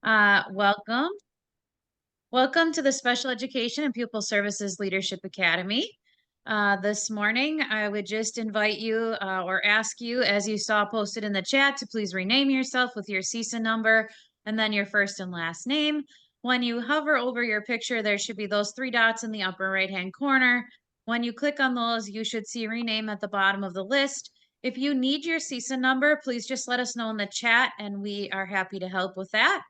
Welcome. Welcome to the Special Education and Pupil Services Leadership Academy. This morning, I would just invite you or ask you, as you saw posted in the chat, to please rename yourself with your CISA number and then your first and last name. When you hover over your picture, there should be those three dots in the upper right-hand corner. When you click on those, you should see rename at the bottom of the list. If you need your CISA number, please just let us know in the chat and we are happy to help with that.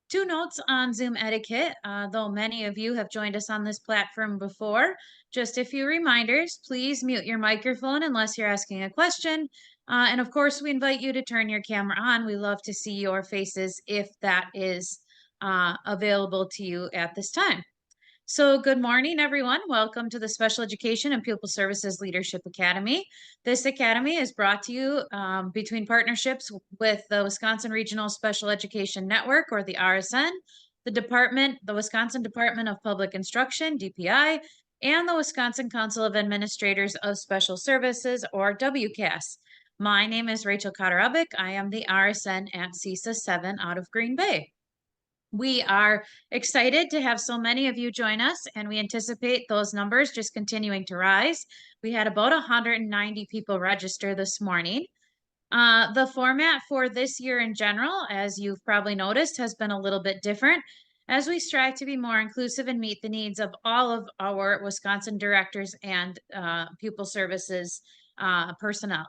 Two notes on Zoom etiquette. Though many of you have joined us on this platform before, just a few reminders. Please mute your microphone unless you're asking a question. And of course, we invite you to turn your camera on. We love to see your faces if that is available to you at this time. So good morning, everyone. Welcome to the Special Education and Pupil Services Leadership Academy. This academy is brought to you between partnerships with the Wisconsin Regional Special Education Network, or the RSN, the Wisconsin Department of Public Instruction, DPI, and the Wisconsin Council of Administrators of Special Services, or WCAS. My name is Rachel Kotarubik. I am the RSN at CISA 7 out of Green Bay. We are excited to have so many of you join us, and we anticipate those numbers just continuing to rise. We had about 190 people register this morning. The format for this year in general, as you've probably noticed, has been a little bit different as we strive to be more inclusive and meet the needs of all of our Wisconsin directors and pupil services personnel.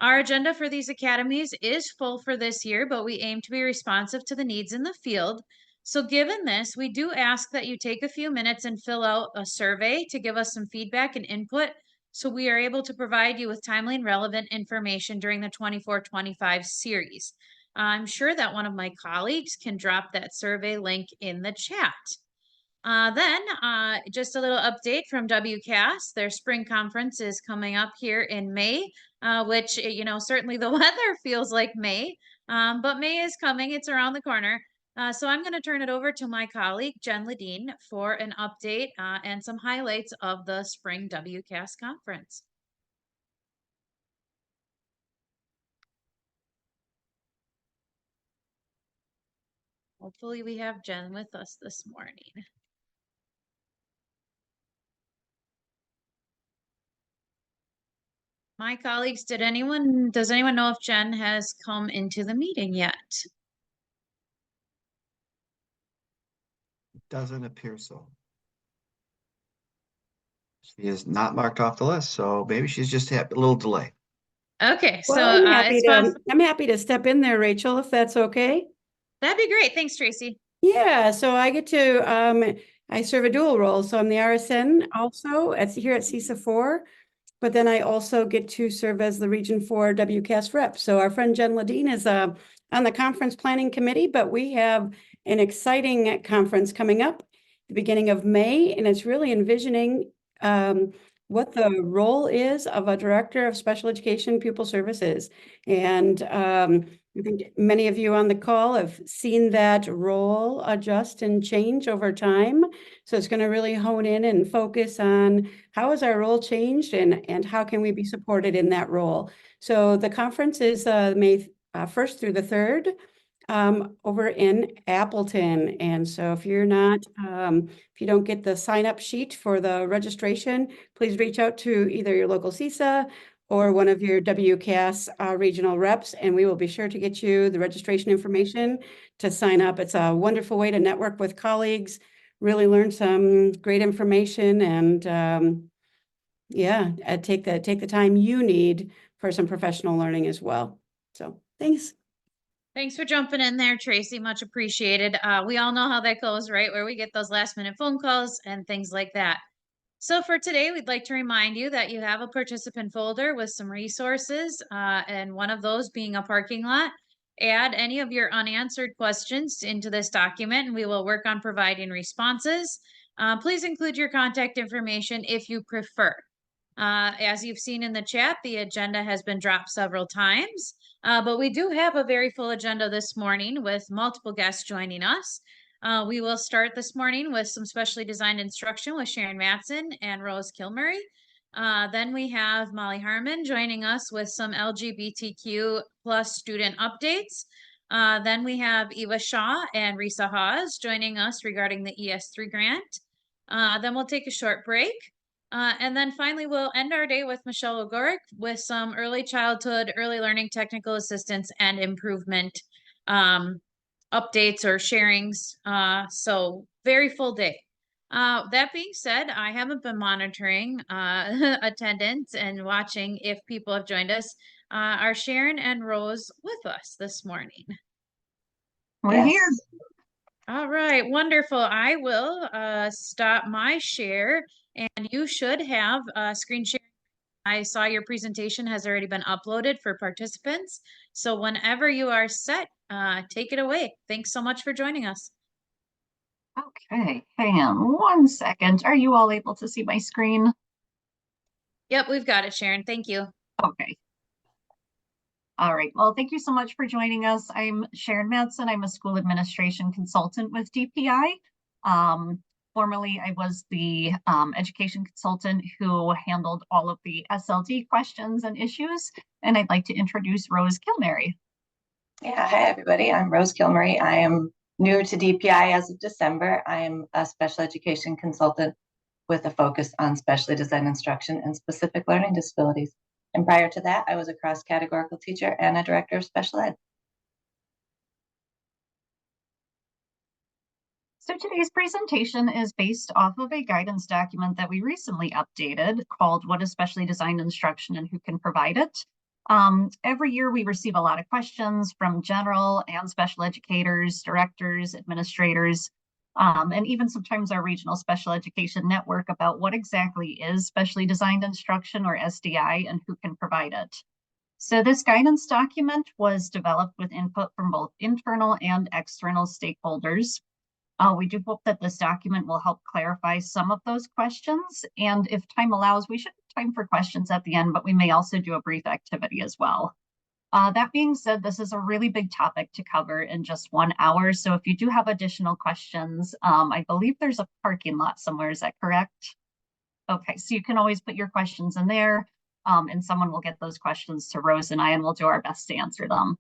Our agenda for these academies is full for this year, but we aim to be responsive to the needs in the field. So given this, we do ask that you take a few minutes and fill out a survey to give us some feedback and input so we are able to provide you with timely and relevant information during the 24-25 series. I'm sure that one of my colleagues can drop that survey link in the chat. Then just a little update from WCAS. Their spring conference is coming up here in May, which, certainly the weather feels like May, but May is coming. It's around the corner. So I'm going to turn it over to my colleague, Jen Ledeen, for an update and some highlights of the spring WCAS conference. Hopefully we have Jen with us this morning. My colleagues, does anyone know if Jen has come into the meeting yet? Doesn't appear so. She is not marked off the list, so maybe she's just had a little delay. Okay, so Well, I'm happy to step in there, Rachel, if that's okay. That'd be great. Thanks, Tracy. Yeah, so I get to I serve a dual role. So I'm the RSN also here at CISA 4, but then I also get to serve as the Region 4 WCAS rep. So our friend Jen Ledeen is on the conference planning committee, but we have an exciting conference coming up the beginning of May, and it's really envisioning what the role is of a director of special education pupil services. And I think many of you on the call have seen that role adjust and change over time. So it's going to really hone in and focus on how has our role changed and how can we be supported in that role. So the conference is May 1st through the 3rd. Over in Appleton. And so if you're not, if you don't get the sign up sheet for the registration, please reach out to either your local CISA or one of your WCAS regional reps, and we will be sure to get you the registration information to sign up. It's a wonderful way to network with colleagues, really learn some great information, and take the time you need for some professional learning as well. So thanks. Thanks for jumping in there, Tracy. Much appreciated. We all know how that goes, right? Where we get those last minute phone calls and things like that. So for today, we'd like to remind you that you have a participant folder with some resources, and one of those being a parking lot. Add any of your unanswered questions into this document, and we will work on providing responses. Please include your contact information if you prefer. As you've seen in the chat, the agenda has been dropped several times, but we do have a very full agenda this morning with multiple guests joining us. We will start this morning with some specially designed instruction with Sharon Matson and Rose Kilmurray. Then we have Molly Harmon joining us with some LGBTQ plus student updates. Then we have Eva Shaw and Risa Hawes joining us regarding the ES3 grant. Then we'll take a short break. And then finally, we'll end our day with Michelle Ogoric with some early childhood, early learning technical assistance and improvement updates or sharings. So very full day. That being said, I haven't been monitoring attendance and watching if people have joined us. Are Sharon and Rose with us this morning? We're here. All right, wonderful. I will stop my share and you should have screen share. I saw your presentation has already been uploaded for participants. So whenever you are set, take it away. Thanks so much for joining us. Okay, hang on 1 second. Are you all able to see my screen? Yep, we've got it, Sharon. Thank you. Okay. All right. Well, thank you so much for joining us. I'm Sharon Madsen. I'm a school administration consultant with DPI. Formerly, I was the education consultant who handled all of the SLD questions and issues. And I'd like to introduce Rose Kilmary. Yeah, hi everybody. I'm Rose Kilmary. I am new to DPI as of December. I am a special education consultant with a focus on specially designed instruction and specific learning disabilities. And prior to that, I was a cross-categorical teacher and a director of special ed. So today's presentation is based off of a guidance document that we recently updated called What is Specially Designed Instruction and Who Can Provide It? Every year we receive a lot of questions from general and special educators, directors, administrators, and even sometimes our regional special education network about what exactly is specially designed instruction or SDI and who can provide it. So this guidance document was developed with input from both internal and external stakeholders. We do hope that this document will help clarify some of those questions. And if time allows, we should have time for questions at the end, but we may also do a brief activity as well. That being said, this is a really big topic to cover in just 1 hour. So if you do have additional questions, I believe there's a parking lot somewhere. Is that correct? Okay, so you can always put your questions in there and someone will get those questions to Rose and I, and we'll do our best to answer them.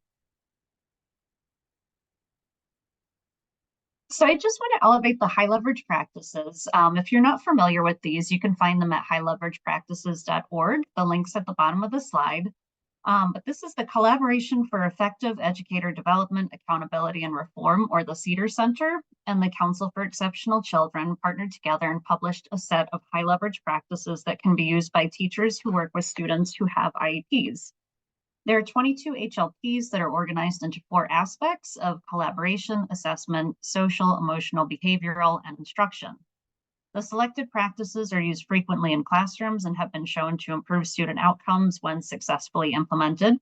So I just want to elevate the high leverage practices. If you're not familiar with these, you can find them at highleveragepractices.org. The link's at the bottom of the slide. But this is the Collaboration for Effective Educator Development, Accountability, and Reform, or the CEDAR Center, and the Council for Exceptional Children partnered together and published a set of high leverage practices that can be used by teachers who work with students who have IEPs. There are 22 HLPs that are organized into 4 aspects of collaboration, assessment, social, emotional, behavioral, and instruction. The selected practices are used frequently in classrooms and have been shown to improve student outcomes when successfully implemented.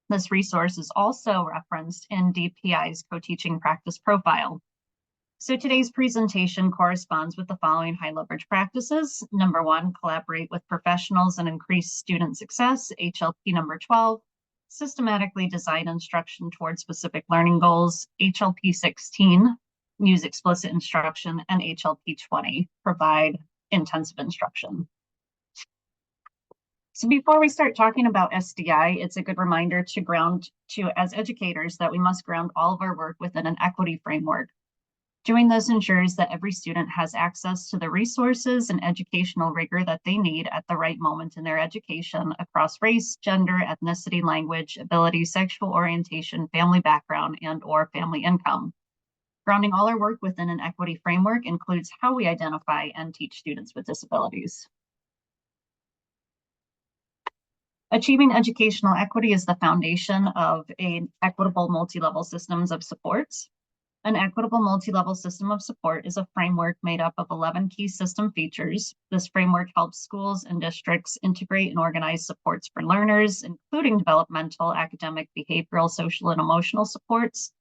This resource is also referenced in DPI's co-teaching practice profile. So today's presentation corresponds with the following high leverage practices. Number 1, collaborate with professionals and increase student success. HLP number 12, systematically design instruction towards specific learning goals. HLP 16, use explicit instruction, and HLP 20, provide intensive instruction. So before we start talking about SDI, it's a good reminder as educators that we must ground all of our work within an equity framework. Doing this ensures that every student has access to the resources and educational rigor that they need at the right moment in their education across race, gender, ethnicity, language, ability, sexual orientation, family background, and/or family income. Grounding all our work within an equity framework includes how we identify and teach students with disabilities. Achieving educational equity is the foundation of an equitable multi-level systems of supports. An equitable multi-level system of support is a framework made up of 11 key system features. This framework helps schools and districts integrate and organize supports for learners, including developmental, academic, behavioral, social, and emotional supports,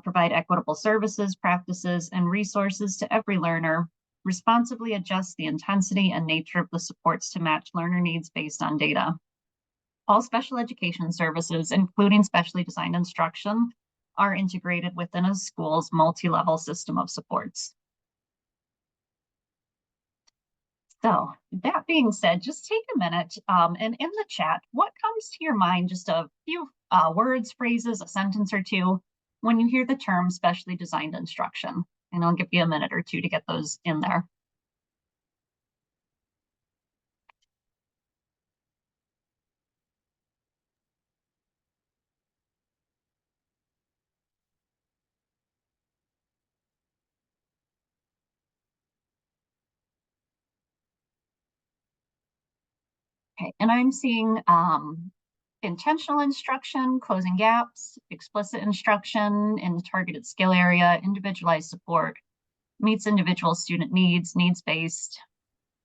provide equitable services, practices, and resources to every learner, responsibly adjust the intensity and nature of the supports to match learner needs based on data. All special education services, including specially designed instruction, are integrated within a school's multi-level system of supports. So that being said, just take a minute and in the chat, what comes to your mind, just a few words, phrases, a sentence or two, when you hear the term specially designed instruction? And I'll give you a minute or two to get those in there. Okay, and I'm seeing intentional instruction, closing gaps, explicit instruction in the targeted skill area, individualized support, meets individual student needs, needs-based,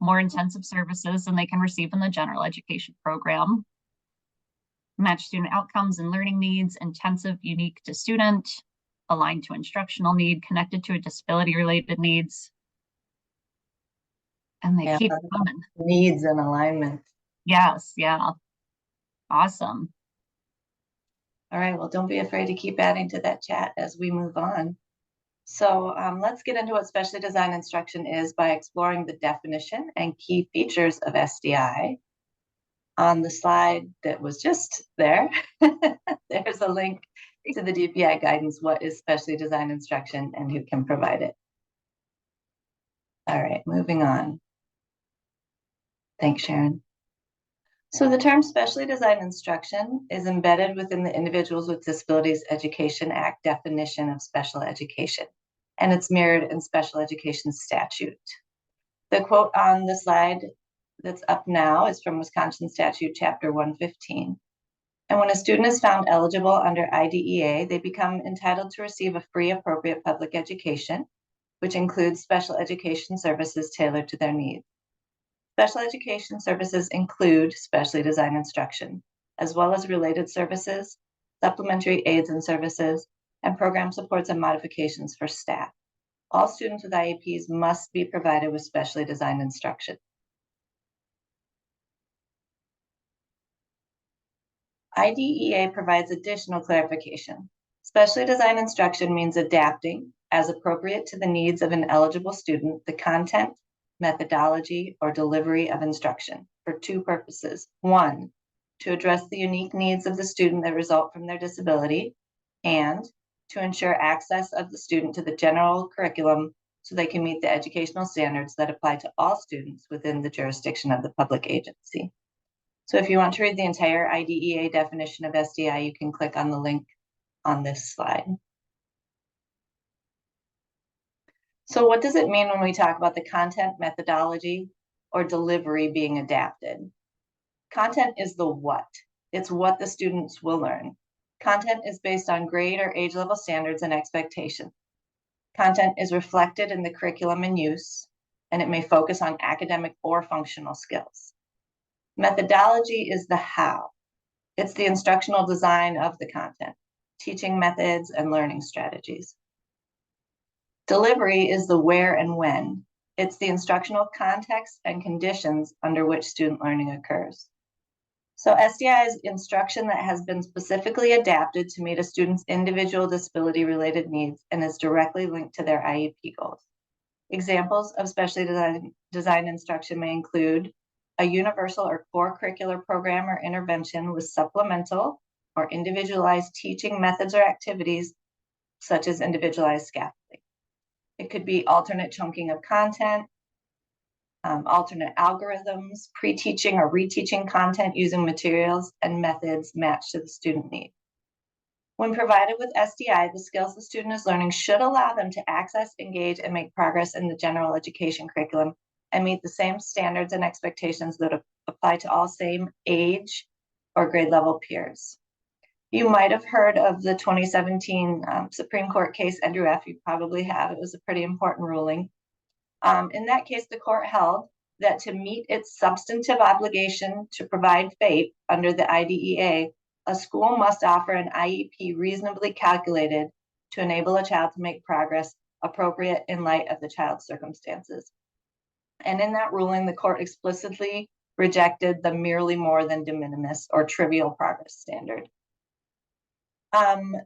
more intensive services than they can receive in the general education program, match student outcomes and learning needs, intensive, unique to student, aligned to instructional need, connected to a disability-related needs. And they keep coming. Needs and alignment. Yes, yeah. Awesome. All right, well, don't be afraid to keep adding to that chat as we move on. So let's get into what specially designed instruction is by exploring the definition and key features of SDI. On the slide that was just there, there's a link to the DPI guidance, what is specially designed instruction and who can provide it. All right, moving on. Thanks, Sharon. So the term specially designed instruction is embedded within the Individuals with Disabilities Education Act definition of special education, and it's mirrored in special education statute. The quote on the slide that's up now is from Wisconsin Statute Chapter 115. And when a student is found eligible under IDEA, they become entitled to receive a free appropriate public education, which includes special education services tailored to their needs. Special education services include specially designed instruction, as well as related services, supplementary aids and services, and program supports and modifications for staff. All students with IEPs must be provided with specially designed instruction. IDEA provides additional clarification. Specially designed instruction means adapting, as appropriate to the needs of an eligible student, the content, methodology, or delivery of instruction for two purposes. One, to address the unique needs of the student that result from their disability, and to ensure access of the student to the general curriculum so they can meet the educational standards that apply to all students within the jurisdiction of the public agency. So if you want to read the entire IDEA definition of SDI, you can click on the link on this slide. So what does it mean when we talk about the content, methodology, or delivery being adapted? Content is the what. It's what the students will learn. Content is based on grade or age level standards and expectations. Content is reflected in the curriculum in use, and it may focus on academic or functional skills. Methodology is the how. It's the instructional design of the content, teaching methods and learning strategies. Delivery is the where and when. It's the instructional context and conditions under which student learning occurs. So SDI is instruction that has been specifically adapted to meet a student's individual disability-related needs and is directly linked to their IEP goals. Examples of specially designed instruction may include a universal or core curricular program or intervention with supplemental or individualized teaching methods or activities, such as individualized scaffolding. It could be alternate chunking of content, alternate algorithms, pre-teaching or reteaching content using materials and methods matched to the student need. When provided with SDI, the skills the student is learning should allow them to access, engage, and make progress in the general education curriculum and meet the same standards and expectations that apply to all same age or grade level peers. You might have heard of the 2017 Supreme Court case, Andrew F. You probably have. It was a pretty important ruling. In that case, the court held that to meet its substantive obligation to provide FAPE under the IDEA, a school must offer an IEP reasonably calculated to enable a child to make progress appropriate in light of the child's circumstances. And in that ruling, the court explicitly rejected the merely more than de minimis or trivial progress standard.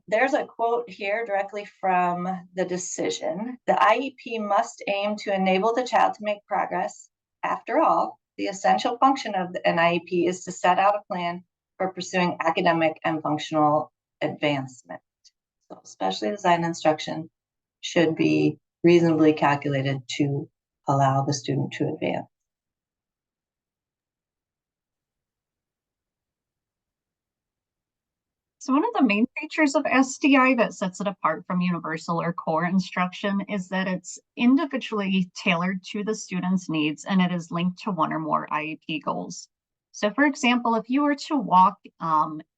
There's a quote here directly from the decision. The IEP must aim to enable the child to make progress After all, the essential function of an IEP is to set out a plan for pursuing academic and functional advancement. So specially designed instruction should be reasonably calculated to allow the student to advance. So one of the main features of SDI that sets it apart from universal or core instruction is that it's individually tailored to the student's needs and it is linked to one or more IEP goals. So for example, if you were to walk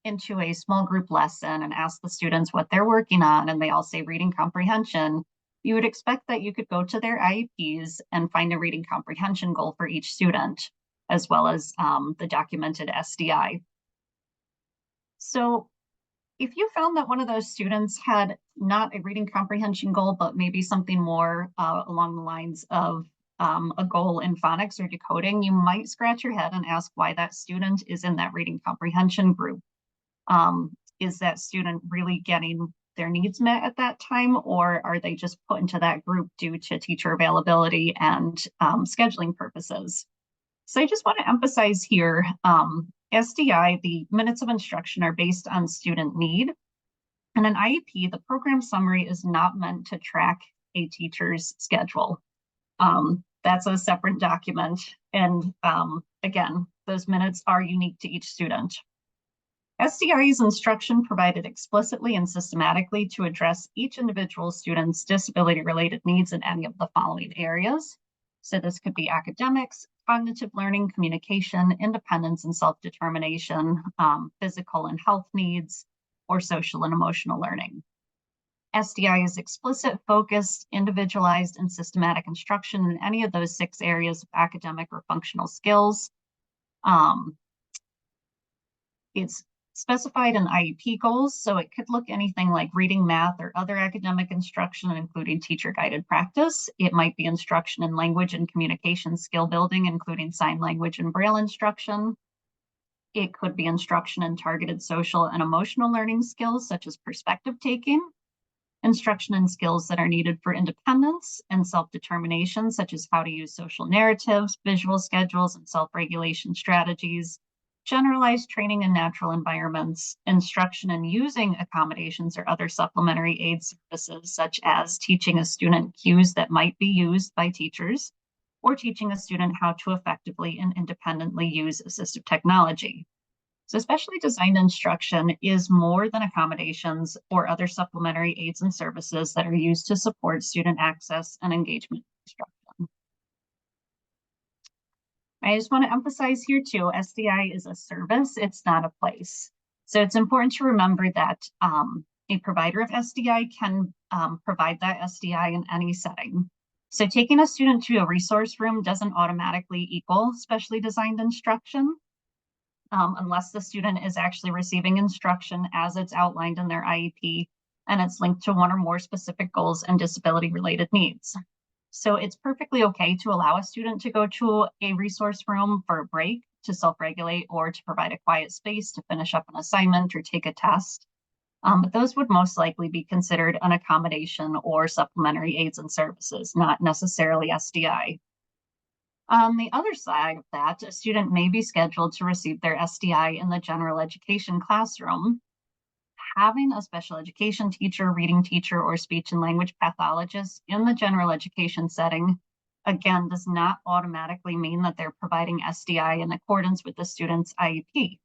into a small group lesson and ask the students what they're working on and they all say reading comprehension, you would expect that you could go to their IEPs and find a reading comprehension goal for each student, as well as the documented SDI. So if you found that one of those students had not a reading comprehension goal, but maybe something more along the lines of a goal in phonics or decoding, you might scratch your head and ask why that student is in that reading comprehension group. Is that student really getting their needs met at that time, or are they just put into that group due to teacher availability and scheduling purposes? So I just want to emphasize here, SDI, the minutes of instruction are based on student need. And an IEP, the program summary is not meant to track a teacher's schedule. That's a separate document. And again, those minutes are unique to each student. SDI is instruction provided explicitly and systematically to address each individual student's disability-related needs in any of the following areas. So this could be academics, cognitive learning, communication, independence and self-determination, physical and health needs, or social and emotional learning. SDI is explicit, focused, individualized, and systematic instruction in any of those 6 areas of academic or functional skills. It's specified in IEP goals, so it could look anything like reading, math, or other academic instruction, including teacher-guided practice. It might be instruction in language and communication skill building, including sign language and Braille instruction. It could be instruction in targeted social and emotional learning skills, such as perspective taking, instruction in skills that are needed for independence and self-determination, such as how to use social narratives, visual schedules, and self-regulation strategies, generalized training in natural environments, instruction in using accommodations or other supplementary aid services, such as teaching a student cues that might be used by teachers, or teaching a student how to effectively and independently use assistive technology. So specially designed instruction is more than accommodations or other supplementary aids and services that are used to support student access and engagement instruction. I just want to emphasize here too, SDI is a service, it's not a place. So it's important to remember that a provider of SDI can provide that SDI in any setting. So taking a student to a resource room doesn't automatically equal specially designed instruction unless the student is actually receiving instruction as it's outlined in their IEP and it's linked to one or more specific goals and disability-related needs. So it's perfectly okay to allow a student to go to a resource room for a break, to self-regulate, or to provide a quiet space to finish up an assignment or take a test. But those would most likely be considered an accommodation or supplementary aids and services, not necessarily SDI. On the other side of that, a student may be scheduled to receive their SDI in the general education classroom. Having a special education teacher, reading teacher, or speech and language pathologist in the general education setting, again, does not automatically mean that they're providing SDI in accordance with the student's IEP.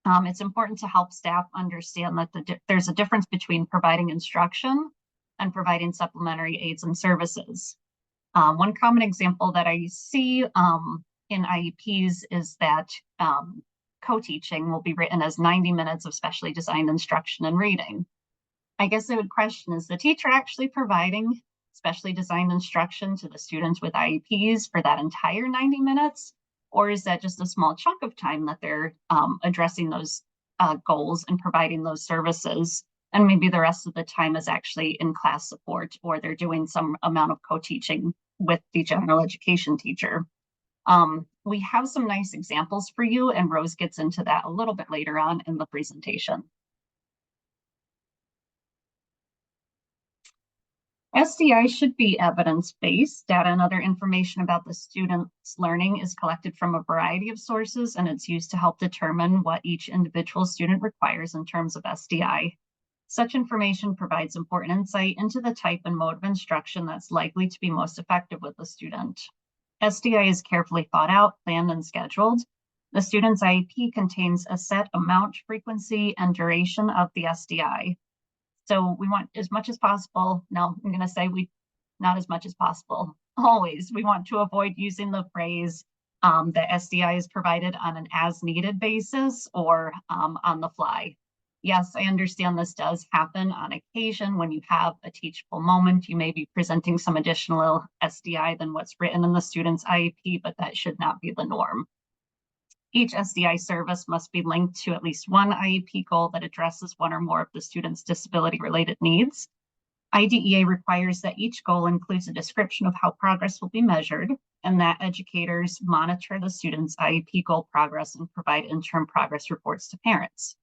It's important to help staff understand that there's a difference between providing instruction and providing supplementary aids and services. One common example that I see in IEPs is that co-teaching will be written as 90 minutes of specially designed instruction and reading. I guess I would question, is the teacher actually providing specially designed instruction to the students with IEPs for that entire 90 minutes? Or is that just a small chunk of time that they're addressing those goals and providing those services? And maybe the rest of the time is actually in class support, or they're doing some amount of co-teaching with the general education teacher. We have some nice examples for you, and Rose gets into that a little bit later on in the presentation. SDI should be evidence-based. Data and other information about the student's learning is collected from a variety of sources, and it's used to help determine what each individual student requires in terms of SDI. Such information provides important insight into the type and mode of instruction that's likely to be most effective with the student. SDI is carefully thought out, planned, and scheduled. The student's IEP contains a set amount, frequency, and duration of the SDI. So we want as much as possible. Now I'm going to say not as much as possible. Always, we want to avoid using the phrase that SDI is provided on an as needed basis or on the fly. Yes, I understand this does happen on occasion when you have a teachable moment. You may be presenting some additional SDI than what's written in the student's IEP, but that should not be the norm. Each SDI service must be linked to at least one IEP goal that addresses one or more of the student's disability-related needs. IDEA requires that each goal includes a description of how progress will be measured and that educators monitor the student's IEP goal progress and provide interim progress reports to parents.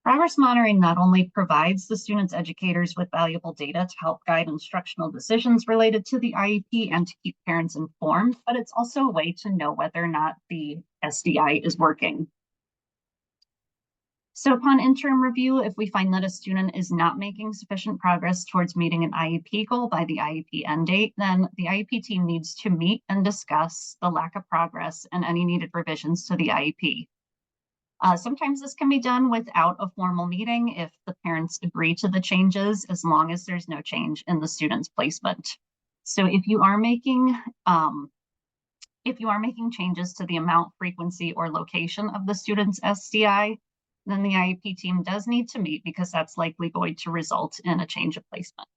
Progress monitoring not only provides the student's educators with valuable data to help guide instructional decisions related to the IEP and to keep parents informed, but it's also a way to know whether or not the SDI is working. So upon interim review, if we find that a student is not making sufficient progress towards meeting an IEP goal by the IEP end date, then the IEP team needs to meet and discuss the lack of progress and any needed revisions to the IEP. Sometimes this can be done without a formal meeting if the parents agree to the changes, as long as there's no change in the student's placement. So if you are making changes to the amount, frequency, or location of the student's SDI, then the IEP team does need to meet because that's likely going to result in a change of placement.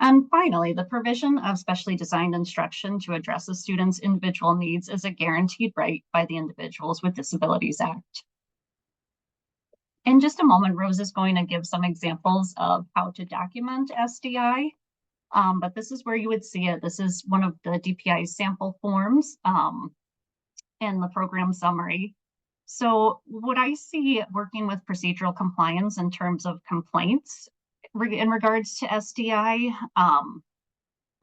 And finally, the provision of specially designed instruction to address a student's individual needs is a guaranteed right by the Individuals with Disabilities Act. In just a moment, Rose is going to give some examples of how to document SDI, but this is where you would see it. This is one of the DPI sample forms in the program summary. So what I see working with procedural compliance in terms of complaints in regards to SDI,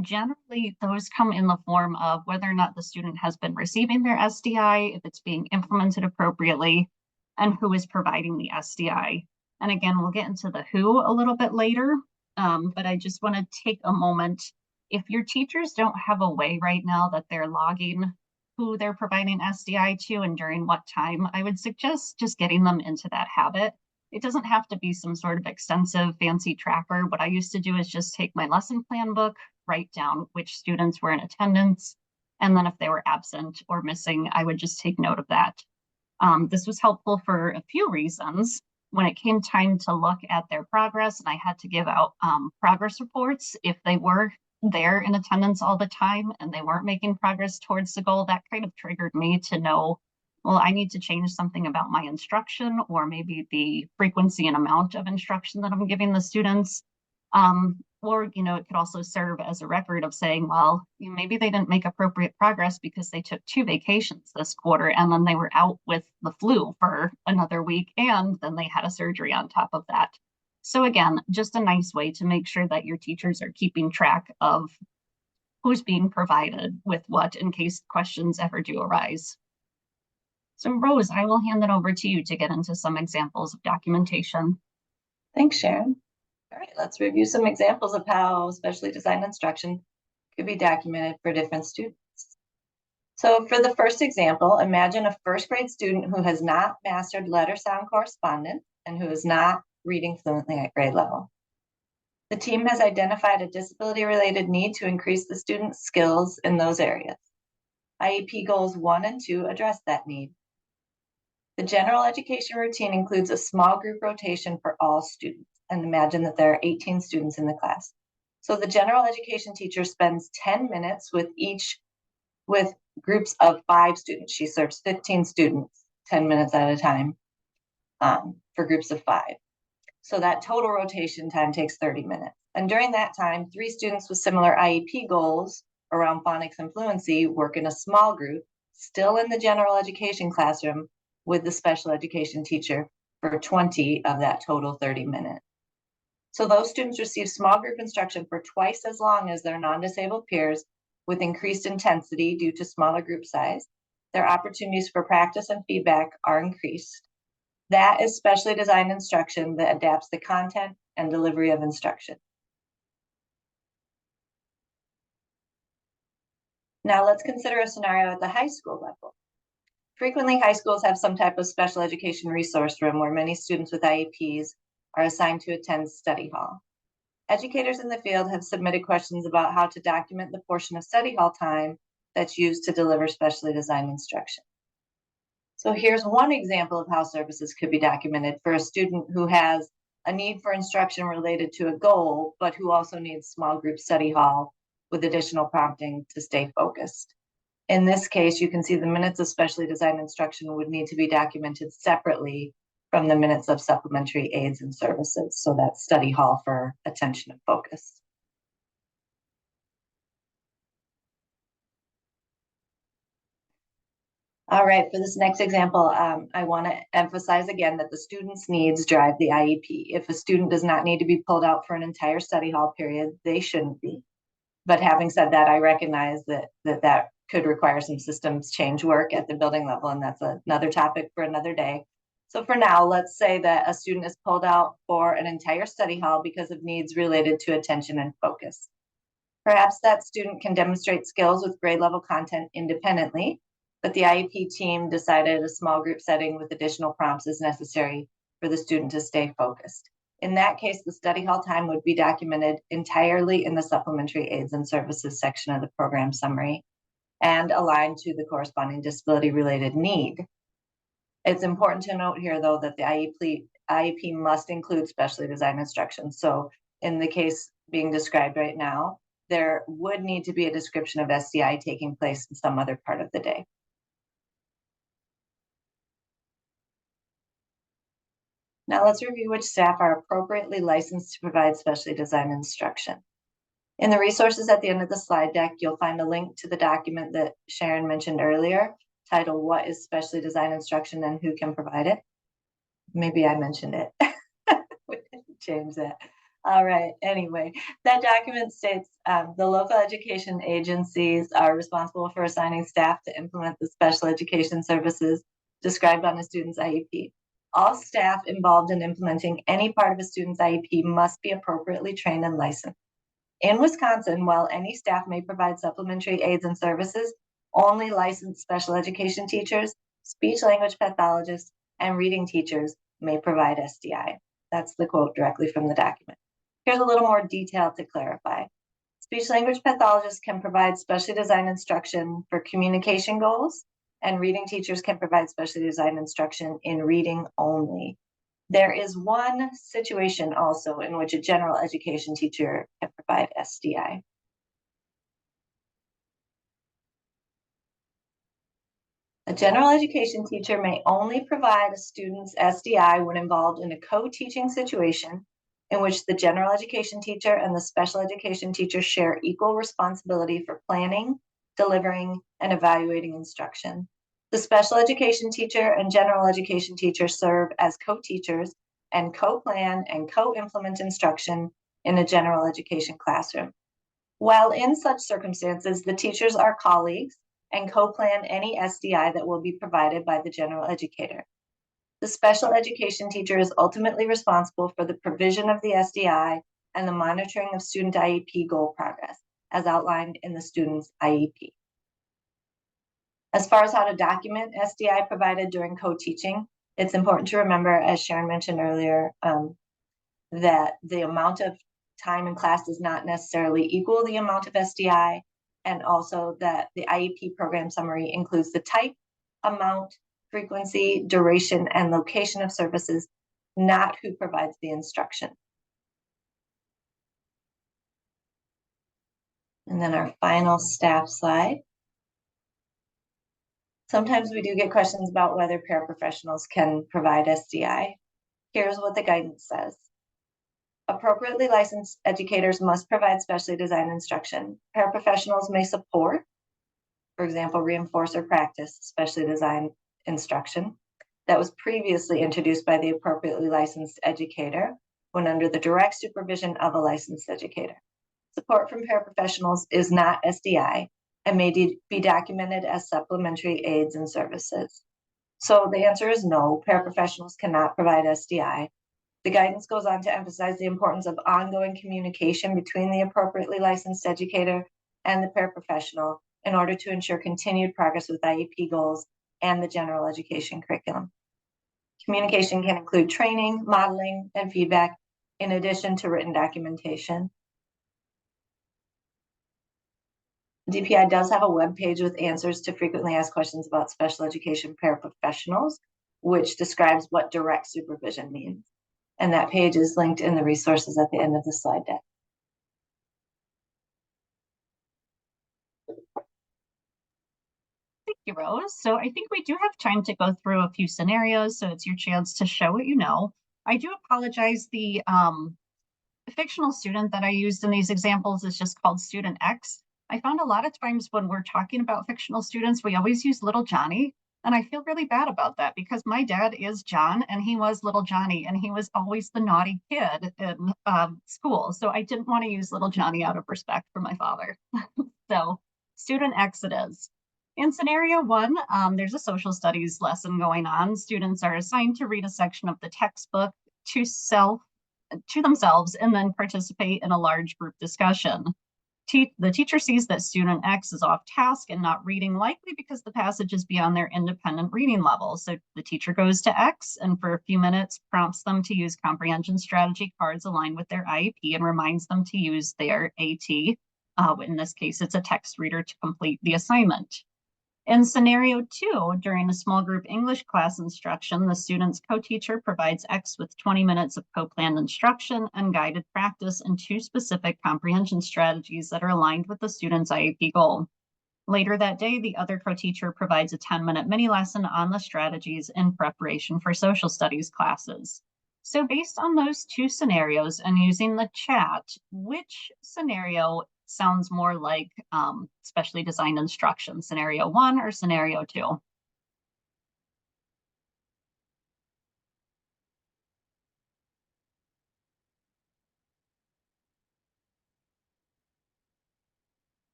generally those come in the form of whether or not the student has been receiving their SDI, if it's being implemented appropriately, and who is providing the SDI. And again, we'll get into the who a little bit later, but I just want to take a moment. If your teachers don't have a way right now that they're logging who they're providing SDI to and during what time, I would suggest just getting them into that habit. It doesn't have to be some sort of extensive fancy tracker. What I used to do is just take my lesson plan book, write down which students were in attendance, and then if they were absent or missing, I would just take note of that. This was helpful for a few reasons. When it came time to look at their progress and I had to give out progress reports, if they were there in attendance all the time and they weren't making progress towards the goal, that kind of triggered me to know, well, I need to change something about my instruction or maybe the frequency and amount of instruction that I'm giving the students. Or, it could also serve as a record of saying, well, maybe they didn't make appropriate progress because they took 2 vacations this quarter and then they were out with the flu for another week and then they had a surgery on top of that. So again, just a nice way to make sure that your teachers are keeping track of who's being provided with what in case questions ever do arise. So Rose, I will hand it over to you to get into some examples of documentation. Thanks, Sharon. All right, let's review some examples of how specially designed instruction could be documented for different students. So for the first example, imagine a first grade student who has not mastered letter sound correspondence and who is not reading fluently at grade level. The team has identified a disability-related need to increase the student's skills in those areas. IEP goals 1 and 2 address that need. The general education routine includes a small group rotation for all students. And imagine that there are 18 students in the class. So the general education teacher spends 10 minutes with groups of 5 students. She serves 15 students, 10 minutes at a time for groups of 5. So that total rotation time takes 30 minutes. And during that time, 3 students with similar IEP goals around phonics and fluency work in a small group, still in the general education classroom with the special education teacher for 20 of that total 30 minutes. So those students receive small group instruction for twice as long as their non-disabled peers with increased intensity due to smaller group size. Their opportunities for practice and feedback are increased. That is specially designed instruction that adapts the content and delivery of instruction. Now let's consider a scenario at the high school level. Frequently, high schools have some type of special education resource room where many students with IEPs are assigned to attend study hall. Educators in the field have submitted questions about how to document the portion of study hall time that's used to deliver specially designed instruction. So here's one example of how services could be documented for a student who has a need for instruction related to a goal, but who also needs small group study hall with additional prompting to stay focused. In this case, you can see the minutes of specially designed instruction would need to be documented separately from the minutes of supplementary aids and services. So that's study hall for attention and focus. All right, for this next example, I want to emphasize again that the student's needs drive the IEP. If a student does not need to be pulled out for an entire study hall period, they shouldn't be. But having said that, I recognize that could require some systems change work at the building level, and that's another topic for another day. So for now, let's say that a student is pulled out for an entire study hall because of needs related to attention and focus. Perhaps that student can demonstrate skills with grade level content independently, but the IEP team decided a small group setting with additional prompts is necessary for the student to stay focused. In that case, the study hall time would be documented entirely in the supplementary aids and services section of the program summary and aligned to the corresponding disability-related need. It's important to note here, though, that the IEP must include specially designed instruction. So in the case being described right now, there would need to be a description of SDI taking place in some other part of the day. Now let's review which staff are appropriately licensed to provide specially designed instruction. In the resources at the end of the slide deck, you'll find a link to the document that Sharon mentioned earlier, titled "What is Specially Designed Instruction and Who Can Provide It?" Maybe I mentioned it. We didn't change that. All right, anyway, that document states the local education agencies are responsible for assigning staff to implement the special education services described on a student's IEP. All staff involved in implementing any part of a student's IEP must be appropriately trained and licensed. In Wisconsin, while any staff may provide supplementary aids and services, only licensed special education teachers, speech language pathologists, and reading teachers may provide SDI. That's the quote directly from the document. Here's a little more detail to clarify. Speech language pathologists can provide specially designed instruction for communication goals, and reading teachers can provide specially designed instruction in reading only. There is one situation also in which a general education teacher can provide SDI. A general education teacher may only provide a student's SDI when involved in a co-teaching situation in which the general education teacher and the special education teacher share equal responsibility for planning, delivering, and evaluating instruction. The special education teacher and general education teacher serve as co-teachers and co-plan and co-implement instruction in a general education classroom. While in such circumstances, the teachers are colleagues and co-plan any SDI that will be provided by the general educator. The special education teacher is ultimately responsible for the provision of the SDI and the monitoring of student IEP goal progress, as outlined in the student's IEP. As far as how to document SDI provided during co-teaching, it's important to remember, as Sharon mentioned earlier, that the amount of time in class does not necessarily equal the amount of SDI, and also that the IEP program summary includes the type, amount, frequency, duration, and location of services, not who provides the instruction. And then our final staff slide. Sometimes we do get questions about whether paraprofessionals can provide SDI. Here's what the guidance says. Appropriately licensed educators must provide specially designed instruction. Paraprofessionals may support, for example, reinforce or practice specially designed instruction that was previously introduced by the appropriately licensed educator when under the direct supervision of a licensed educator. Support from paraprofessionals is not SDI and may be documented as supplementary aids and services. So the answer is no, paraprofessionals cannot provide SDI. The guidance goes on to emphasize the importance of ongoing communication between the appropriately licensed educator and the paraprofessional in order to ensure continued progress with IEP goals and the general education curriculum. Communication can include training, modeling, and feedback, in addition to written documentation. DPI does have a web page with answers to frequently asked questions about special education paraprofessionals, which describes what direct supervision means. And that page is linked in the resources at the end of the slide deck. Thank you, Rose. So I think we do have time to go through a few scenarios, so it's your chance to show what you know. I do apologize. The fictional student that I used in these examples is just called Student X. I found a lot of times when we're talking about fictional students, we always use little Johnny. And I feel really bad about that because my dad is John and he was little Johnny and he was always the naughty kid in school. So I didn't want to use little Johnny out of respect for my father. So Student X it is. In scenario one, there's a social studies lesson going on. Students are assigned to read a section of the textbook to themselves and then participate in a large group discussion. The teacher sees that student X is off task and not reading, likely because the passage is beyond their independent reading level. So the teacher goes to X and for a few minutes prompts them to use comprehension strategy cards aligned with their IEP and reminds them to use their AT. In this case, it's a text reader to complete the assignment. In scenario two, during a small group English class instruction, the student's co-teacher provides X with 20 minutes of co-planned instruction and guided practice in 2 specific comprehension strategies that are aligned with the student's IEP goal. Later that day, the other co-teacher provides a 10-minute mini lesson on the strategies in preparation for social studies classes. So based on those 2 scenarios and using the chat, which scenario sounds more like specially designed instruction, scenario 1 or scenario 2?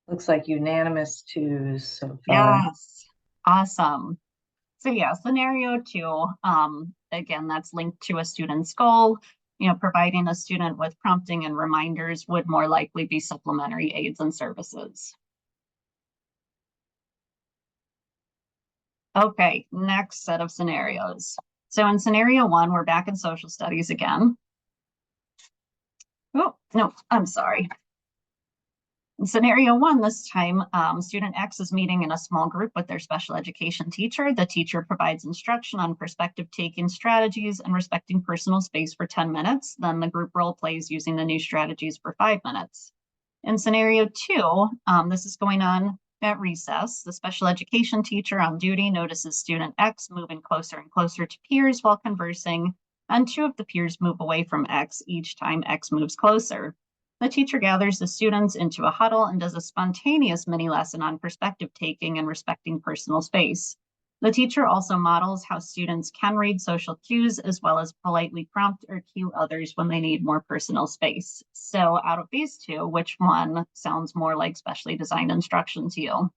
Looks like unanimous twos so far. Yes, awesome. So yeah, scenario 2, again, that's linked to a student's goal. Providing a student with prompting and reminders would more likely be supplementary aids and services. Okay, next set of scenarios. So in scenario 1, we're back in social studies again. Oh, no, I'm sorry. In scenario 1, this time, student X is meeting in a small group with their special education teacher. The teacher provides instruction on perspective taking strategies and respecting personal space for 10 minutes. Then the group role plays using the new strategies for 5 minutes. In scenario 2, this is going on at recess. The special education teacher on duty notices student X moving closer and closer to peers while conversing, and 2 of the peers move away from X each time X moves closer. The teacher gathers the students into a huddle and does a spontaneous mini lesson on perspective taking and respecting personal space. The teacher also models how students can read social cues as well as politely prompt or cue others when they need more personal space. So out of these 2, which one sounds more like specially designed instruction to you?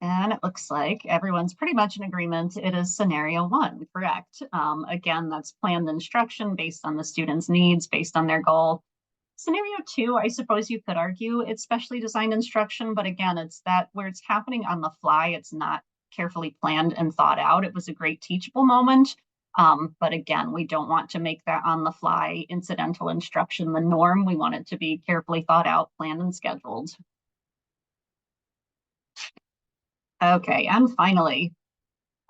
And it looks like everyone's pretty much in agreement. It is scenario 1, correct? Again, that's planned instruction based on the student's needs, based on their goal. Scenario 2, I suppose you could argue it's specially designed instruction, but again, it's that where it's happening on the fly, it's not carefully planned and thought out. It was a great teachable moment. But again, we don't want to make that on the fly incidental instruction the norm. We want it to be carefully thought out, planned, and scheduled. Okay, and finally,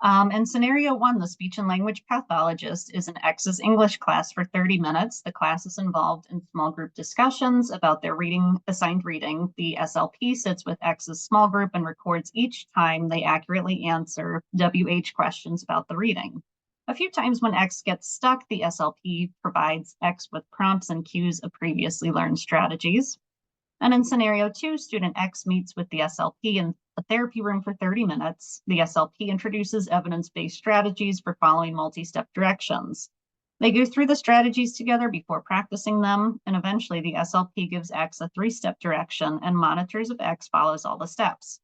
In scenario 1, the speech and language pathologist is in X's English class for 30 minutes. The class is involved in small group discussions about their assigned reading. The SLP sits with X's small group and records each time they accurately answer WH questions about the reading. A few times when X gets stuck, the SLP provides X with prompts and cues of previously learned strategies. And in scenario 2, student X meets with the SLP in a therapy room for 30 minutes. The SLP introduces evidence-based strategies for following multi-step directions. They go through the strategies together before practicing them, and eventually the SLP gives X a 3-step direction and monitors if X follows all the steps.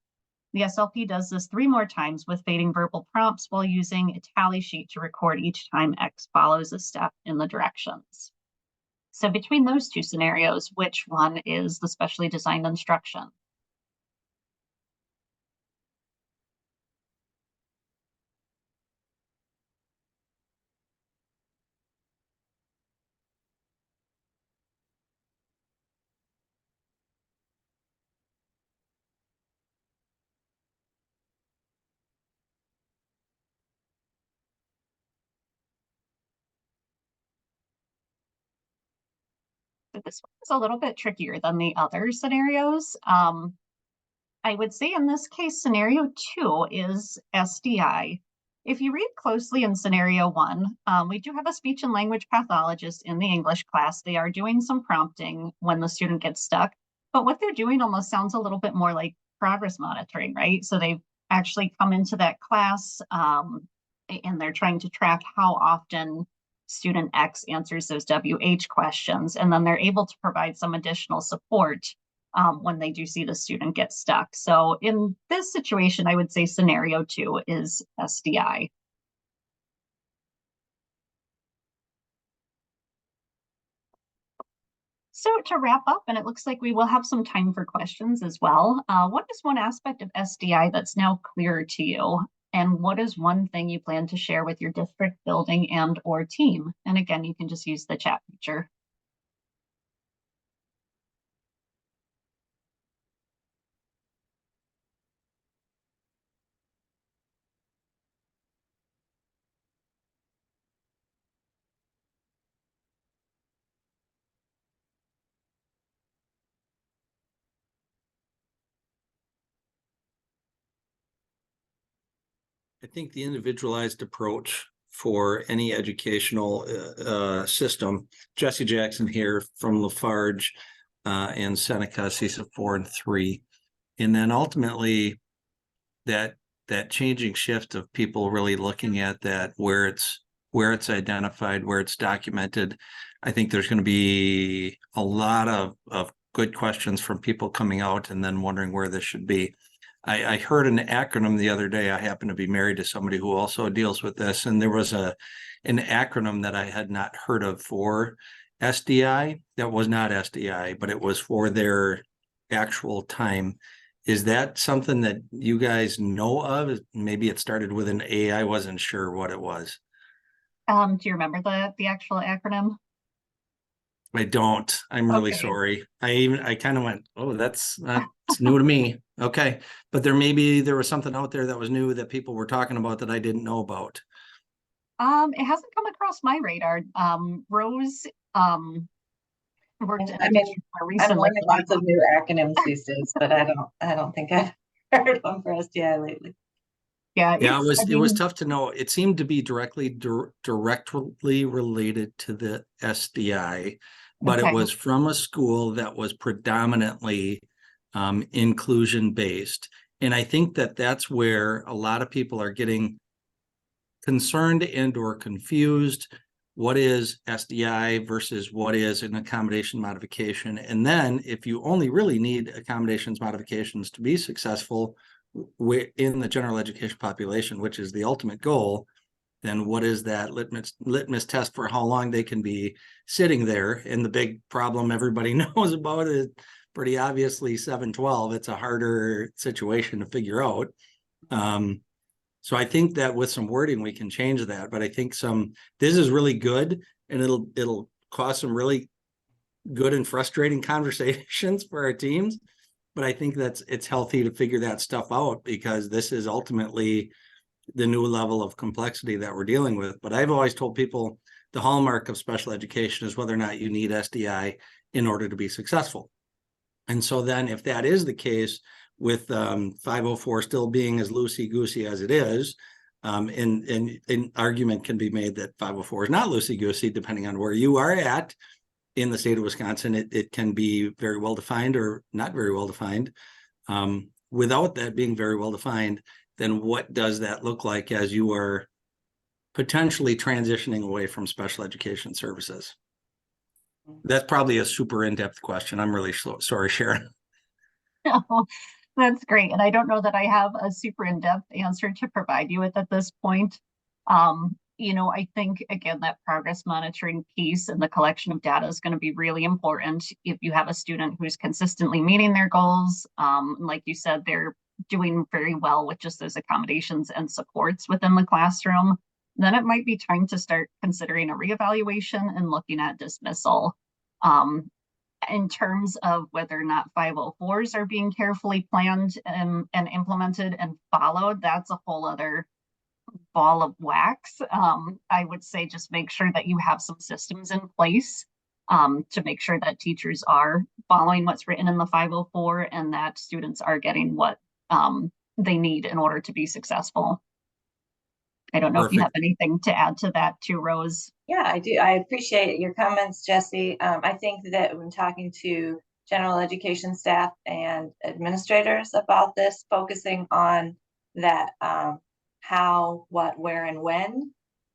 The SLP does this 3 more times with fading verbal prompts while using a tally sheet to record each time X follows a step in the directions. So between those 2 scenarios, which one is the specially designed instruction? So this one is a little bit trickier than the other scenarios. I would say in this case, scenario 2 is SDI. If you read closely in scenario 1, we do have a speech and language pathologist in the English class. They are doing some prompting when the student gets stuck, but what they're doing almost sounds a little bit more like progress monitoring, right? So they've actually come into that class and they're trying to track how often student X answers those WH questions, and then they're able to provide some additional support when they do see the student get stuck. So in this situation, I would say scenario 2 is SDI. So to wrap up, and it looks like we will have some time for questions as well, what is one aspect of SDI that's now clearer to you? And what is one thing you plan to share with your district, building, and or team? And again, you can just use the chat feature. I think the individualized approach for any educational system, Jesse Jackson here from Lafarge and Seneca, CISA 4 and 3. And then ultimately that changing shift of people really looking at that, where it's identified, where it's documented. I think there's going to be a lot of good questions from people coming out and then wondering where this should be. I heard an acronym the other day. I happen to be married to somebody who also deals with this, and there was an acronym that I had not heard of for SDI that was not SDI, but it was for their actual time. Is that something that you guys know of? Maybe it started with an A. I wasn't sure what it was. Do you remember the actual acronym? I don't. I'm really Okay. sorry. I kind of went, oh, that's new to me. Okay. But there was something out there that was new that people were talking about that I didn't know about. It hasn't come across my radar. Rose worked in I mean, education more I'm recently. learning lots of new acronyms these days, but I don't think I've heard one for SDI lately. Yeah, It was tough to know. It seemed to be directly related to the SDI, but okay. it was from a school that was predominantly inclusion based. And I think that that's where a lot of people are getting concerned and or confused. What is SDI versus what is an accommodation modification? And then if you only really need accommodations modifications to be successful in the general education population, which is the ultimate goal, then what is that litmus test for how long they can be sitting there? And the big problem everybody knows about is pretty obviously 7-12. It's a harder situation to figure out. So I think that with some wording, we can change that. But I think this is really good, and it'll cause some really good and frustrating conversations for our teams. But I think it's healthy to figure that stuff out, because this is ultimately the new level of complexity that we're dealing with. But I've always told people the hallmark of special education is whether or not you need SDI in order to be successful. And so then if that is the case, with 504 still being as loosey-goosey as it is, and an argument can be made that 504 is not loosey-goosey, depending on where you are at in the state of Wisconsin. It can be very well defined or not very well defined. Without that being very well defined, then what does that look like as you are potentially transitioning away from special education services? That's probably a super in-depth question. I'm really sorry, Sharon. No, that's great. And I don't know that I have a super in-depth answer to provide you with at this point. I think, again, that progress monitoring piece and the collection of data is going to be really important. If you have a student who's consistently meeting their goals, like you said, they're doing very well with just those accommodations and supports within the classroom, then it might be time to start considering a reevaluation and looking at dismissal. In terms of whether or not 504s are being carefully planned and implemented and followed, that's a whole other ball of wax. I would say just make sure that you have some systems in place to make sure that teachers are following what's written in the 504 and that students are getting what they need in order to be successful. I don't know if you have anything to add to that too, Rose. Yeah, I do. I appreciate your comments, Jesse. I think that when talking to general education staff and administrators about this, focusing on that how, what, where, and when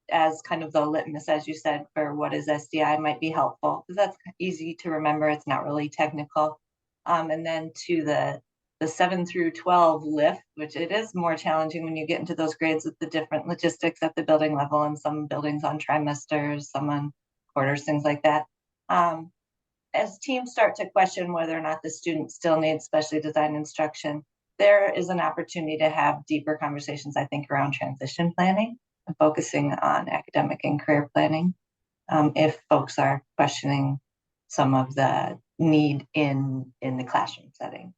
as kind of the litmus, as you said, for what is SDI might be helpful, because that's easy to remember. It's not really technical. And then to the 7 through 12 lift, which it is more challenging when you get into those grades with the different logistics at the building level, and some buildings on trimesters, some on quarters, things like that. As teams start to question whether or not the student still needs specially designed instruction, there is an opportunity to have deeper conversations, I think, around transition planning and focusing on academic and career planning. If folks are questioning some of the need in the classroom setting.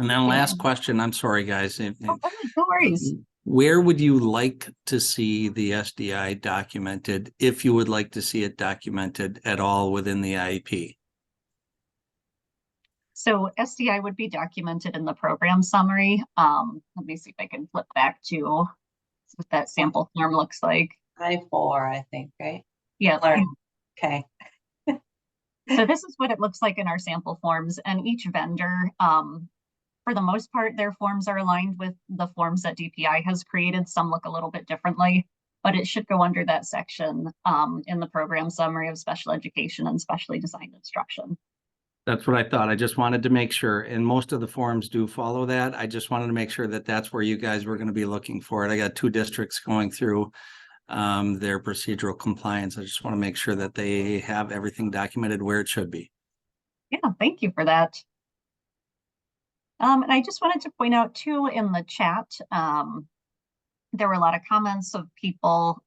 And then last question, I'm sorry, guys. No worries. Where would you like to see the SDI documented, if you would like to see it documented at all within the IEP? So SDI would be documented in the program summary. Let me see if I can flip back to what that sample form looks like. I-4, I think, right? Yeah. Learn. Okay. So this is what it looks like in our sample forms, and each vendor, for the most part, their forms are aligned with the forms that DPI has created. Some look a little bit differently, but it should go under that section in the program summary of special education and specially designed instruction. That's what I thought. I just wanted to make sure, and most of the forms do follow that. I just wanted to make sure that that's where you guys were going to be looking for it. I got 2 districts going through their procedural compliance. I just want to make sure that they have everything documented where it should be. Yeah, thank you for that. And I just wanted to point out too, in the chat, there were a lot of comments of people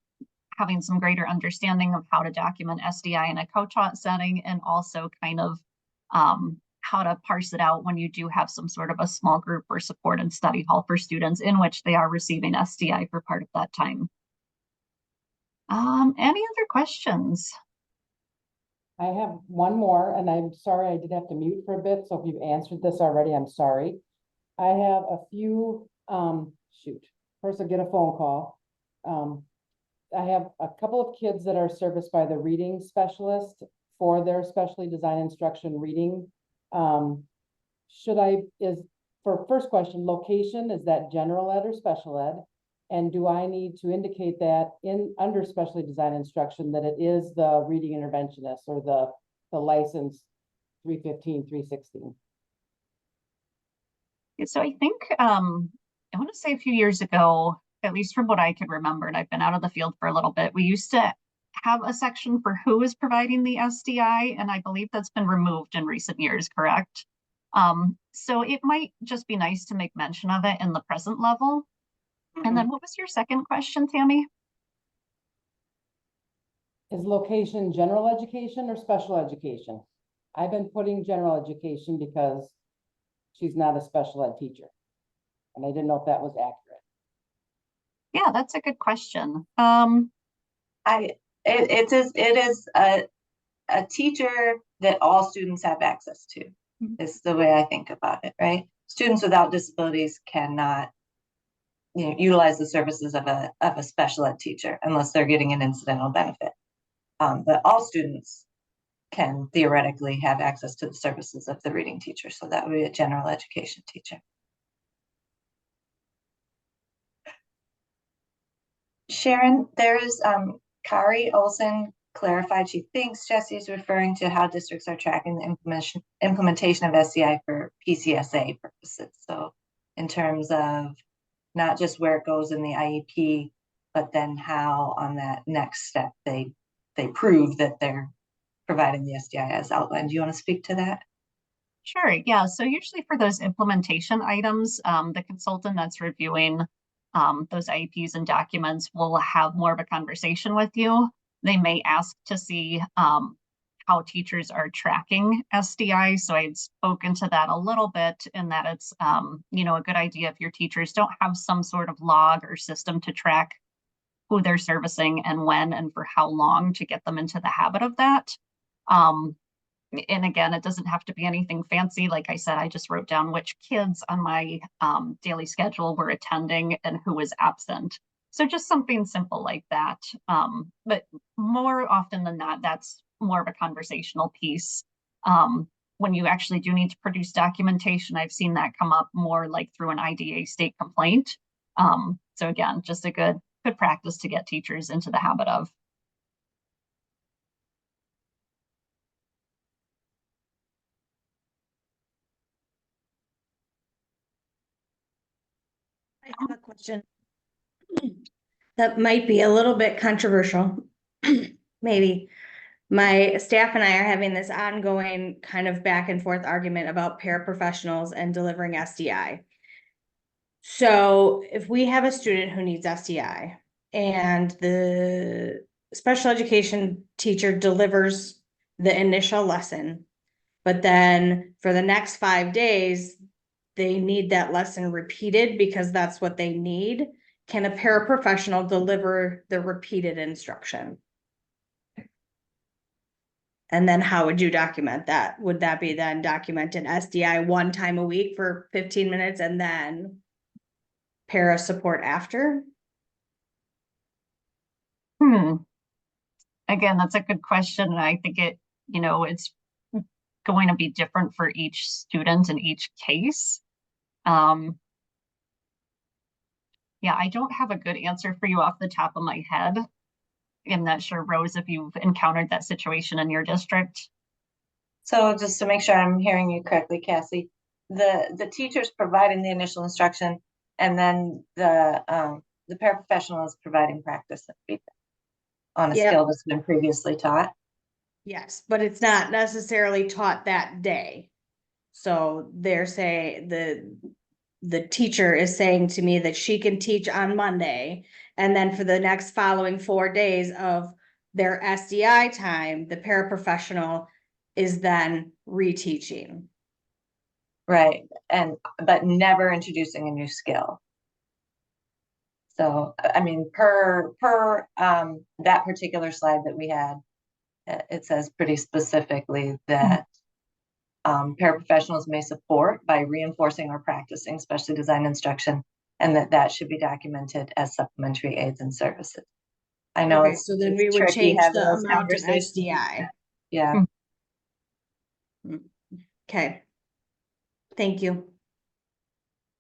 having some greater understanding of how to document SDI in a co-taught setting, and also kind of how to parse it out when you do have some sort of a small group or supported study hall for students in which they are receiving SDI for part of that time. Any other questions? I have one more, and I'm sorry I did have to mute for a bit, so if you've answered this already, I'm sorry. I have a few, first I'll get a phone call. I have a couple of kids that are serviced by the reading specialist for their specially designed instruction reading. For first question, location, is that general ed or special ed? And do I need to indicate that under specially designed instruction that it is the reading interventionist or the license 315, 316? So I think, I want to say a few years ago, at least from what I could remember, and I've been out of the field for a little bit, we used to have a section for who is providing the SDI, and I believe that's been removed in recent years, correct? So it might just be nice to make mention of it in the present level. And then what was your second question, Tammy? Is location general education or special education? I've been putting general education because she's not a special ed teacher. And I didn't know if that was accurate. Yeah, that's a good question. It is a teacher that all students have access to, is the way I think about it, right? Students without disabilities cannot, utilize the services of a special ed teacher unless they're getting an incidental benefit. But all students can theoretically have access to the services of the reading teacher. So that would be a general education teacher. Sharon, there's Kari Olson clarified she thinks Jesse is referring to how districts are tracking the implementation of SEI for PCSA purposes. So in terms of not just where it goes in the IEP, but then how on that next step they prove that they're providing the SDI as outlined. Do you want to speak to that? Sure, yeah. So usually for those implementation items, the consultant that's reviewing those IEPs and documents will have more of a conversation with you. They may ask to see how teachers are tracking SDI. So I'd spoken to that a little bit in that it's, a good idea if your teachers don't have some sort of log or system to track who they're servicing and when and for how long, to get them into the habit of that. And again, it doesn't have to be anything fancy. Like I said, I just wrote down which kids on my daily schedule were attending and who was absent. So just something simple like that. But more often than not, that's more of a conversational piece. When you actually do need to produce documentation, I've seen that come up more like through an IDA state complaint. So again, just a good practice to get teachers into the habit of. I have a question that might be a little bit controversial. Maybe. My staff and I are having this ongoing kind of back and forth argument about paraprofessionals and delivering SDI. So if we have a student who needs SDI and the special education teacher delivers the initial lesson, but then for the next 5 days, they need that lesson repeated because that's what they need. Can a paraprofessional deliver the repeated instruction? And then how would you document that? Would that be then documented SDI 1 time a week for 15 minutes and then para support after? Again, that's a good question. And I think it's going to be different for each student in each case. Yeah, I don't have a good answer for you off the top of my head. I'm not sure, Rose, if you've encountered that situation in your district. So just to make sure I'm hearing you correctly, Cassie, the teacher's providing the initial instruction, and then the paraprofessional is providing practice and feedback on a skill that's been previously taught. Yes, but it's not necessarily taught that day. So they're saying the teacher is saying to me that she can teach on Monday, and then for the next following 4 days of their SDI time, the paraprofessional is then reteaching. Right, but never introducing a new skill. So, I mean, per that particular slide that we had, it says pretty specifically that paraprofessionals may support by reinforcing or practicing specially designed instruction, and that should be documented as supplementary aids and services. I know Okay, so then we would change the amount of SDI. Yeah. Okay. Thank you.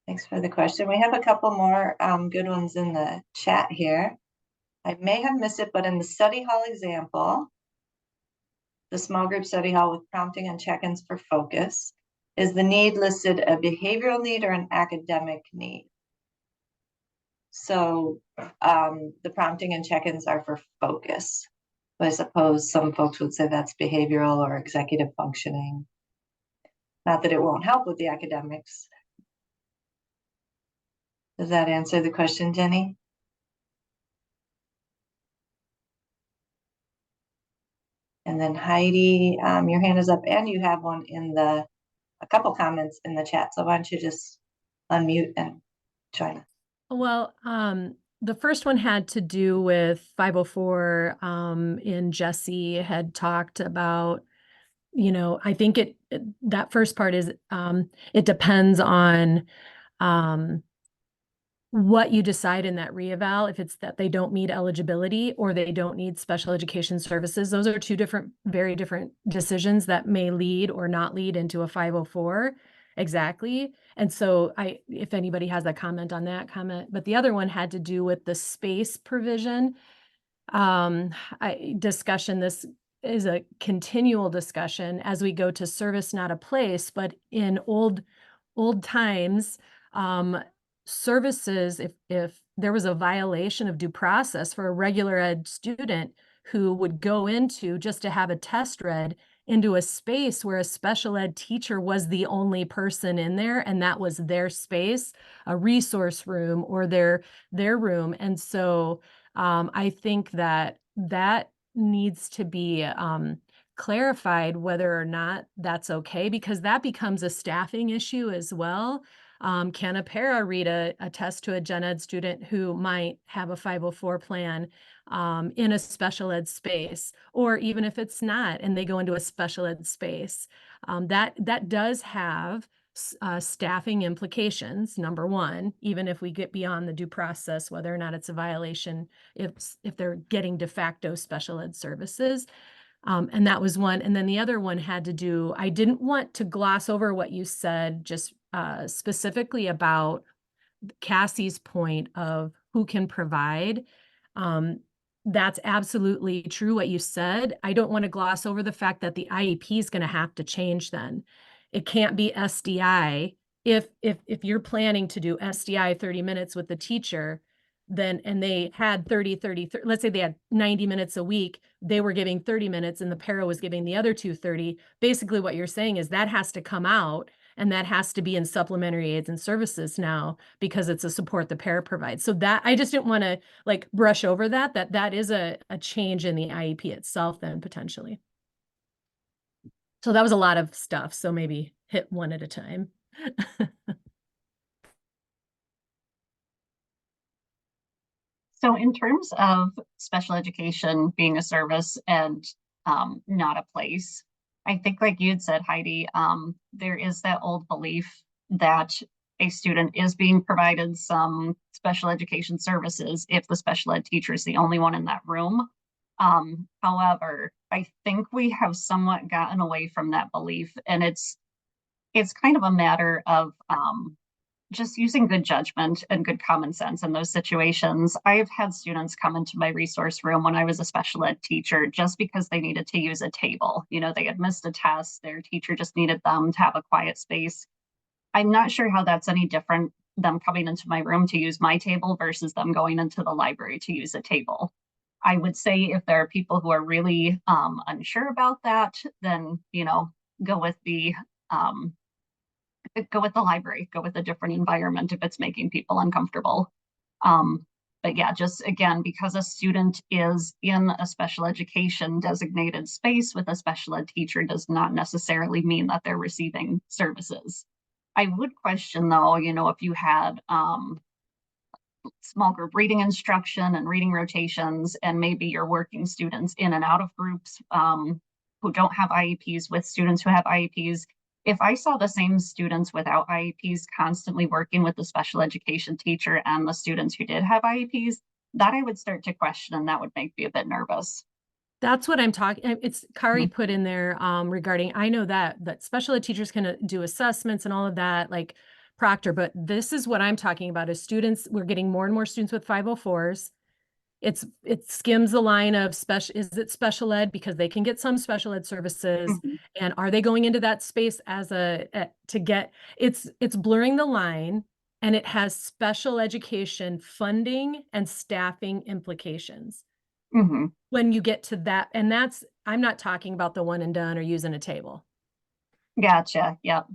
Thanks for the question. We have a couple more good ones in the chat here. I may have missed it, but in the study hall example, the small group study hall with prompting and check-ins for focus, is the need listed a behavioral need or an academic need? So the prompting and check-ins are for focus. But I suppose some folks would say that's behavioral or executive functioning. Not that it won't help with the academics. Does that answer the question, Jenny? And then Heidi, your hand is up and you have one in a couple comments in the chat. So why don't you just unmute and join us. Well, the first one had to do with 504, and Jesse had talked about, I think that first part is, it depends on, what you decide in that reeval, if it's that they don't meet eligibility or they don't need special education services. Those are two very different decisions that may lead or not lead into a 504. Exactly. And so if anybody has a comment on that, comment, but the other one had to do with the space provision. This is a continual discussion as we go to service, not a place, but in old times, services, if there was a violation of due process for a regular ed student who would go into just to have a test read into a space where a special ed teacher was the only person in there, and that was their space, a resource room or their room. And so I think that needs to be clarified whether or not that's okay, because that becomes a staffing issue as well. Can a para read a test to a gen ed student who might have a 504 plan in a special ed space, or even if it's not, and they go into a special ed space? That does have staffing implications, number one, even if we get beyond the due process, whether or not it's a violation, if they're getting de facto special ed services. And that was one. And then the other one had to do, I didn't want to gloss over what you said, just specifically about Cassie's point of who can provide. That's absolutely true what you said. I don't want to gloss over the fact that the IEP is going to have to change then. It can't be SDI. If you're planning to do SDI 30 minutes with the teacher, then, and they had 30, let's say they had 90 minutes a week, they were giving 30 minutes and the para was giving the other 30. Basically what you're saying is that has to come out, and that has to be in supplementary aids and services now, because it's a support the para provides. So that, I just didn't want to brush over that is a change in the IEP itself then potentially. So that was a lot of stuff. So maybe hit one at a time. So in terms of special education being a service and not a place, I think like you'd said, Heidi, there is that old belief that a student is being provided some special education services if the special ed teacher is the only one in that room. However, I think we have somewhat gotten away from that belief, and it's kind of a matter of just using good judgment and good common sense in those situations. I've had students come into my resource room when I was a special ed teacher just because they needed to use a table. They had missed a test, their teacher just needed them to have a quiet space. I'm not sure how that's any different, them coming into my room to use my table versus them going into the library to use a table. I would say if there are people who are really unsure about that, then, go with the library, go with a different environment if it's making people uncomfortable. But yeah, just again, because a student is in a special education designated space with a special ed teacher does not necessarily mean that they're receiving services. I would question though, if you had small group reading instruction and reading rotations, and maybe you're working students in and out of groups who don't have IEPs with students who have IEPs. If I saw the same students without IEPs constantly working with the special education teacher and the students who did have IEPs, that I would start to question, and that would make me a bit nervous. That's what I'm talking. It's Kari put in there regarding, I know that special ed teachers can do assessments and all of that, like Proctor, but this is what I'm talking about is students. We're getting more and more students with 504s. It skims the line of is it special ed because they can get some special ed services, and are they going into that space as to get, it's blurring the line, and it has special education funding and staffing implications. When you get to that, and I'm not talking about the one and done or using a table. Gotcha. Yep.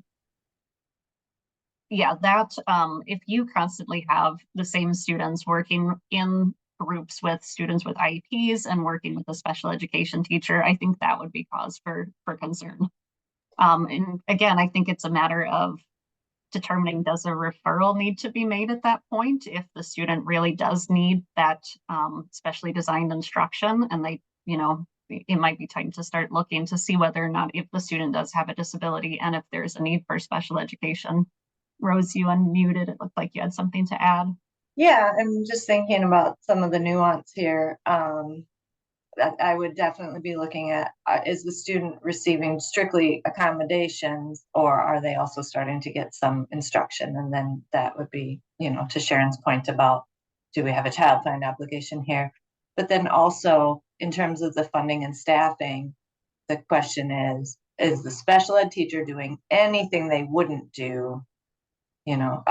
Yeah, that if you constantly have the same students working in groups with students with IEPs and working with a special education teacher, I think that would be cause for concern. And again, I think it's a matter of determining, does a referral need to be made at that point if the student really does need that specially designed instruction, and they, you know, it might be time to start looking to see whether or not, if the student does have a disability and if there's a need for special education. Rose, you unmuted. It looked like you had something to add. Yeah, I'm just thinking about some of the nuance here. That I would definitely be looking at, is the student receiving strictly accommodations, or are they also starting to get some instruction? And then that would be, you know, to Sharon's point about, do we have a child find obligation here? But then also in terms of the funding and staffing, the question is the special ed teacher doing anything they wouldn't do? You know,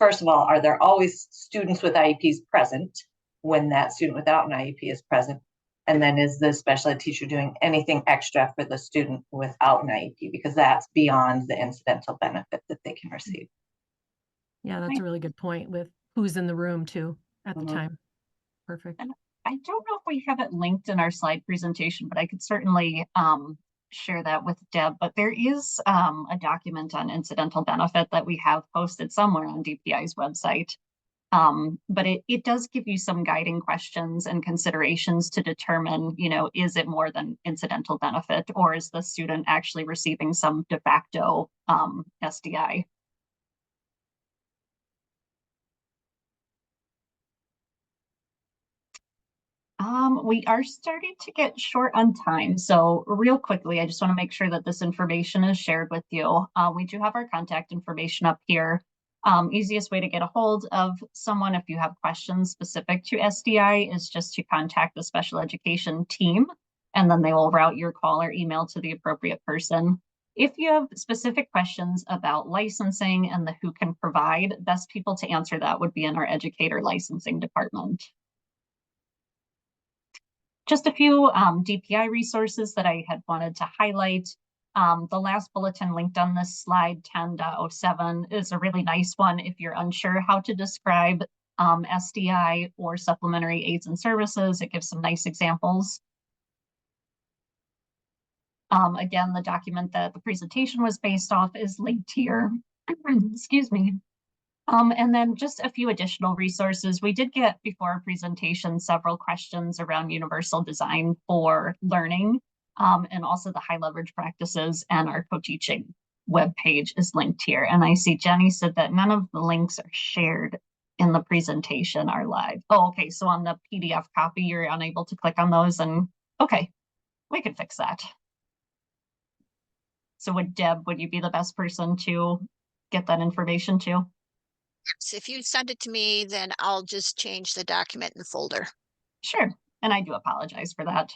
first of all, are there always students with IEPs present when that student without an IEP is present? And then is the special ed teacher doing anything extra for the student without an IEP? Because that's beyond the incidental benefit that they can receive. Yeah, that's a really good point with who's in the room too at the time. Perfect. And I don't know if we have it linked in our slide presentation, but I could certainly share that with Deb. But there is a document on incidental benefit that we have posted somewhere on DPI's website. But it does give you some guiding questions and considerations to determine, you know, is it more than incidental benefit, or is the student actually receiving some de facto SDI? We are starting to get short on time. So real quickly, I just want to make sure that this information is shared with you. We do have our contact information up here. Easiest way to get a hold of someone if you have questions specific to SDI is just to contact the special education team, and then they will route your call or email to the appropriate person. If you have specific questions about licensing and the who can provide, best people to answer that would be in our educator licensing department. Just a few DPI resources that I had wanted to highlight. The last bulletin linked on this slide, 10.07, is a really nice one if you're unsure how to describe SDI or supplementary aids and services. It gives some nice examples. Again, the document that the presentation was based off is linked here. Excuse me. And then just a few additional resources. We did get, before our presentation, several questions around universal design for learning, and also the high leverage practices, and our co-teaching webpage is linked here. And I see Jenny said that none of the links are shared in the presentation are live. Oh, okay, so on the PDF copy, you're unable to click on those, and okay, we can fix that. So would you be the best person to get that information to? So if you send it to me, then I'll just change the document in the folder. Sure, and I do apologize for that.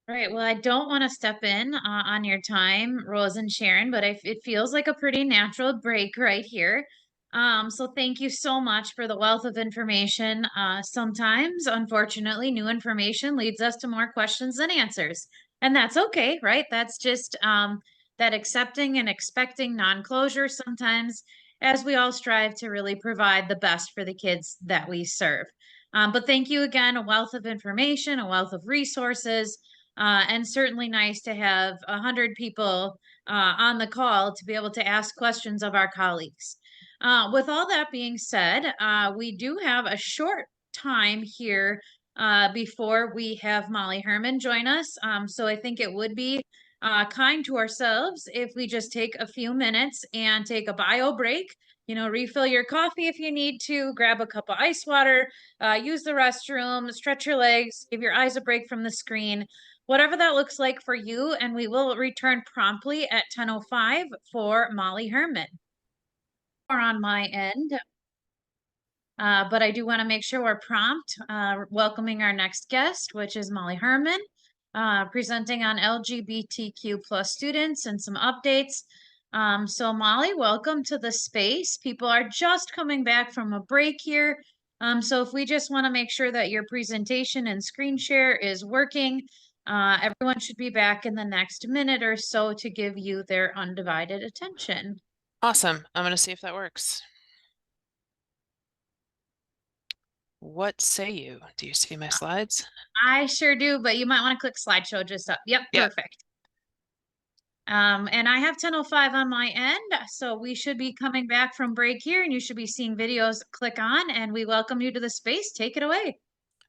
All right, well, I don't want to step in on your time, Rose and Sharon, but it feels like a pretty natural break right here. So thank you so much for the wealth of information. Sometimes, unfortunately, new information leads us to more questions than answers, and that's okay, right? That's just that accepting and expecting non-closure sometimes, as we all strive to really provide the best for the kids that we serve. But thank you again, a wealth of information, a wealth of resources. And certainly nice to have 100 people on the call to be able to ask questions of our colleagues. With all that being said, we do have a short time here before we have Molly Herman join us. So I think it would be kind to ourselves if we just take a few minutes and take a bio break. You know, refill your coffee if you need to, grab a cup of ice water, use the restroom, stretch your legs, give your eyes a break from the screen, whatever that looks like for you, and we will return promptly at 10:05 for Molly Herman. Or on my end, but I do want to make sure we're prompt, welcoming our next guest, which is Molly Herman, presenting on LGBTQ plus students and some updates. So Molly, welcome to the space. People are just coming back from a break here. So if we just want to make sure that your presentation and screen share is working, everyone should be back in the next minute or so to give you their undivided attention. Awesome. I'm going to see if that works. What say you? Do you see my slides? I sure do, but you might want to click slideshow just up. Yep, perfect. And I have 10:05 on my end, so we should be coming back from break here and you should be seeing videos click on, and we welcome you to the space. Take it away.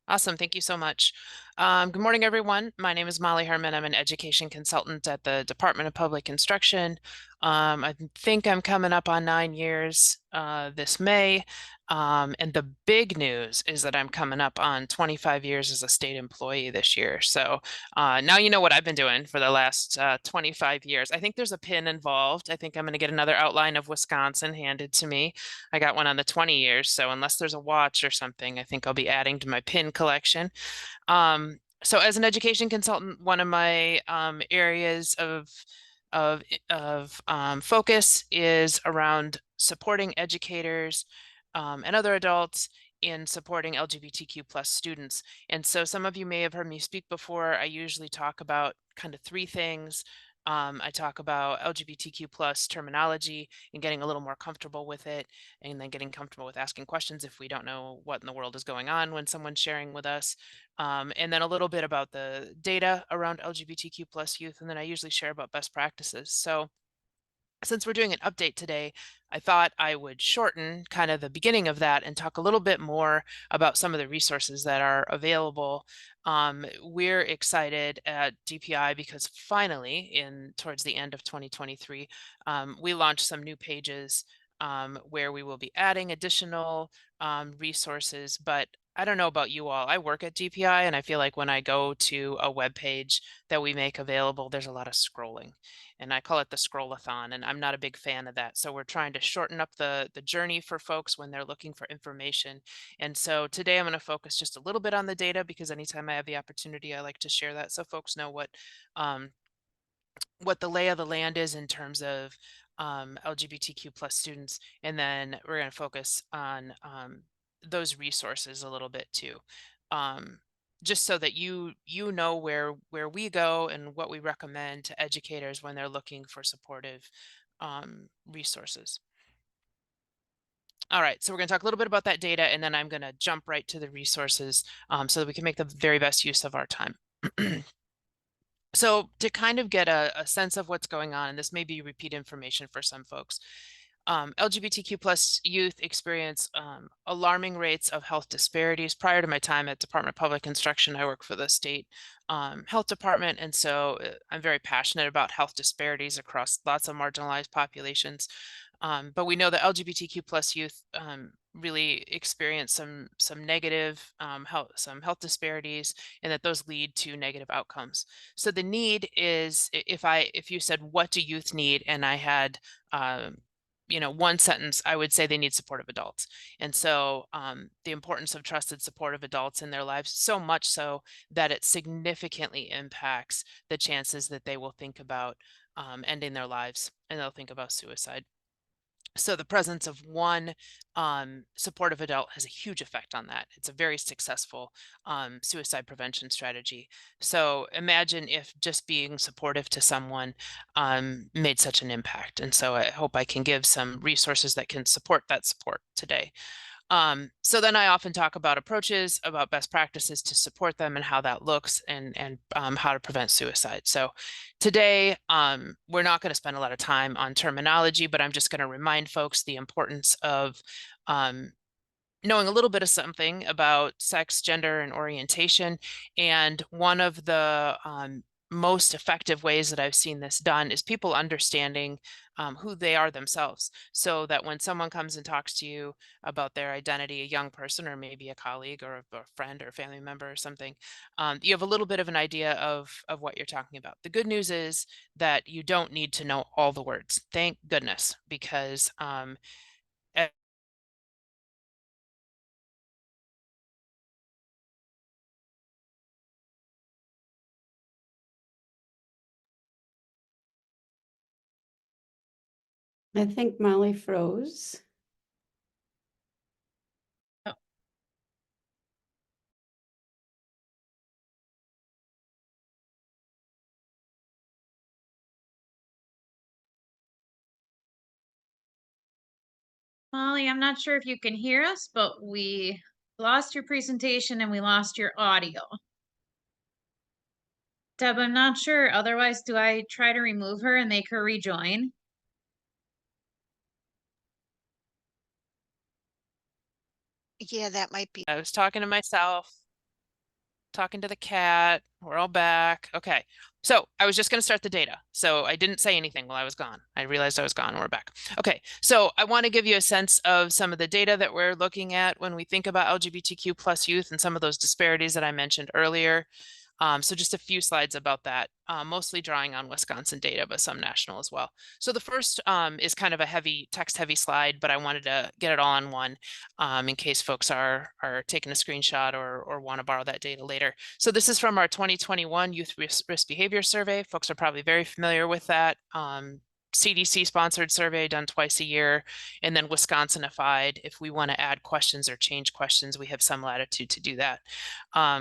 Awesome. Thank you so much. Good morning, everyone. My name is Molly Herman. I'm an education consultant at the Department of Public Instruction. I think I'm coming up on 9 years this May. And the big news is that I'm coming up on 25 years as a state employee this year. So now you know what I've been doing for the last 25 years. I think there's a pin involved. I think I'm going to get another outline of Wisconsin handed to me. I got one on the 20 years. So unless there's a watch or something, I think I'll be adding to my pin collection. So as an education consultant, one of my areas of focus is around supporting educators and other adults in supporting LGBTQ plus students. And so some of you may have heard me speak before. I usually talk about kind of three things. I talk about LGBTQ plus terminology and getting a little more comfortable with it, and then getting comfortable with asking questions if we don't know what in the world is going on when someone's sharing with us. And then a little bit about the data around LGBTQ plus youth, and then I usually share about best practices. So since we're doing an update today, I thought I would shorten kind of the beginning of that and talk a little bit more about some of the resources that are available. We're excited at DPI because finally, towards the end of 2023, we launched some new pages where we will be adding additional resources. But I don't know about you all. I work at DPI, and I feel like when I go to a web page that we make available, there's a lot of scrolling, and I call it the scrollathon, and I'm not a big fan of that. So we're trying to shorten up the journey for folks when they're looking for information. And so today I'm going to focus just a little bit on the data, because anytime I have the opportunity, I like to share that so folks know what the lay of the land is in terms of LGBTQ plus students. And then we're going to focus on those resources a little bit too. Just so that you know where we go and what we recommend to educators when they're looking for supportive resources. All right, so we're going to talk a little bit about that data, and then I'm going to jump right to the resources so that we can make the very best use of our time. So to kind of get a sense of what's going on, and this may be repeat information for some folks, LGBTQ plus youth experience alarming rates of health disparities. Prior to my time at Department of Public Instruction, I work for the state health department, and so I'm very passionate about health disparities across lots of marginalized populations. But we know that LGBTQ plus youth really experience some negative health disparities, and that those lead to negative outcomes. So the need is, if you said, what do youth need, and I had one sentence, I would say they need supportive adults. And so the importance of trusted supportive adults in their lives, so much so that it significantly impacts the chances that they will think about ending their lives, and they'll think about suicide. So the presence of one supportive adult has a huge effect on that. It's a very successful suicide prevention strategy. So imagine if just being supportive to someone made such an impact. And so I hope I can give some resources that can support that support today. So then I often talk about approaches, about best practices to support them and how that looks, and how to prevent suicide. So today, we're not going to spend a lot of time on terminology, but I'm just going to remind folks the importance of knowing a little bit of something about sex, gender, and orientation. And one of the most effective ways that I've seen this done is people understanding who they are themselves, so that when someone comes and talks to you about their identity, a young person or maybe a colleague or a friend or a family member or something, you have a little bit of an idea of what you're talking about. The good news is that you don't need to know all the words. Thank goodness, because I think Molly froze. Molly, I'm not sure if you can hear us, but we lost your presentation and we lost your audio. Deb, I'm not sure. Otherwise, do I try to remove her and make her rejoin? Yeah, that might be. I was talking to myself, talking to the cat. We're all back. Okay. So I was just going to start the data. So I didn't say anything while I was gone. I realized I was gone and we're back. Okay. So I want to give you a sense of some of the data that we're looking at when we think about LGBTQ plus youth and some of those disparities that I mentioned earlier. So just a few slides about that, mostly drawing on Wisconsin data, but some national as well. So the first is kind of a heavy text heavy slide, but I wanted to get it all on one in case folks are taking a screenshot or want to borrow that data later. So this is from our 2021 Youth Risk Behavior Survey. Folks are probably very familiar with that. CDC sponsored survey done twice a year, and then Wisconsinified. If we want to add questions or change questions, we have some latitude to do that.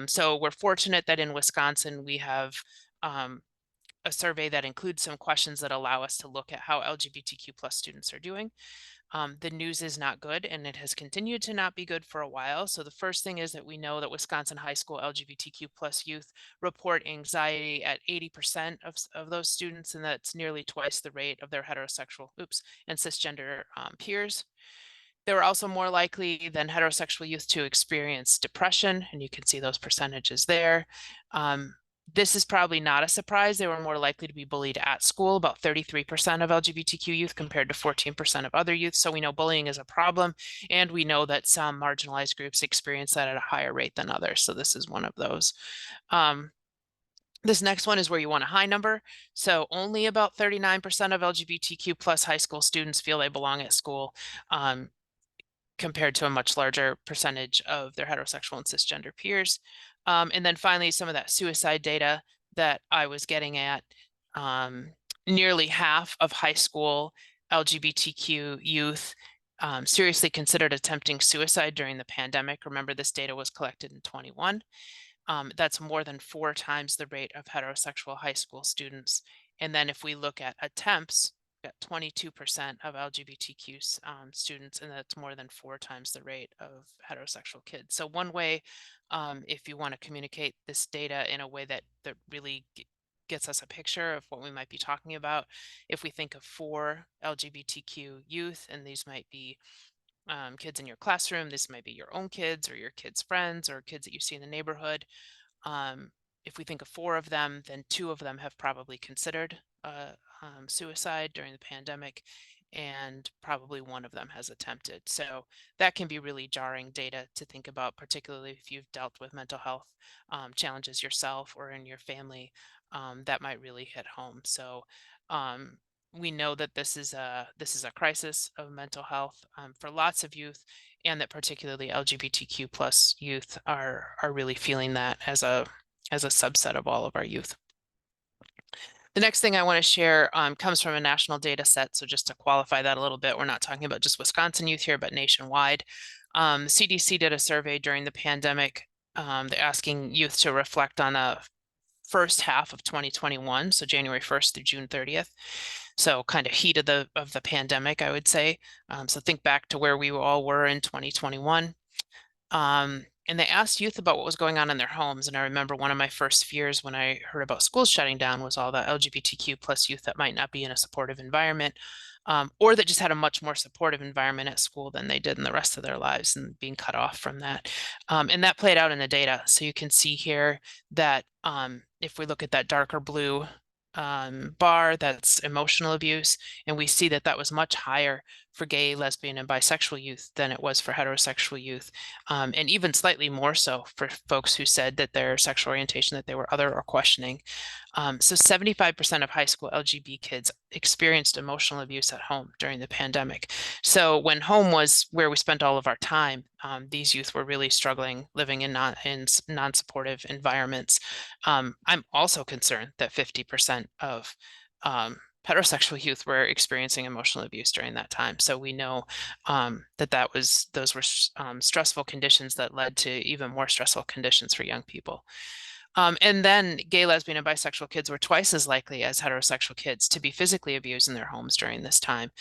So we're fortunate that in Wisconsin, we have a survey that includes some questions that allow us to look at how LGBTQ plus students are doing. The news is not good, and it has continued to not be good for a while. So the first thing is that we know that Wisconsin high school LGBTQ plus youth report anxiety at 80% of those students, and that's nearly twice the rate of their heterosexual, and cisgender peers. They were also more likely than heterosexual youth to experience depression, and you can see those percentages there. This is probably not a surprise. They were more likely to be bullied at school, about 33% of LGBTQ youth compared to 14% of other youth. So we know bullying is a problem, and we know that some marginalized groups experience that at a higher rate than others. So this is one of those. This next one is where you want a high number. So only about 39% of LGBTQ plus high school students feel they belong at school. Compared to a much larger percentage of their heterosexual and cisgender peers. And then finally, some of that suicide data that I was getting at, nearly half of high school LGBTQ youth seriously considered attempting suicide during the pandemic. Remember, this data was collected in 21. That's more than 4 times the rate of heterosexual high school students. And then if we look at attempts, got 22% of LGBTQ students, and that's more than 4 times the rate of heterosexual kids. So one way, if you want to communicate this data in a way that really gets us a picture of what we might be talking about, if we think of 4 LGBTQ youth, and these might be kids in your classroom, this might be your own kids or your kids' friends or kids that you see in the neighborhood. If we think of 4 of them, then 2 of them have probably considered suicide during the pandemic, and probably 1 of them has attempted. So that can be really jarring data to think about, particularly if you've dealt with mental health challenges yourself or in your family. That might really hit home. So we know that this is a crisis of mental health for lots of youth, and that particularly LGBTQ plus youth are really feeling that as a subset of all of our youth. The next thing I want to share comes from a national data set. So just to qualify that a little bit, we're not talking about just Wisconsin youth here, but nationwide. CDC did a survey during the pandemic. They're asking youth to reflect on the first half of 2021, so January 1st through June 30th. So kind of heat of the pandemic, I would say. So think back to where we all were in 2021. And they asked youth about what was going on in their homes. And I remember one of my first fears when I heard about schools shutting down was all the LGBTQ plus youth that might not be in a supportive environment, or that just had a much more supportive environment at school than they did in the rest of their lives, and being cut off from that. And that played out in the data. So you can see here that if we look at that darker blue bar, that's emotional abuse, and we see that that was much higher for gay, lesbian, and bisexual youth than it was for heterosexual youth, and even slightly more so for folks who said that their sexual orientation, that they were other or questioning. So 75% of high school LGBT kids experienced emotional abuse at home during the pandemic. So when home was where we spent all of our time, these youth were really struggling living in non-supportive environments. I'm also concerned that 50% of heterosexual youth were experiencing emotional abuse during that time. So we know those were stressful conditions that led to even more stressful conditions for young people. And then gay, lesbian, and bisexual kids were twice as likely as heterosexual kids to be physically abused in their homes during this time.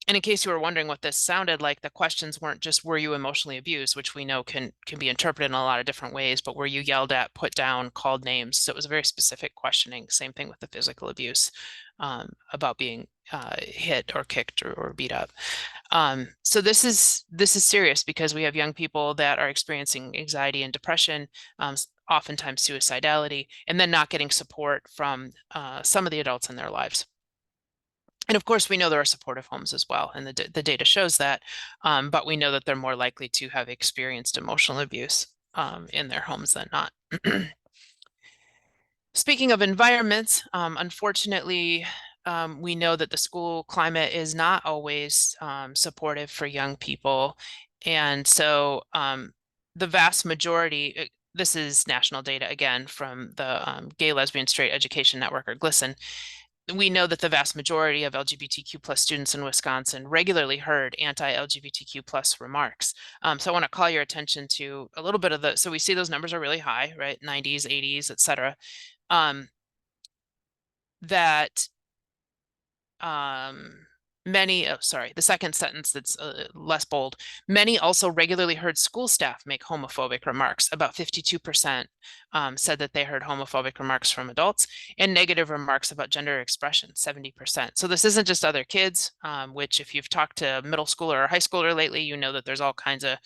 And in case you were wondering what this sounded like, the questions weren't just, were you emotionally abused, which we know can be interpreted in a lot of different ways, but were you yelled at, put down, called names? So it was a very specific questioning. Same thing with the physical abuse, about being hit or kicked or beat up. So this is serious because we have young people that are experiencing anxiety and depression, oftentimes suicidality, and then not getting support from some of the adults in their lives. And of course, we know there are supportive homes as well, and the data shows that, but we know that they're more likely to have experienced emotional abuse in their homes than not. Speaking of environments, unfortunately, we know that the school climate is not always supportive for young people. And so the vast majority, this is national data again from the Gay, Lesbian, Straight Education Network, or GLSEN. We know that the vast majority of LGBTQ plus students in Wisconsin regularly heard anti-LGBTQ plus remarks. So I want to call your attention to a little bit of so we see those numbers are really high, right? 90s, 80s, et cetera. That the second sentence that's less bold. Many also regularly heard school staff make homophobic remarks. About 52% said that they heard homophobic remarks from adults, and negative remarks about gender expression, 70%. So this isn't just other kids, which if you've talked to middle schooler or high schooler lately, you know that there's all kinds of,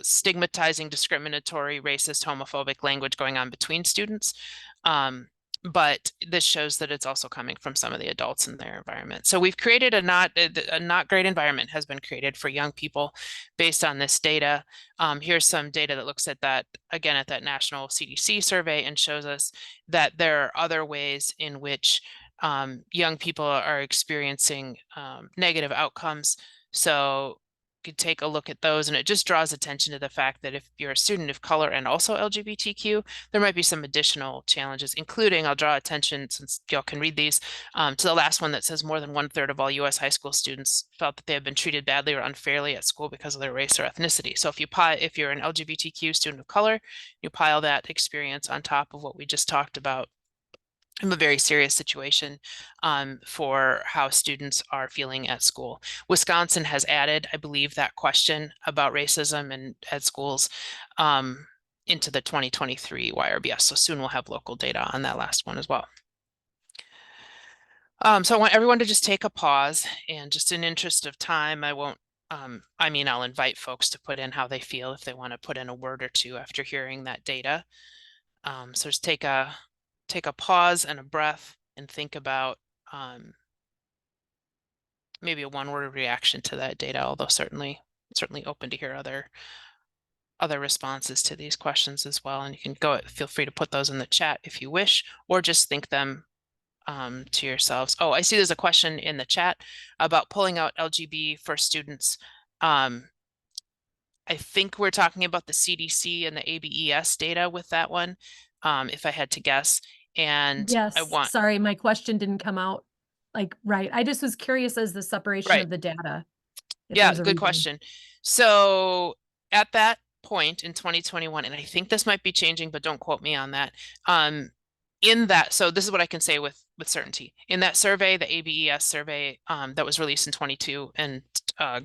stigmatizing, discriminatory, racist, homophobic language going on between students. But this shows that it's also coming from some of the adults in their environment. So we've created a not great environment has been created for young people based on this data. Here's some data that looks at that, again, at that national CDC survey, and shows us that there are other ways in which young people are experiencing negative outcomes. So could take a look at those, and it just draws attention to the fact that if you're a student of color and also LGBTQ, there might be some additional challenges, including, I'll draw attention, since y'all can read these, to the last one that says more than 1/3 of all US high school students felt that they have been treated badly or unfairly at school because of their race or ethnicity. So if you're an LGBTQ student of color, you pile that experience on top of what we just talked about, a very serious situation for how students are feeling at school. Wisconsin has added, I believe, that question about racism and at schools into the 2023 YRBS. So soon we'll have local data on that last one as well. So I want everyone to just take a pause, and just in interest of time, I won't, I'll invite folks to put in how they feel if they want to put in a word or two after hearing that data. So just take a pause and a breath and think about maybe a one-word reaction to that data, although certainly open to hear other responses to these questions as well. And you can feel free to put those in the chat if you wish, or just think them to yourselves. Oh, I see there's a question in the chat about pulling out LGB for students. I think we're talking about the CDC and the ABES data with that one, if I had to guess. And yes, sorry, my question didn't come out right. I just was curious as the separation of the data. Yeah, good question. So at that point in 2021, and I think this might be changing, but don't quote me on that. So this is what I can say with certainty. In that survey, the ABES survey that was released in 22 and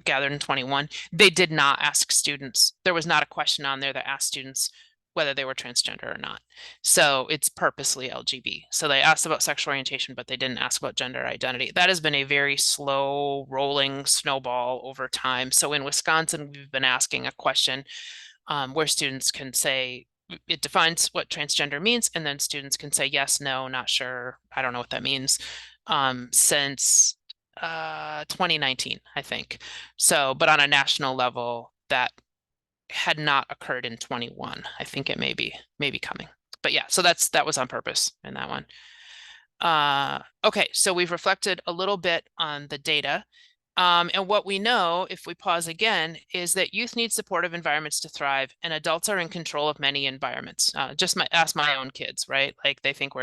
gathered in 21, they did not ask students. There was not a question on there that asked students whether they were transgender or not. So it's purposely LGB. So they asked about sexual orientation, but they didn't ask about gender identity. That has been a very slow rolling snowball over time. So in Wisconsin, we've been asking a question where students can say, it defines what transgender means, and then students can say yes, no, not sure, I don't know what that means, since 2019, I think. So, but on a national level, that had not occurred in 21. I think it may be coming. But yeah, so that was on purpose in that one. Okay, so we've reflected a little bit on the data. And what we know, if we pause again, is that youth need supportive environments to thrive, and adults are in control of many environments. Ask my own kids, right? Like they think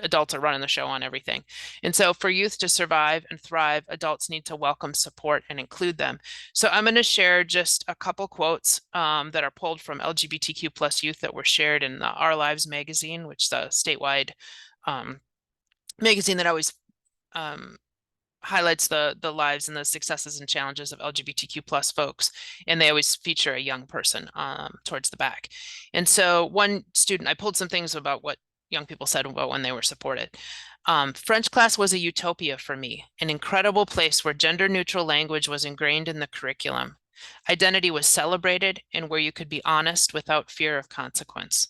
adults are running the show on everything. And so for youth to survive and thrive, adults need to welcome, support, and include them. So I'm going to share just a couple quotes that are pulled from LGBTQ plus youth that were shared in the Our Lives magazine, which is the statewide magazine that always highlights the lives and the successes and challenges of LGBTQ plus folks, and they always feature a young person towards the back. And so one student, I pulled some things about what young people said about when they were supported. French class was a utopia for me, an incredible place where gender neutral language was ingrained in the curriculum. Identity was celebrated and where you could be honest without fear of consequence.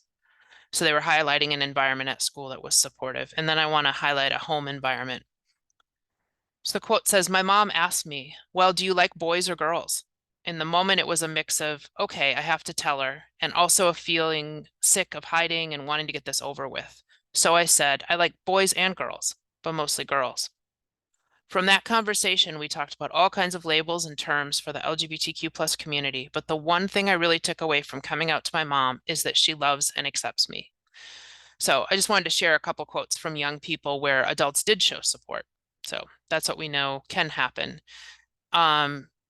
So they were highlighting an environment at school that was supportive. And then I want to highlight a home environment. So the quote says, "My mom asked me, well, do you like boys or girls?" In the moment, it was a mix of, okay, I have to tell her, and also a feeling sick of hiding and wanting to get this over with. So I said, I like boys and girls, but mostly girls. From that conversation, we talked about all kinds of labels and terms for the LGBTQ plus community, but the one thing I really took away from coming out to my mom is that she loves and accepts me. So I just wanted to share a couple quotes from young people where adults did show support. So that's what we know can happen.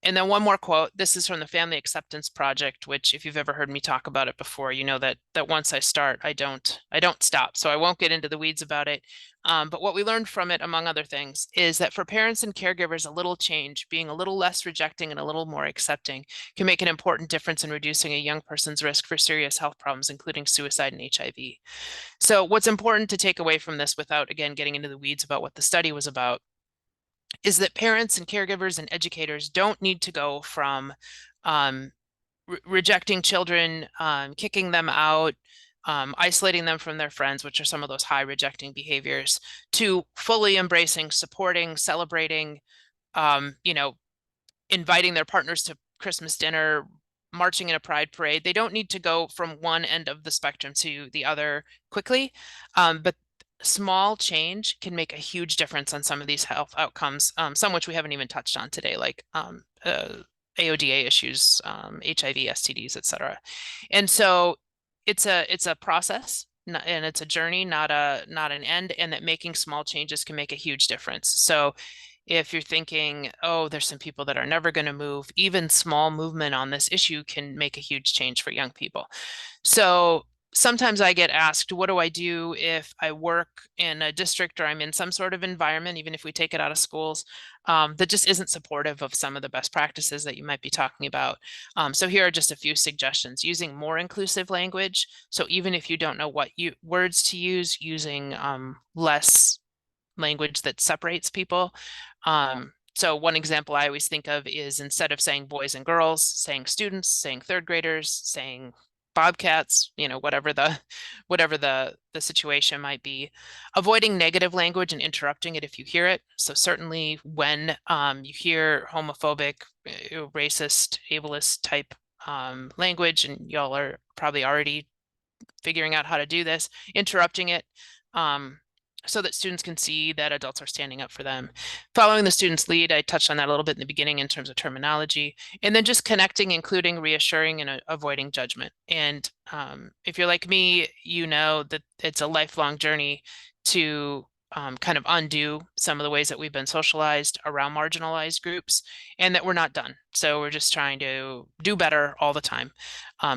And then one more quote. This is from the Family Acceptance Project, which if you've ever heard me talk about it before, you know that once I start, I don't stop. So I won't get into the weeds about it. But what we learned from it, among other things, is that for parents and caregivers, a little change, being a little less rejecting and a little more accepting, can make an important difference in reducing a young person's risk for serious health problems, including suicide and HIV. So what's important to take away from this, without, again, getting into the weeds about what the study was about, is that parents and caregivers and educators don't need to go from rejecting children, kicking them out, isolating them from their friends, which are some of those high rejecting behaviors, to fully embracing, supporting, celebrating, inviting their partners to Christmas dinner, marching in a pride parade. They don't need to go from one end of the spectrum to the other quickly, but small change can make a huge difference on some of these health outcomes, some which we haven't even touched on today, like AODA issues, HIV, STDs, et cetera. And so it's a process, and it's a journey, not an end, and that making small changes can make a huge difference. So if you're thinking, oh, there's some people that are never going to move, even small movement on this issue can make a huge change for young people. So sometimes I get asked, what do I do if I work in a district or I'm in some sort of environment, even if we take it out of schools, that just isn't supportive of some of the best practices that you might be talking about. So here are just a few suggestions. Using more inclusive language. So even if you don't know what words to use, using less language that separates people. So one example I always think of is, instead of saying boys and girls, saying students, saying third graders, saying bobcats, whatever the situation might be. Avoiding negative language and interrupting it if you hear it. So certainly when you hear homophobic, racist, ableist type language, and y'all are probably already figuring out how to do this, interrupting it, so that students can see that adults are standing up for them. Following the student's lead, I touched on that a little bit in the beginning in terms of terminology, and then just connecting, including, reassuring, and avoiding judgment. And if you're like me, you know that it's a lifelong journey to kind of undo some of the ways that we've been socialized around marginalized groups, and that we're not done. So we're just trying to do better all the time.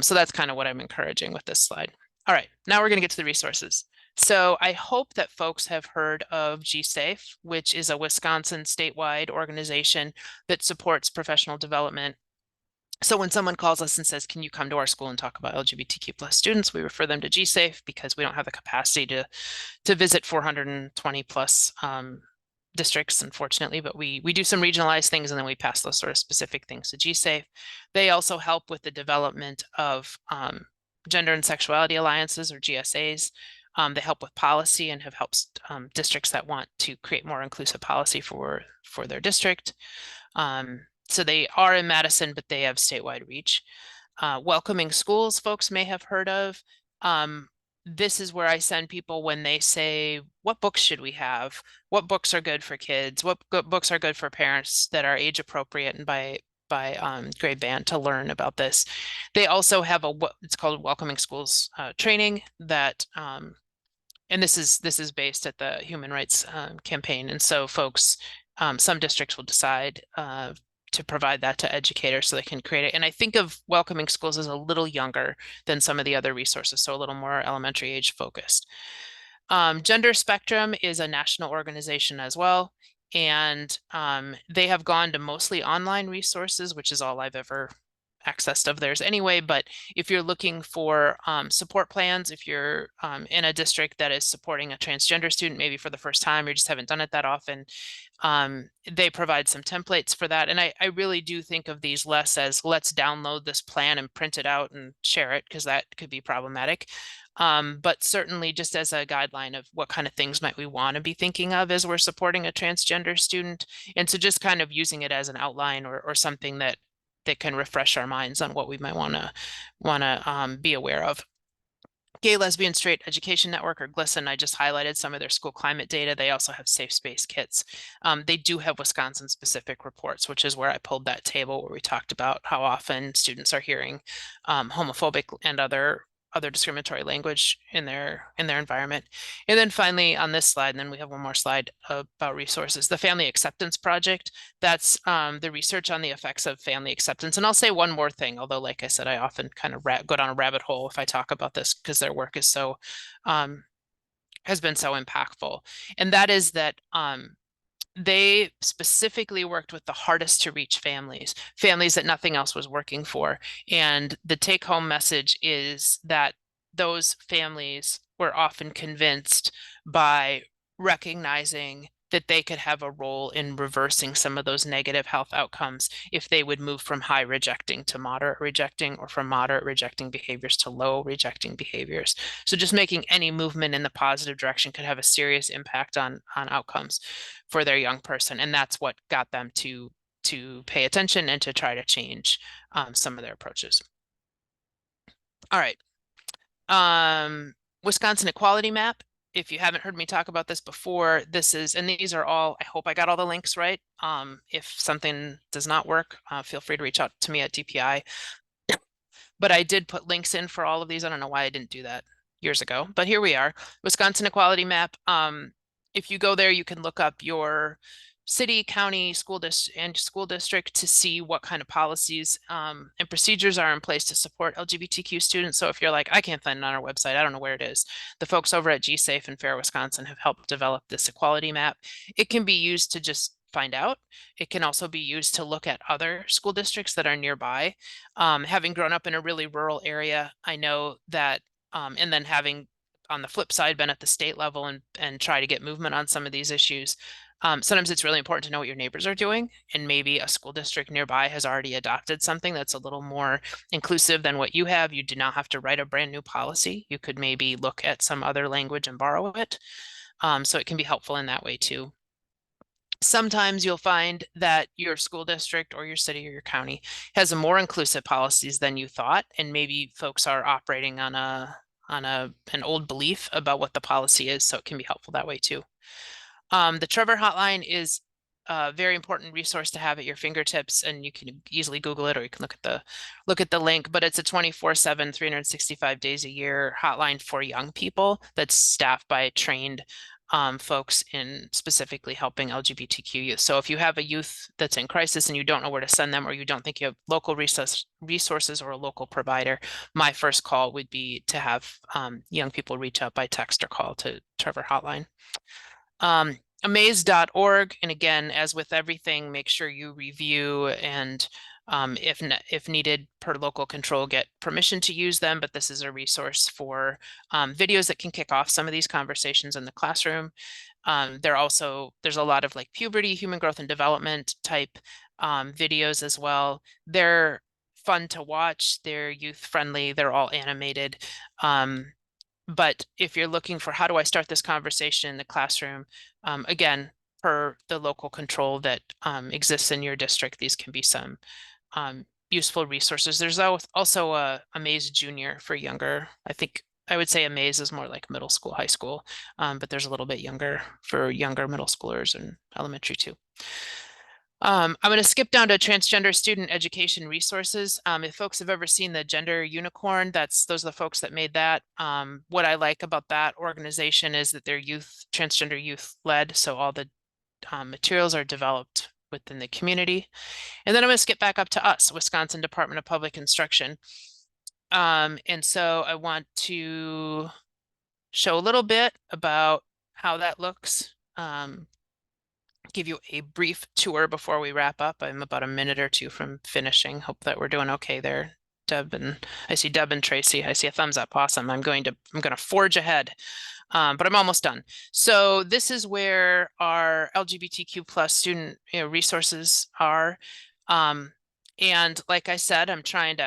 So that's kind of what I'm encouraging with this slide. All right, now we're going to get to the resources. So I hope that folks have heard of GSAFE, which is a Wisconsin statewide organization that supports professional development. So when someone calls us and says, can you come to our school and talk about LGBTQ plus students, we refer them to GSAFE, because we don't have the capacity to visit 420 plus districts, unfortunately, but we do some regionalized things, and then we pass those sort of specific things to GSAFE. They also help with the development of gender and sexuality alliances, or GSAs. They help with policy and have helped districts that want to create more inclusive policy for their district. So they are in Madison, but they have statewide reach. Welcoming Schools, folks may have heard of. This is where I send people when they say, what books should we have? What books are good for kids? What books are good for parents that are age appropriate and by grade band to learn about this. They also have it's called Welcoming Schools training that, and this is based at the Human Rights Campaign. And so folks, some districts will decide to provide that to educators so they can create it. And I think of Welcoming Schools as a little younger than some of the other resources, so a little more elementary age focused. Gender Spectrum is a national organization as well. And they have gone to mostly online resources, which is all I've ever accessed of theirs anyway. But if you're looking for support plans, if you're in a district that is supporting a transgender student, maybe for the first time, or just haven't done it that often, they provide some templates for that. And I really do think of these less as let's download this plan and print it out and share it, because that could be problematic. But certainly just as a guideline of what kind of things might we want to be thinking of as we're supporting a transgender student. And so just kind of using it as an outline or something that can refresh our minds on what we might want to be aware of. Gay, Lesbian, Straight Education Network, or GLSEN, I just highlighted some of their school climate data. They also have safe space kits. They do have Wisconsin specific reports, which is where I pulled that table where we talked about how often students are hearing homophobic and other discriminatory language in their environment. And then finally on this slide, and then we have one more slide about resources, the Family Acceptance Project. That's the research on the effects of family acceptance. And I'll say one more thing, although like I said, I often kind of go down a rabbit hole if I talk about this, because their work is so has been so impactful. And that is that they specifically worked with the hardest to reach families that nothing else was working for. And the take home message is that those families were often convinced by recognizing that they could have a role in reversing some of those negative health outcomes if they would move from high rejecting to moderate rejecting, or from moderate rejecting behaviors to low rejecting behaviors. So just making any movement in the positive direction could have a serious impact on outcomes for their young person. And that's what got them to pay attention and to try to change some of their approaches. All right. Wisconsin Equality Map. If you haven't heard me talk about this before, this is, and these are all, I hope I got all the links right. If something does not work, feel free to reach out to me at DPI. But I did put links in for all of these. I don't know why I didn't do that years ago, but here we are. Wisconsin Equality Map. If you go there, you can look up your city, county, school district to see what kind of policies and procedures are in place to support LGBTQ students. So if you're like, I can't find it on our website, I don't know where it is, the folks over at GSAFE and Fair Wisconsin have helped develop this equality map. It can be used to just find out. It can also be used to look at other school districts that are nearby. Having grown up in a really rural area, I know that, and then having on the flip side been at the state level and try to get movement on some of these issues, sometimes it's really important to know what your neighbors are doing, and maybe a school district nearby has already adopted something that's a little more inclusive than what you have. You do not have to write a brand new policy. You could maybe look at some other language and borrow it. So it can be helpful in that way too. Sometimes you'll find that your school district or your city or your county has a more inclusive policies than you thought, and maybe folks are operating on an old belief about what the policy is, so it can be helpful that way too. The Trevor Hotline is a very important resource to have at your fingertips, and you can easily Google it, or you can look at the link, but it's a 24/7, 365 days a year hotline for young people that's staffed by trained folks in specifically helping LGBTQ youth. So if you have a youth that's in crisis and you don't know where to send them, or you don't think you have local resources or a local provider, my first call would be to have young people reach out by text or call to Trevor Hotline. Amaze.org. And again, as with everything, make sure you review and if needed per local control, get permission to use them. But this is a resource for videos that can kick off some of these conversations in the classroom. There's a lot of like puberty, human growth and development type videos as well. They're fun to watch. They're youth friendly. They're all animated. But if you're looking for how do I start this conversation in the classroom, again, per the local control that exists in your district, these can be some useful resources. There's also a Amaze Junior for younger. I think I would say Amaze is more like middle school, high school, but there's a little bit younger for younger middle schoolers and elementary too. I'm going to skip down to transgender student education resources. If folks have ever seen the Gender Unicorn, those are the folks that made that. What I like about that organization is that they're transgender youth led. So all the materials are developed within the community. And then I'm going to skip back up to us, Wisconsin Department of Public Instruction. And so I want to show a little bit about how that looks. Give you a brief tour before we wrap up. I'm about a minute or two from finishing. Hope that we're doing okay there. Deb and I see Deb and Tracy. I see a thumbs up. Awesome. I'm going to forge ahead. But I'm almost done. So this is where our LGBTQ plus student resources are. And like I said, I'm trying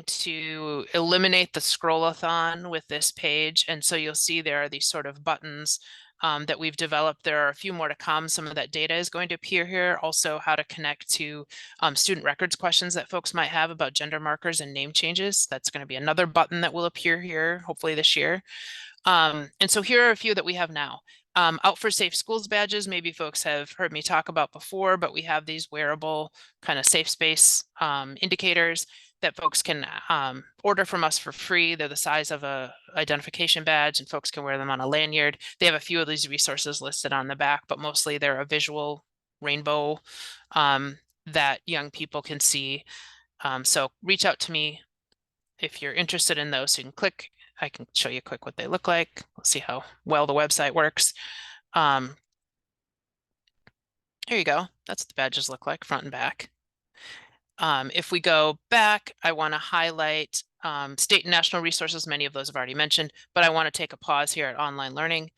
to eliminate the scroll-a-thon with this page. And so you'll see there are these sort of buttons that we've developed. There are a few more to come. Some of that data is going to appear here. Also, how to connect to student records questions that folks might have about gender markers and name changes. That's going to be another button that will appear here, hopefully this year. And so here are a few that we have now. Out for Safe Schools badges, maybe folks have heard me talk about before, but we have these wearable kind of safe space indicators that folks can order from us for free. They're the size of a identification badge, and folks can wear them on a lanyard. They have a few of these resources listed on the back, but mostly they're a visual rainbow that young people can see. So reach out to me if you're interested in those. So you can click. I can show you quick what they look like. Let's see how well the website works. Here you go. That's what the badges look like, front and back. If we go back, I want to highlight state and national resources. Many of those I've already mentioned, but I want to take a pause here at online learning.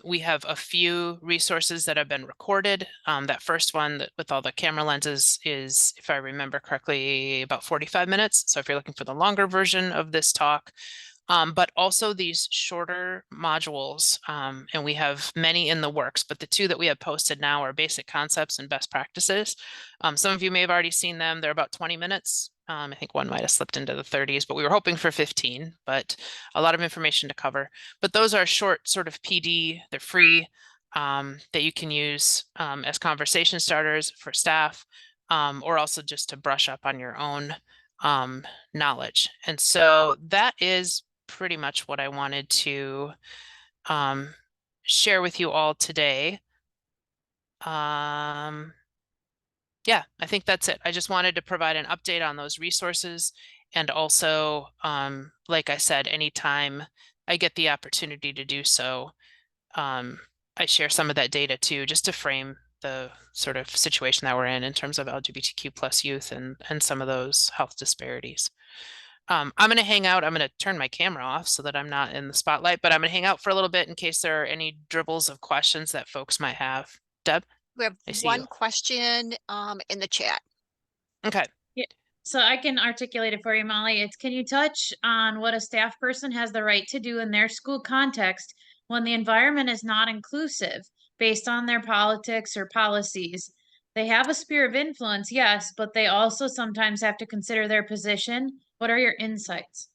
We have a few resources that have been recorded. That first one with all the camera lenses is, if I remember correctly, about 45 minutes. So if you're looking for the longer version of this talk, but also these shorter modules, and we have many in the works, but the two that we have posted now are basic concepts and best practices. Some of you may have already seen them. They're about 20 minutes. I think one might have slipped into the 30s, but we were hoping for 15, but a lot of information to cover. But those are short sort of PD, they're free, that you can use as conversation starters for staff, or also just to brush up on your own knowledge. And so that is pretty much what I wanted to share with you all today. Yeah, I think that's it. I just wanted to provide an update on those resources. And also, like I said, anytime I get the opportunity to do so, I share some of that data too, just to frame the sort of situation that we're in terms of LGBTQ plus youth and some of those health disparities. I'm going to hang out. I'm going to turn my camera off so that I'm not in the spotlight, but I'm going to hang out for a little bit in case there are any dribbles of questions that folks might have. Deb? We have I see one you. question in the chat. Okay. Yeah, so I can articulate it for you, Molly. It's, can you touch on what a staff person has the right to do in their school context when the environment is not inclusive based on their politics or policies? They have a sphere of influence, yes, but they also sometimes have to consider their position. What are your insights?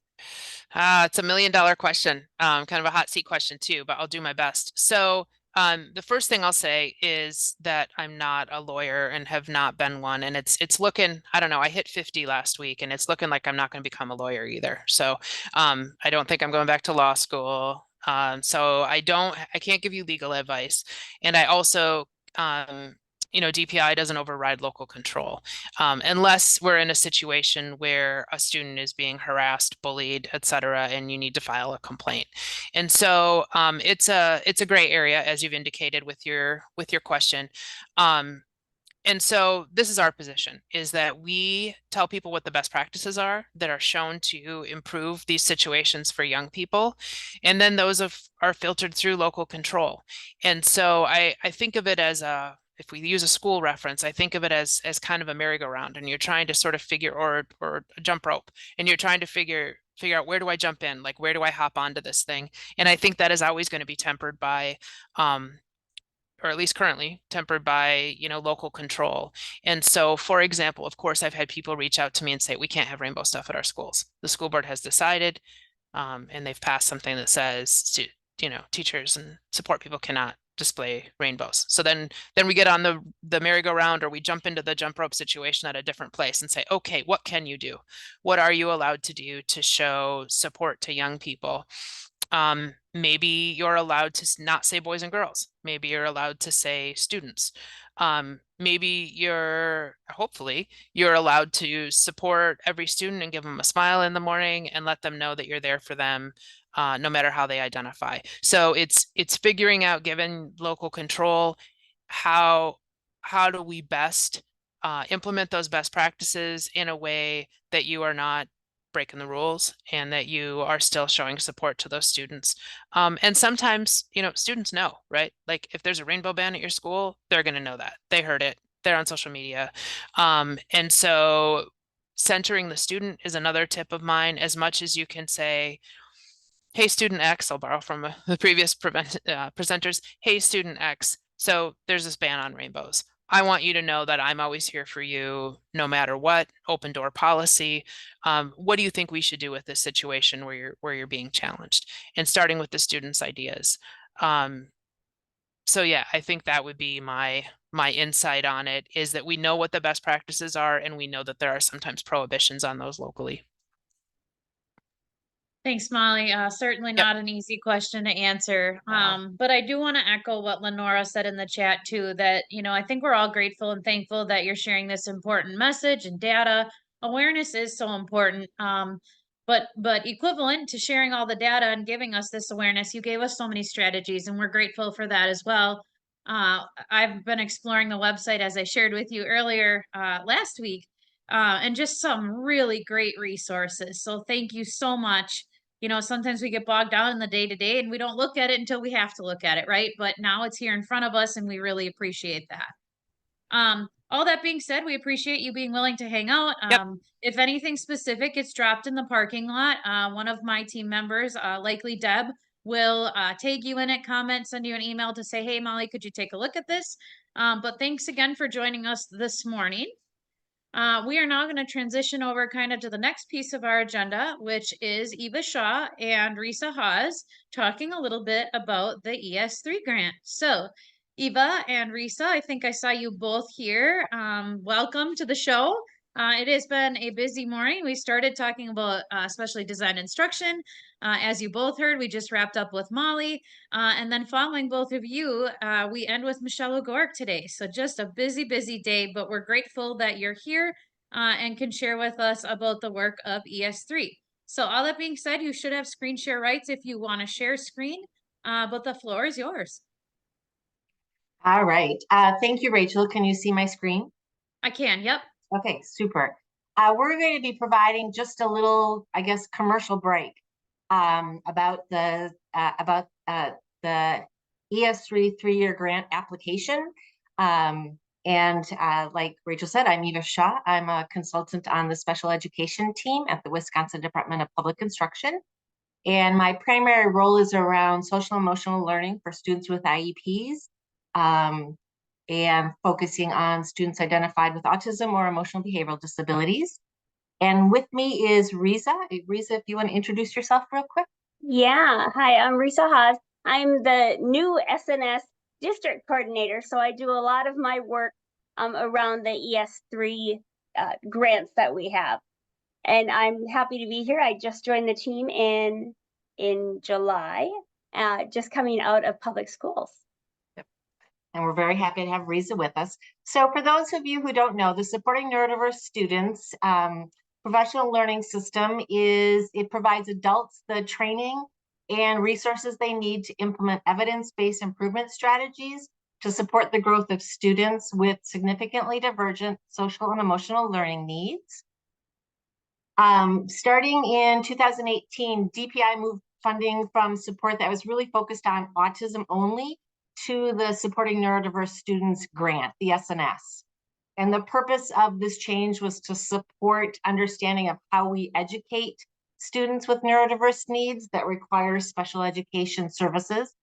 It's $1 million question, kind of a hot seat question too, but I'll do my best. So the first thing I'll say is that I'm not a lawyer and have not been one. And it's looking, I don't know, I hit 50 last week and it's looking like I'm not going to become a lawyer either. So I don't think I'm going back to law school. So I can't give you legal advice. And I also, DPI doesn't override local control, unless we're in a situation where a student is being harassed, bullied, et cetera, and you need to file a complaint. And so it's a gray area, as you've indicated with your question. And so this is our position, is that we tell people what the best practices are that are shown to improve these situations for young people. And then those are filtered through local control. And so I think of it as if we use a school reference, I think of it as kind of a merry-go-round, and you're trying to sort of figure, or a jump rope, and you're trying to figure out, where do I jump in? Like, where do I hop onto this thing? And I think that is always going to be tempered by, or at least currently tempered by, local control. And so, for example, of course, I've had people reach out to me and say, we can't have rainbow stuff at our schools. The school board has decided, and they've passed something that says, teachers and support people cannot display rainbows. So then we get on the merry-go-round, or we jump into the jump rope situation at a different place and say, okay, what can you do? What are you allowed to do to show support to young people? Maybe you're allowed to not say boys and girls. Maybe you're allowed to say students. Maybe hopefully you're allowed to support every student and give them a smile in the morning and let them know that you're there for them no matter how they identify. So it's figuring out, given local control, how do we best implement those best practices in a way that you are not breaking the rules and that you are still showing support to those students. And sometimes, students know, right? Like if there's a rainbow band at your school, they're going to know that. They heard it. They're on social media. And so centering the student is another tip of mine. As much as you can say, hey, student X, I'll borrow from the previous presenters. Hey, student X, so there's this ban on rainbows. I want you to know that I'm always here for you, no matter what. Open door policy. What do you think we should do with this situation where you're being challenged? And starting with the students' ideas. So yeah, I think that would be my insight on it, is that we know what the best practices are, and we know that there are sometimes prohibitions on those locally. Thanks, Molly. Certainly Yep. not an easy question to answer. But I do want to echo what Lenora said in the chat too, that, I think we're all grateful and thankful that you're sharing this important message and data. Awareness is so important. But equivalent to sharing all the data and giving us this awareness, you gave us so many strategies, and we're grateful for that as well. I've been exploring the website, as I shared with you earlier last week, and just some really great resources. So thank you so much. Sometimes we get bogged down in the day to day and we don't look at it until we have to look at it, right? But now it's here in front of us and we really appreciate that. All that being said, we appreciate you being willing to hang out. Yep. If anything specific gets dropped in the parking lot, one of my team members, likely Deb, will tag you in it, comment, send you an email to say, hey, Molly, could you take a look at this? But thanks again for joining us this morning. We are now going to transition over kind of to the next piece of our agenda, which is Eva Shaw and Risa Haas talking a little bit about the ES3 grant. So, Eva and Risa, I think I saw you both here. Welcome to the show. It has been a busy morning. We started talking about specially designed instruction. As you both heard, we just wrapped up with Molly. And then following both of you, we end with Michelle O'Gork today. So just a busy, busy day, but we're grateful that you're here and can share with us about the work of ES3. So all that being said, you should have screen share rights if you want to share screen, but the floor is yours. All right. Thank you, Rachel. Can you see my screen? I can, yep. Okay, super. We're going to be providing just a little, I guess, commercial break about the ES3 3-year grant application. Like Rachel said, I'm Eva Shaw. I'm a consultant on the special education team at the Wisconsin Department of Public Instruction. And my primary role is around social emotional learning for students with IEPs. And focusing on students identified with autism or emotional behavioral disabilities. And with me is Risa. Risa, if you want to introduce yourself real quick. Yeah, hi, I'm Risa Haas. I'm the new SNS district coordinator, so I do a lot of my work around the ES3 grants that we have. And I'm happy to be here. I just joined the team in July, just coming out of public schools. And we're very happy to have Risa with us. So for those of you who don't know, the Supporting Neurodiverse Students Professional Learning System it provides adults the training and resources they need to implement evidence-based improvement strategies to support the growth of students with significantly divergent social and emotional learning needs. Starting in 2018, DPI moved funding from support that was really focused on autism only to the Supporting Neurodiverse Students Grant, the SNS. And the purpose of this change was to support understanding of how we educate students with neurodiverse needs that require special education services.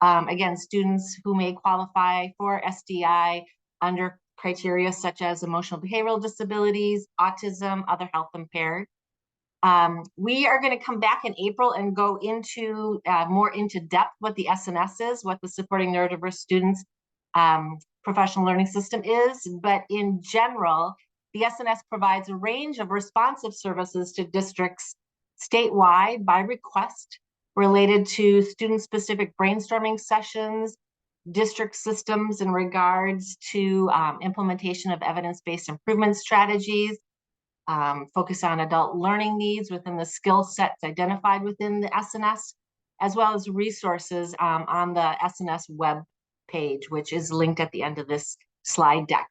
Again, students who may qualify for SDI under criteria such as emotional behavioral disabilities, autism, other health impaired. We are going to come back in April and go into more into depth what the SNS is, what the Supporting Neurodiverse Students Professional Learning System is. But in general, the SNS provides a range of responsive services to districts statewide by request related to student-specific brainstorming sessions, district systems in regards to implementation of evidence-based improvement strategies, focus on adult learning needs within the skill sets identified within the SNS, as well as resources on the SNS web page, which is linked at the end of this slide deck.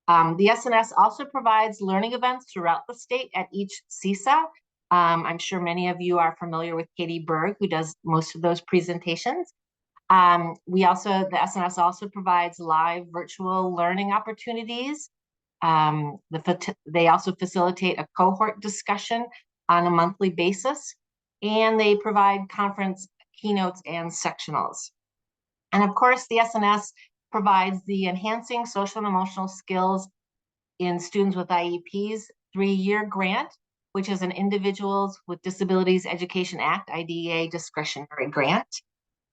The SNS also provides learning events throughout the state at each CISA. I'm sure many of you are familiar with Katie Berg, who does most of those presentations. The SNS also provides live virtual learning opportunities. They also facilitate a cohort discussion on a monthly basis, and they provide conference keynotes and sectionals. And of course, the SNS provides the Enhancing Social and Emotional Skills in Students with IEPs 3-year grant, which is an Individuals with Disabilities Education Act, IDEA discretionary grant.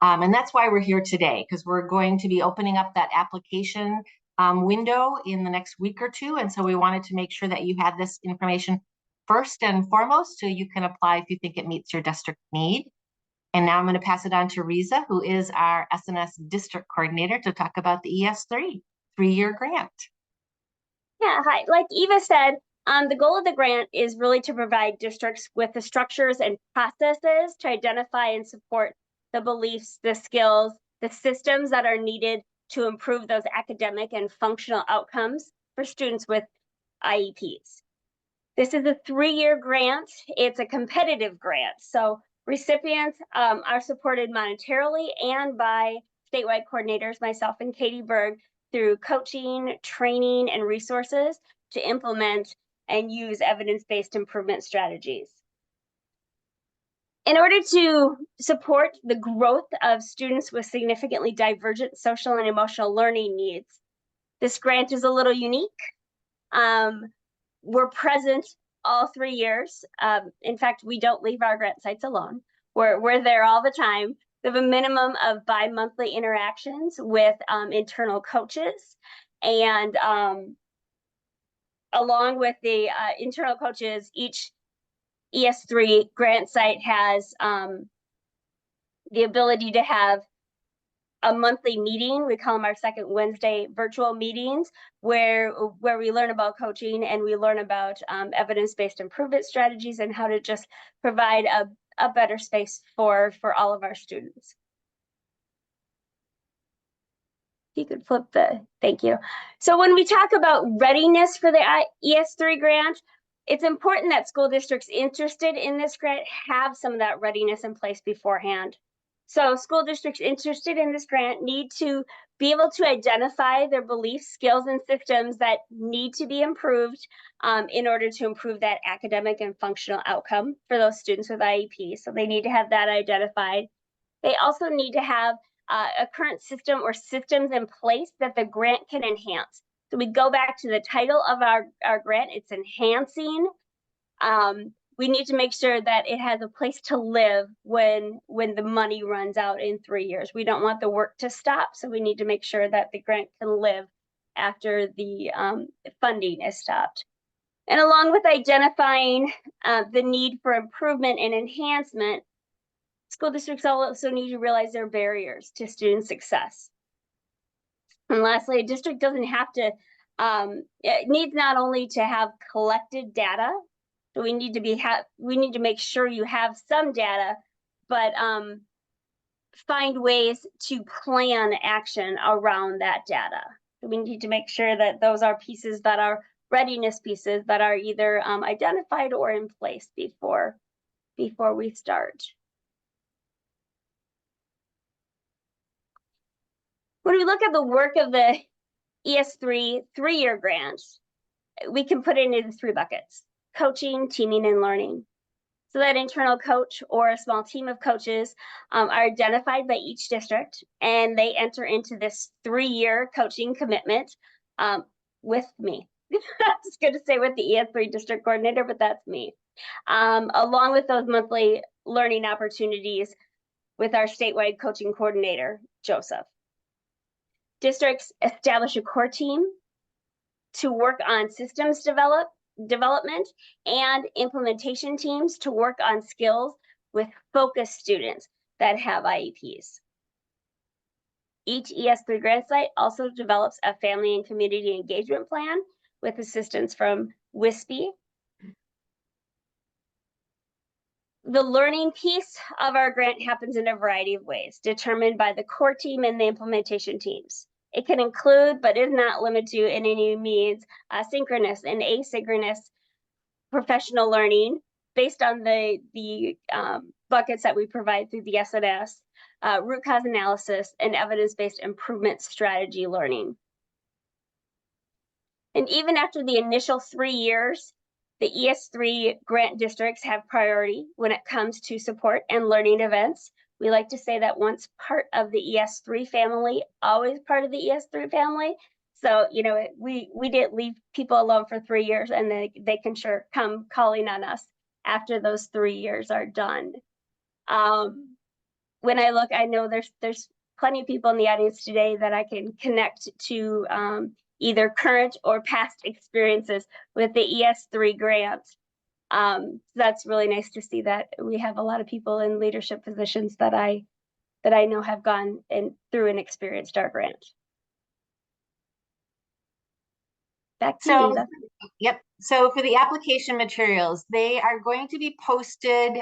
And that's why we're here today, because we're going to be opening up that application window in the next week or two. And so we wanted to make sure that you had this information first and foremost, so you can apply if you think it meets your district need. And now I'm going to pass it on to Riza, who is our SNS district coordinator, to talk about the ES3 3-year grant. Yeah, hi. Like Eva said, the goal of the grant is really to provide districts with the structures and processes to identify and support the beliefs, the skills, the systems that are needed to improve those academic and functional outcomes for students with IEPs. This is a 3-year grant. It's a competitive grant. So recipients are supported monetarily and by statewide coordinators, myself and Katie Berg, through coaching, training, and resources to implement and use evidence-based improvement strategies. In order to support the growth of students with significantly divergent social and emotional learning needs, this grant is a little unique. We're present all 3 years. In fact, we don't leave our grant sites alone. We're there all the time. We have a minimum of bi-monthly interactions with internal coaches. And along with the internal coaches, each ES3 grant site has the ability to have a monthly meeting. We call them our second Wednesday virtual meetings, where we learn about coaching and we learn about evidence-based improvement strategies and how to just provide a better space for all of our students. You could flip thank you. So when we talk about readiness for the ES3 grant, it's important that school districts interested in this grant have some of that readiness in place beforehand. So school districts interested in this grant need to be able to identify their beliefs, skills, and systems that need to be improved in order to improve that academic and functional outcome for those students with IEP. So they need to have that identified. They also need to have a current system or systems in place that the grant can enhance. So we go back to the title of our grant, it's enhancing. We need to make sure that it has a place to live when the money runs out in 3 years. We don't want the work to stop, so we need to make sure that the grant can live after the funding is stopped. And along with identifying the need for improvement and enhancement, school districts also need to realize their barriers to student success. And lastly, a district doesn't have to, it needs not only to have collected data, so we need to make sure you have some data, but find ways to plan action around that data. So we need to make sure that those are pieces that are readiness pieces that are either identified or in place before we start. When we look at the work of the ES3 3-year grant, we can put it into 3 buckets: coaching, teaming, and learning. So that internal coach or a small team of coaches are identified by each district, and they enter into this 3-year coaching commitment with me. I was going to say with the ES3 district coordinator, but that's me. Along with those monthly learning opportunities with our statewide coaching coordinator, Joseph. Districts establish a core team to work on systems development and implementation teams to work on skills with focused students that have IEPs. Each ES3 grant site also develops a family and community engagement plan with assistance from WISPE. The learning piece of our grant happens in a variety of ways, determined by the core team and the implementation teams. It can include, but is not limited to in any means, synchronous and asynchronous professional learning based on the buckets that we provide through the SNS, root cause analysis, and evidence-based improvement strategy learning. And even after the initial 3 years, the ES3 grant districts have priority when it comes to support and learning events. We like to say that once part of the ES3 family, always part of the ES3 family. So, you know, we didn't leave people alone for 3 years, and they can sure come calling on us after those 3 years are done. When I look, I know there's plenty of people in the audience today that I can connect to either current or past experiences with the ES3 grant. That's really nice to see that we have a lot of people in leadership positions that I know have gone through and experienced our grant. Back to you, Lisa. Yep. So for the application materials, they are going to be posted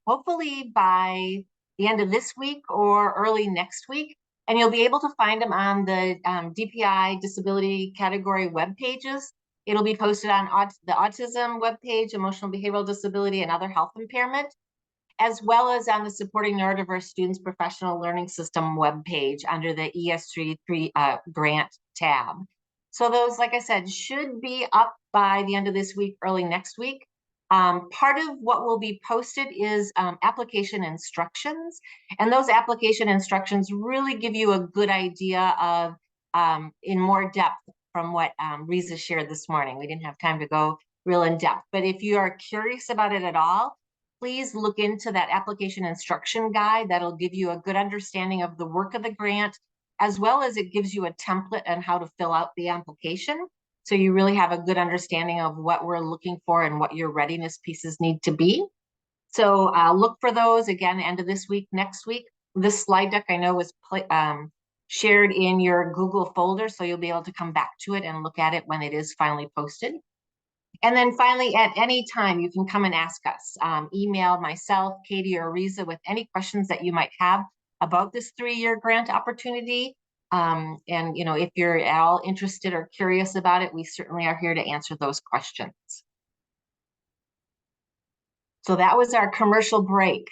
hopefully by the end of this week or early next week. And you'll be able to find them on the DPI disability category web pages. It'll be posted on the autism webpage, emotional behavioral disability, and other health impairment, as well as on the supporting neurodiverse students professional learning system webpage under the ES3 grant tab. So those, like I said, should be up by the end of this week, early next week. Part of what will be posted is application instructions, and those application instructions really give you a good idea of in more depth from what Risa shared this morning. We didn't have time to go real in depth, but if you are curious about it at all, please look into that application instruction guide. That'll give you a good understanding of the work of the grant, as well as it gives you a template on how to fill out the application. So you really have a good understanding of what we're looking for and what your readiness pieces need to be. So look for those again, end of this week, next week. This slide deck I know was shared in your Google folder, so you'll be able to come back to it and look at it when it is finally posted. And then finally, at any time, you can come and ask us. Email myself, Katie, or Risa with any questions that you might have about this 3-year grant opportunity. And you know, if you're at all interested or curious about it, we certainly are here to answer those questions. So that was our commercial break.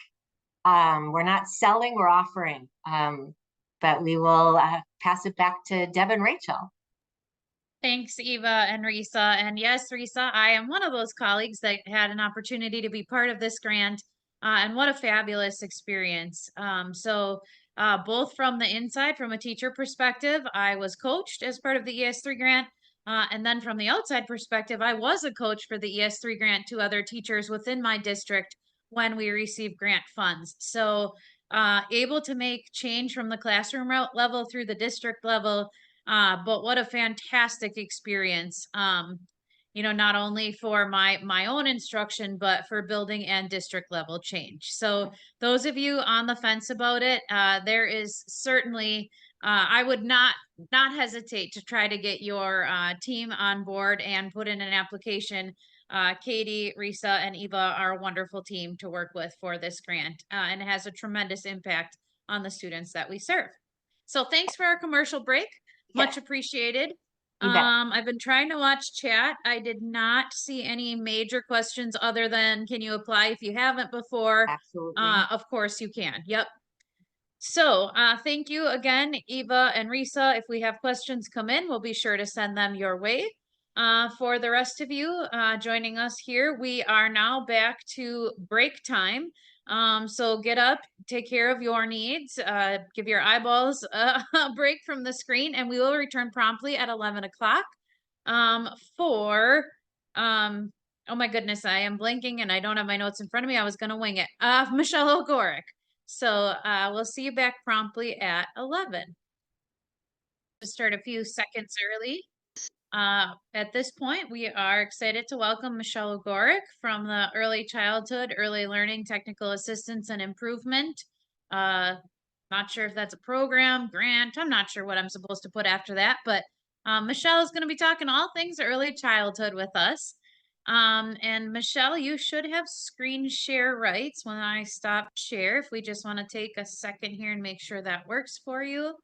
We're not selling, we're offering. But we will pass it back to Deb and Rachel. Thanks, Eva and Risa. And yes, Risa, I am one of those colleagues that had an opportunity to be part of this grant. And what a fabulous experience. Both from the inside, from a teacher perspective, I was coached as part of the ES3 grant. And then from the outside perspective, I was a coach for the ES3 grant to other teachers within my district when we received grant funds. So able to make change from the classroom level through the district level. But what a fantastic experience. You know, not only for my own instruction, but for building and district level change. So those of you on the fence about it, there is certainly, I would not hesitate to try to get your team on board and put in an application. Katie, Risa, and Eva are a wonderful team to work with for this grant, and it has a tremendous impact on the students that we serve. So thanks for our commercial break. Much appreciated. I've been trying to watch chat. I did not see any major questions other than, can you apply if you haven't before? Absolutely. Of course you can. Yep. So thank you again, Eva and Risa. If we have questions come in, we'll be sure to send them your way. For the rest of you joining us here, we are now back to break time. So get up, take care of your needs, give your eyeballs a break from the screen, and we will return promptly at 11 o'clock oh my goodness, I am blinking and I don't have my notes in front of me. I was going to wing it. Michelle Ogorick. So we'll see you back promptly at 11. To start a few seconds early. At this point, we are excited to welcome Michelle Ogorick from the Early Childhood, Early Learning, Technical Assistance and Improvement. Not sure if that's a program, grant. I'm not sure what I'm supposed to put after that, but Michelle is going to be talking all things early childhood with us. And Michelle, you should have screen share rights when I stop share. If we just want to take a second here and make sure that works for you.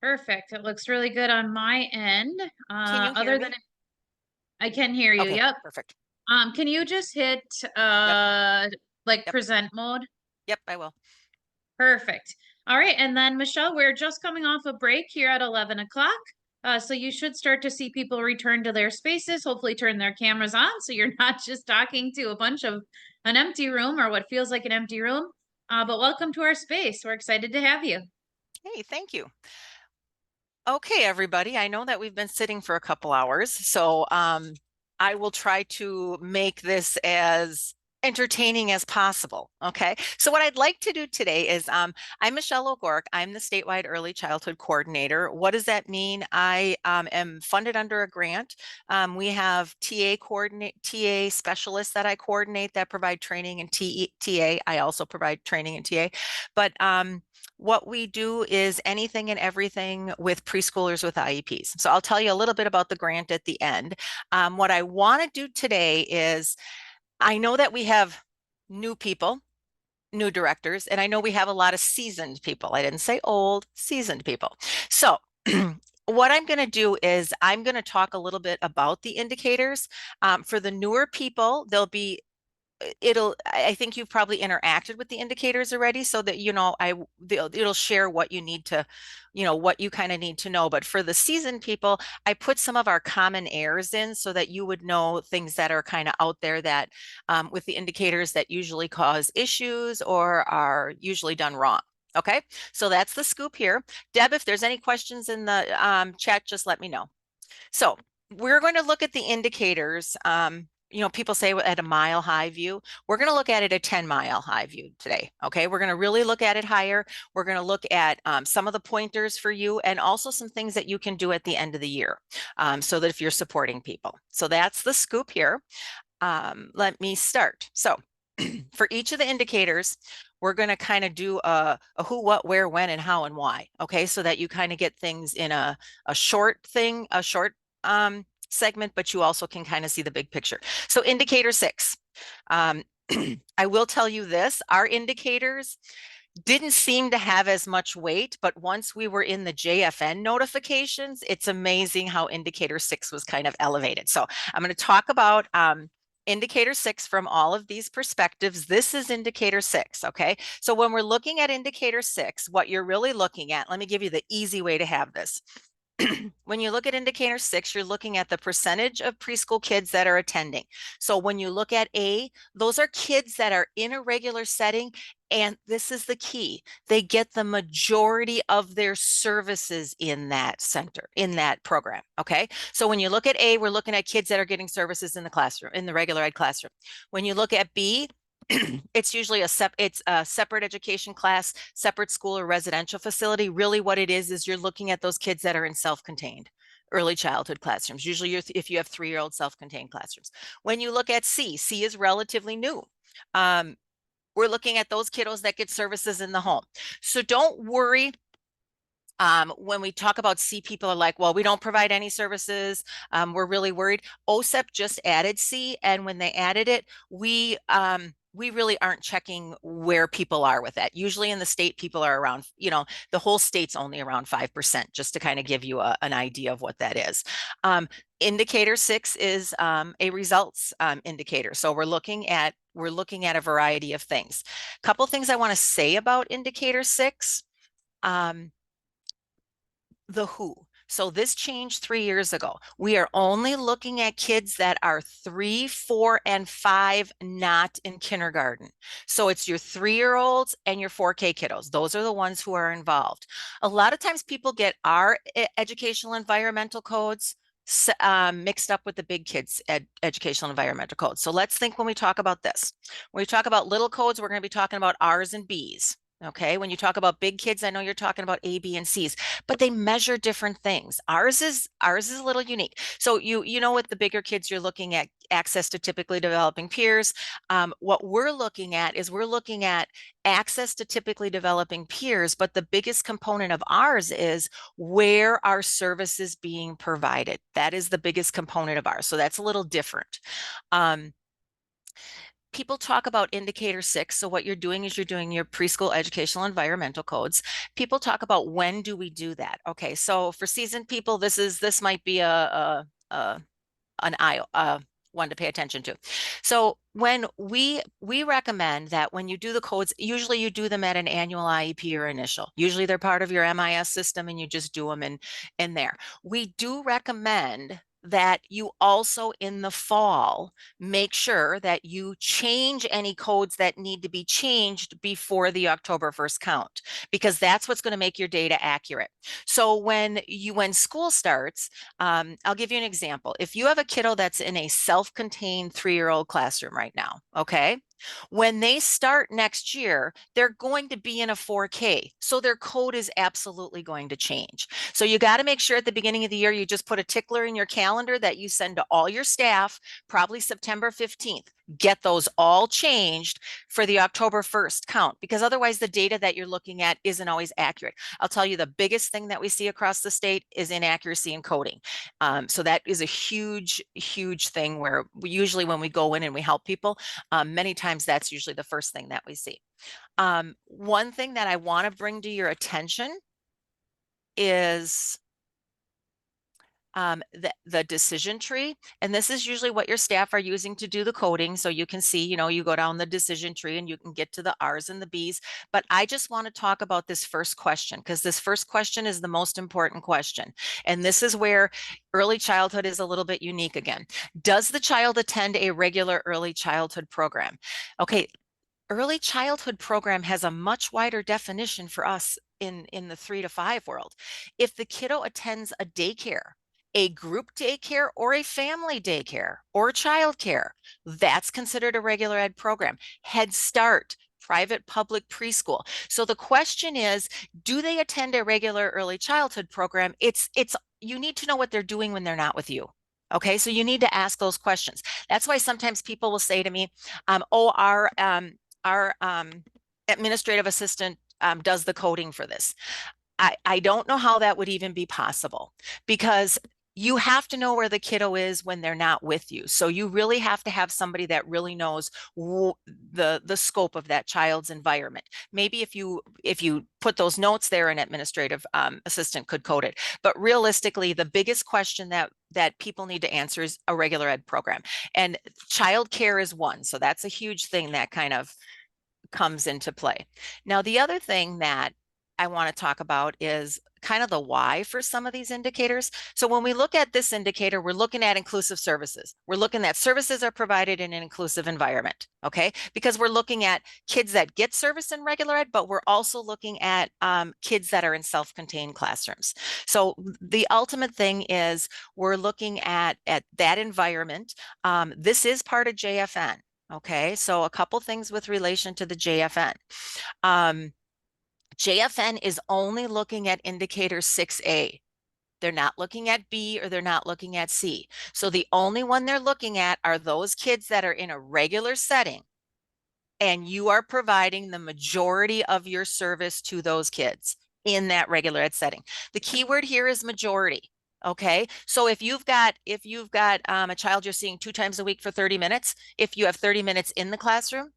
Perfect. It looks really good on my end. Can you hear Other me? than I can hear you. Okay, Yep. perfect. Can you just hit like Yep. present mode? Yep, I will. Perfect. All right. And then Michelle, we're just coming off a break here at 11 o'clock. So you should start to see people return to their spaces, hopefully turn their cameras on. So you're not just talking to a bunch of an empty room or what feels like an empty room. But welcome to our space. We're excited to have you. Hey, thank you. Okay, everybody, I know that we've been sitting for a couple hours, so I will try to make this as entertaining as possible. Okay, so what I'd like to do today is I'm Michelle O'Gork. I'm the statewide early childhood coordinator. What does that mean? I am funded under a grant. We have TA specialists that I coordinate that provide training and TA. I also provide training and TA, but what we do is anything and everything with preschoolers with IEPs. So I'll tell you a little bit about the grant at the end. What I want to do today is, I know that we have new people, new directors, and I know we have a lot of seasoned people. I didn't say old, seasoned people. So what I'm going to do is I'm going to talk a little bit about the indicators. For the newer people, I think you've probably interacted with the indicators already, so that it'll share what you need to, what you kind of need to know. But for the seasoned people, I put some of our common errors in so that you would know things that are kind of out there that with the indicators that usually cause issues or are usually done wrong. Okay, so that's the scoop here. Deb, if there's any questions in the chat, just let me know. So we're going to look at the indicators. People say at a mile high view. We're going to look at it at 10-mile high view today. Okay, we're going to really look at it higher. We're going to look at some of the pointers for you and also some things that you can do at the end of the year so that if you're supporting people. So that's the scoop here. Let me start. So for each of the indicators, we're going to kind of do a who, what, where, when, and how, and why. Okay, so that you kind of get things in a short segment, but you also can kind of see the big picture. So indicator 6. I will tell you this, our indicators didn't seem to have as much weight, but once we were in the JFN notifications, it's amazing how indicator 6 was kind of elevated. So I'm going to talk about indicator 6 from all of these perspectives. This is indicator 6. Okay, so when we're looking at indicator 6, what you're really looking at, let me give you the easy way to have this. When you look at indicator 6, you're looking at the percentage of preschool kids that are attending. So when you look at A, those are kids that are in a regular setting. And this is the key. They get the majority of their services in that center, in that program. Okay. So when you look at A, we're looking at kids that are getting services in the classroom, in the regular ed classroom. When you look at B, it's usually a separate education class, separate school or residential facility. Really what it is you're looking at those kids that are in self-contained early childhood classrooms. Usually if you have 3-year-old self-contained classrooms. When you look at C is relatively new. We're looking at those kiddos that get services in the home. So don't worry. When we talk about C, people are like, well, we don't provide any services. We're really worried. OSEP just added C, and when they added it, we really aren't checking where people are with that. Usually in the state, people are around, the whole state's only around 5%, just to kind of give you an idea of what that is. Indicator 6 is a results indicator. So we're looking at a variety of things. A couple things I want to say about indicator 6. The who. So this changed 3 years ago. We are only looking at kids that are 3, 4, and 5, not in kindergarten. So it's your 3-year-olds and your 4K kiddos. Those are the ones who are involved. A lot of times people get our educational environmental codes mixed up with the big kids educational environmental codes. So let's think when we talk about this. When we talk about little codes, we're going to be talking about R's and B's. Okay, when you talk about big kids, I know you're talking about A, B, and C's, but they measure different things. Ours is a little unique. So you know, with the bigger kids, you're looking at access to typically developing peers. What we're looking at is access to typically developing peers, but the biggest component of ours is where are services being provided. That is the biggest component of ours. So that's a little different. People talk about indicator 6. So what you're doing is you're doing your preschool educational environmental codes. People talk about when do we do that? Okay, so for seasoned people, this might be an one to pay attention to. So when we recommend that when you do the codes, usually you do them at an annual IEP or initial. Usually they're part of your MIS system and you just do them in there. We do recommend that you also in the fall make sure that you change any codes that need to be changed before the October 1st count, because that's what's going to make your data accurate. So when school starts, I'll give you an example. If you have a kiddo that's in a self-contained 3-year-old classroom right now, okay? When they start next year, they're going to be in a 4K. So their code is absolutely going to change. So you got to make sure at the beginning of the year, you just put a tickler in your calendar that you send to all your staff, probably September 15th. Get those all changed for the October 1st count, because otherwise the data that you're looking at isn't always accurate. I'll tell you the biggest thing that we see across the state is inaccuracy in coding. So that is a huge, huge thing where we usually, when we go in and we help people, many times that's usually the first thing that we see. One thing that I want to bring to your attention is the decision tree. And this is usually what your staff are using to do the coding. So you can see, you go down the decision tree and you can get to the R's and the B's. But I just want to talk about this first question, because this first question is the most important question. And this is where early childhood is a little bit unique again. Does the child attend a regular early childhood program? Okay. Early childhood program has a much wider definition for us in the 3 to 5 world. If the kiddo attends a daycare, a group daycare or a family daycare or childcare, that's considered a regular ed program. Head Start, private public preschool. So the question is, do they attend a regular early childhood program? You need to know what they're doing when they're not with you. Okay, so you need to ask those questions. That's why sometimes people will say to me, our administrative assistant does the coding for this. I don't know how that would even be possible, because you have to know where the kiddo is when they're not with you. So you really have to have somebody that really knows the scope of that child's environment. Maybe if you put those notes there, an administrative assistant could code it. But realistically, the biggest question that people need to answer is a regular ed program. And childcare is one. So that's a huge thing that kind of comes into play. Now, the other thing that I want to talk about is kind of the why for some of these indicators. So when we look at this indicator, we're looking at inclusive services. We're looking at services are provided in an inclusive environment, okay? Because we're looking at kids that get service in regular ed, but we're also looking at kids that are in self-contained classrooms. So the ultimate thing is we're looking at that environment. This is part of JFN. Okay, so a couple things with relation to the JFN. JFN is only looking at indicator 6A. They're not looking at B or they're not looking at C. So the only one they're looking at are those kids that are in a regular setting, and you are providing the majority of your service to those kids in that regular ed setting. The key word here is majority. Okay, so if you've got a child you're seeing 2 times a week for 30 minutes, if you have 30 minutes in the classroom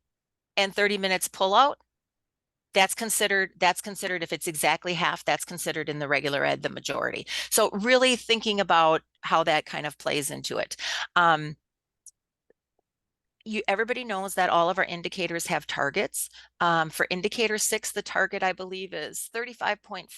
and 30 minutes pull out, that's considered, if it's exactly half, that's considered in the regular ed the majority. So really thinking about how that kind of plays into it. Everybody knows that all of our indicators have targets. For indicator 6, the target, I believe, is 35.5.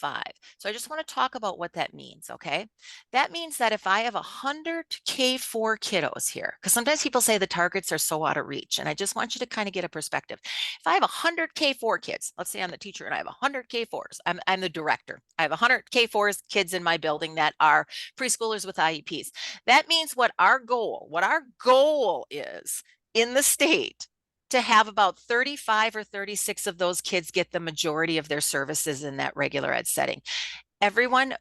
So I just want to talk about what that means, okay? That means that if I have 100 K4 kiddos here, because sometimes people say the targets are so out of reach, and I just want you to kind of get a perspective. If I have 100 K4 kids, let's say I'm the teacher and I have 100 K4s, I'm the director. I have 100 K4s kids in my building that are preschoolers with IEPs. That means what our goal is in the state to have about 35 or 36 of those kids get the majority of their services in that regular ed setting. Everyone,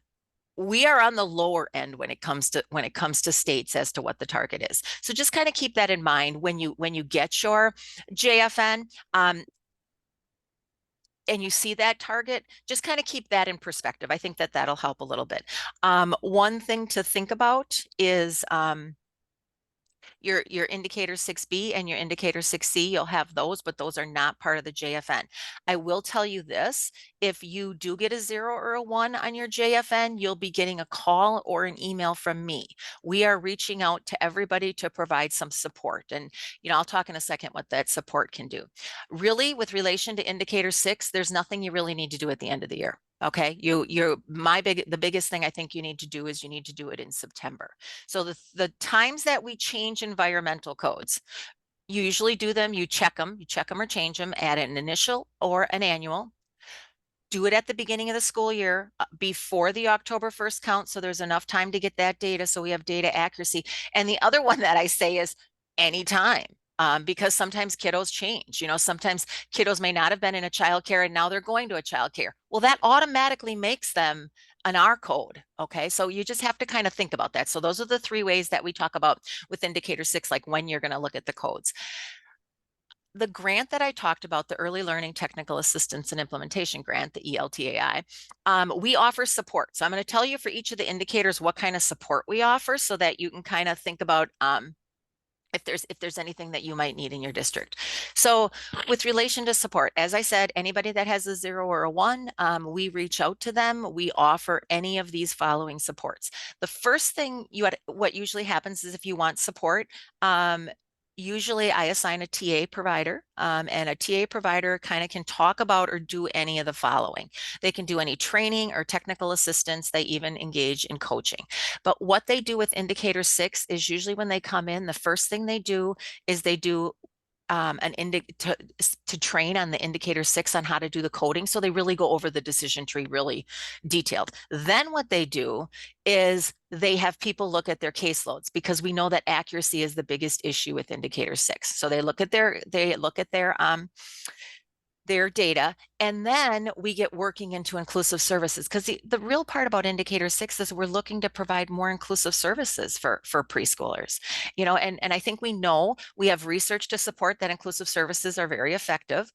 we are on the lower end when it comes to states as to what the target is. So just kind of keep that in mind when you get your JFN. And you see that target, just kind of keep that in perspective. I think that that'll help a little bit. One thing to think about is your indicator 6B and your indicator 6C, you'll have those, but those are not part of the JFN. I will tell you this, if you do get a 0 or a 1 on your JFN, you'll be getting a call or an email from me. We are reaching out to everybody to provide some support. And, I'll talk in a second what that support can do. Really, with relation to indicator 6, there's nothing you really need to do at the end of the year. Okay, the biggest thing I think you need to do is you need to do it in September. So the times that we change environmental codes, you usually do them, you check them or change them at an initial or an annual. Do it at the beginning of the school year before the October 1st count. So there's enough time to get that data. So we have data accuracy. And the other one that I say is anytime. Because sometimes kiddos change. Sometimes kiddos may not have been in a childcare and now they're going to a childcare. Well, that automatically makes them an R code. Okay, so you just have to kind of think about that. So those are the 3 ways that we talk about with indicator 6, like when you're going to look at the codes. The grant that I talked about, the Early Learning Technical Assistance and Implementation Grant, the ELTAI, we offer support. So I'm going to tell you for each of the indicators what kind of support we offer so that you can kind of think about if there's anything that you might need in your district. So with relation to support, as I said, anybody that has a 0 or a 1, we reach out to them. We offer any of these following supports. The first thing what usually happens is if you want support, usually I assign a TA provider, and a TA provider kind of can talk about or do any of the following. They can do any training or technical assistance. They even engage in coaching. But what they do with indicator 6 is usually when they come in, the first thing they do is they do to train on the indicator 6 on how to do the coding. So they really go over the decision tree really detailed. Then what they do is they have people look at their caseloads, because we know that accuracy is the biggest issue with indicator 6. So they look at their data, and then we get working into inclusive services, because the real part about indicator 6 is we're looking to provide more inclusive services for preschoolers, and I think we have research to support that inclusive services are very effective.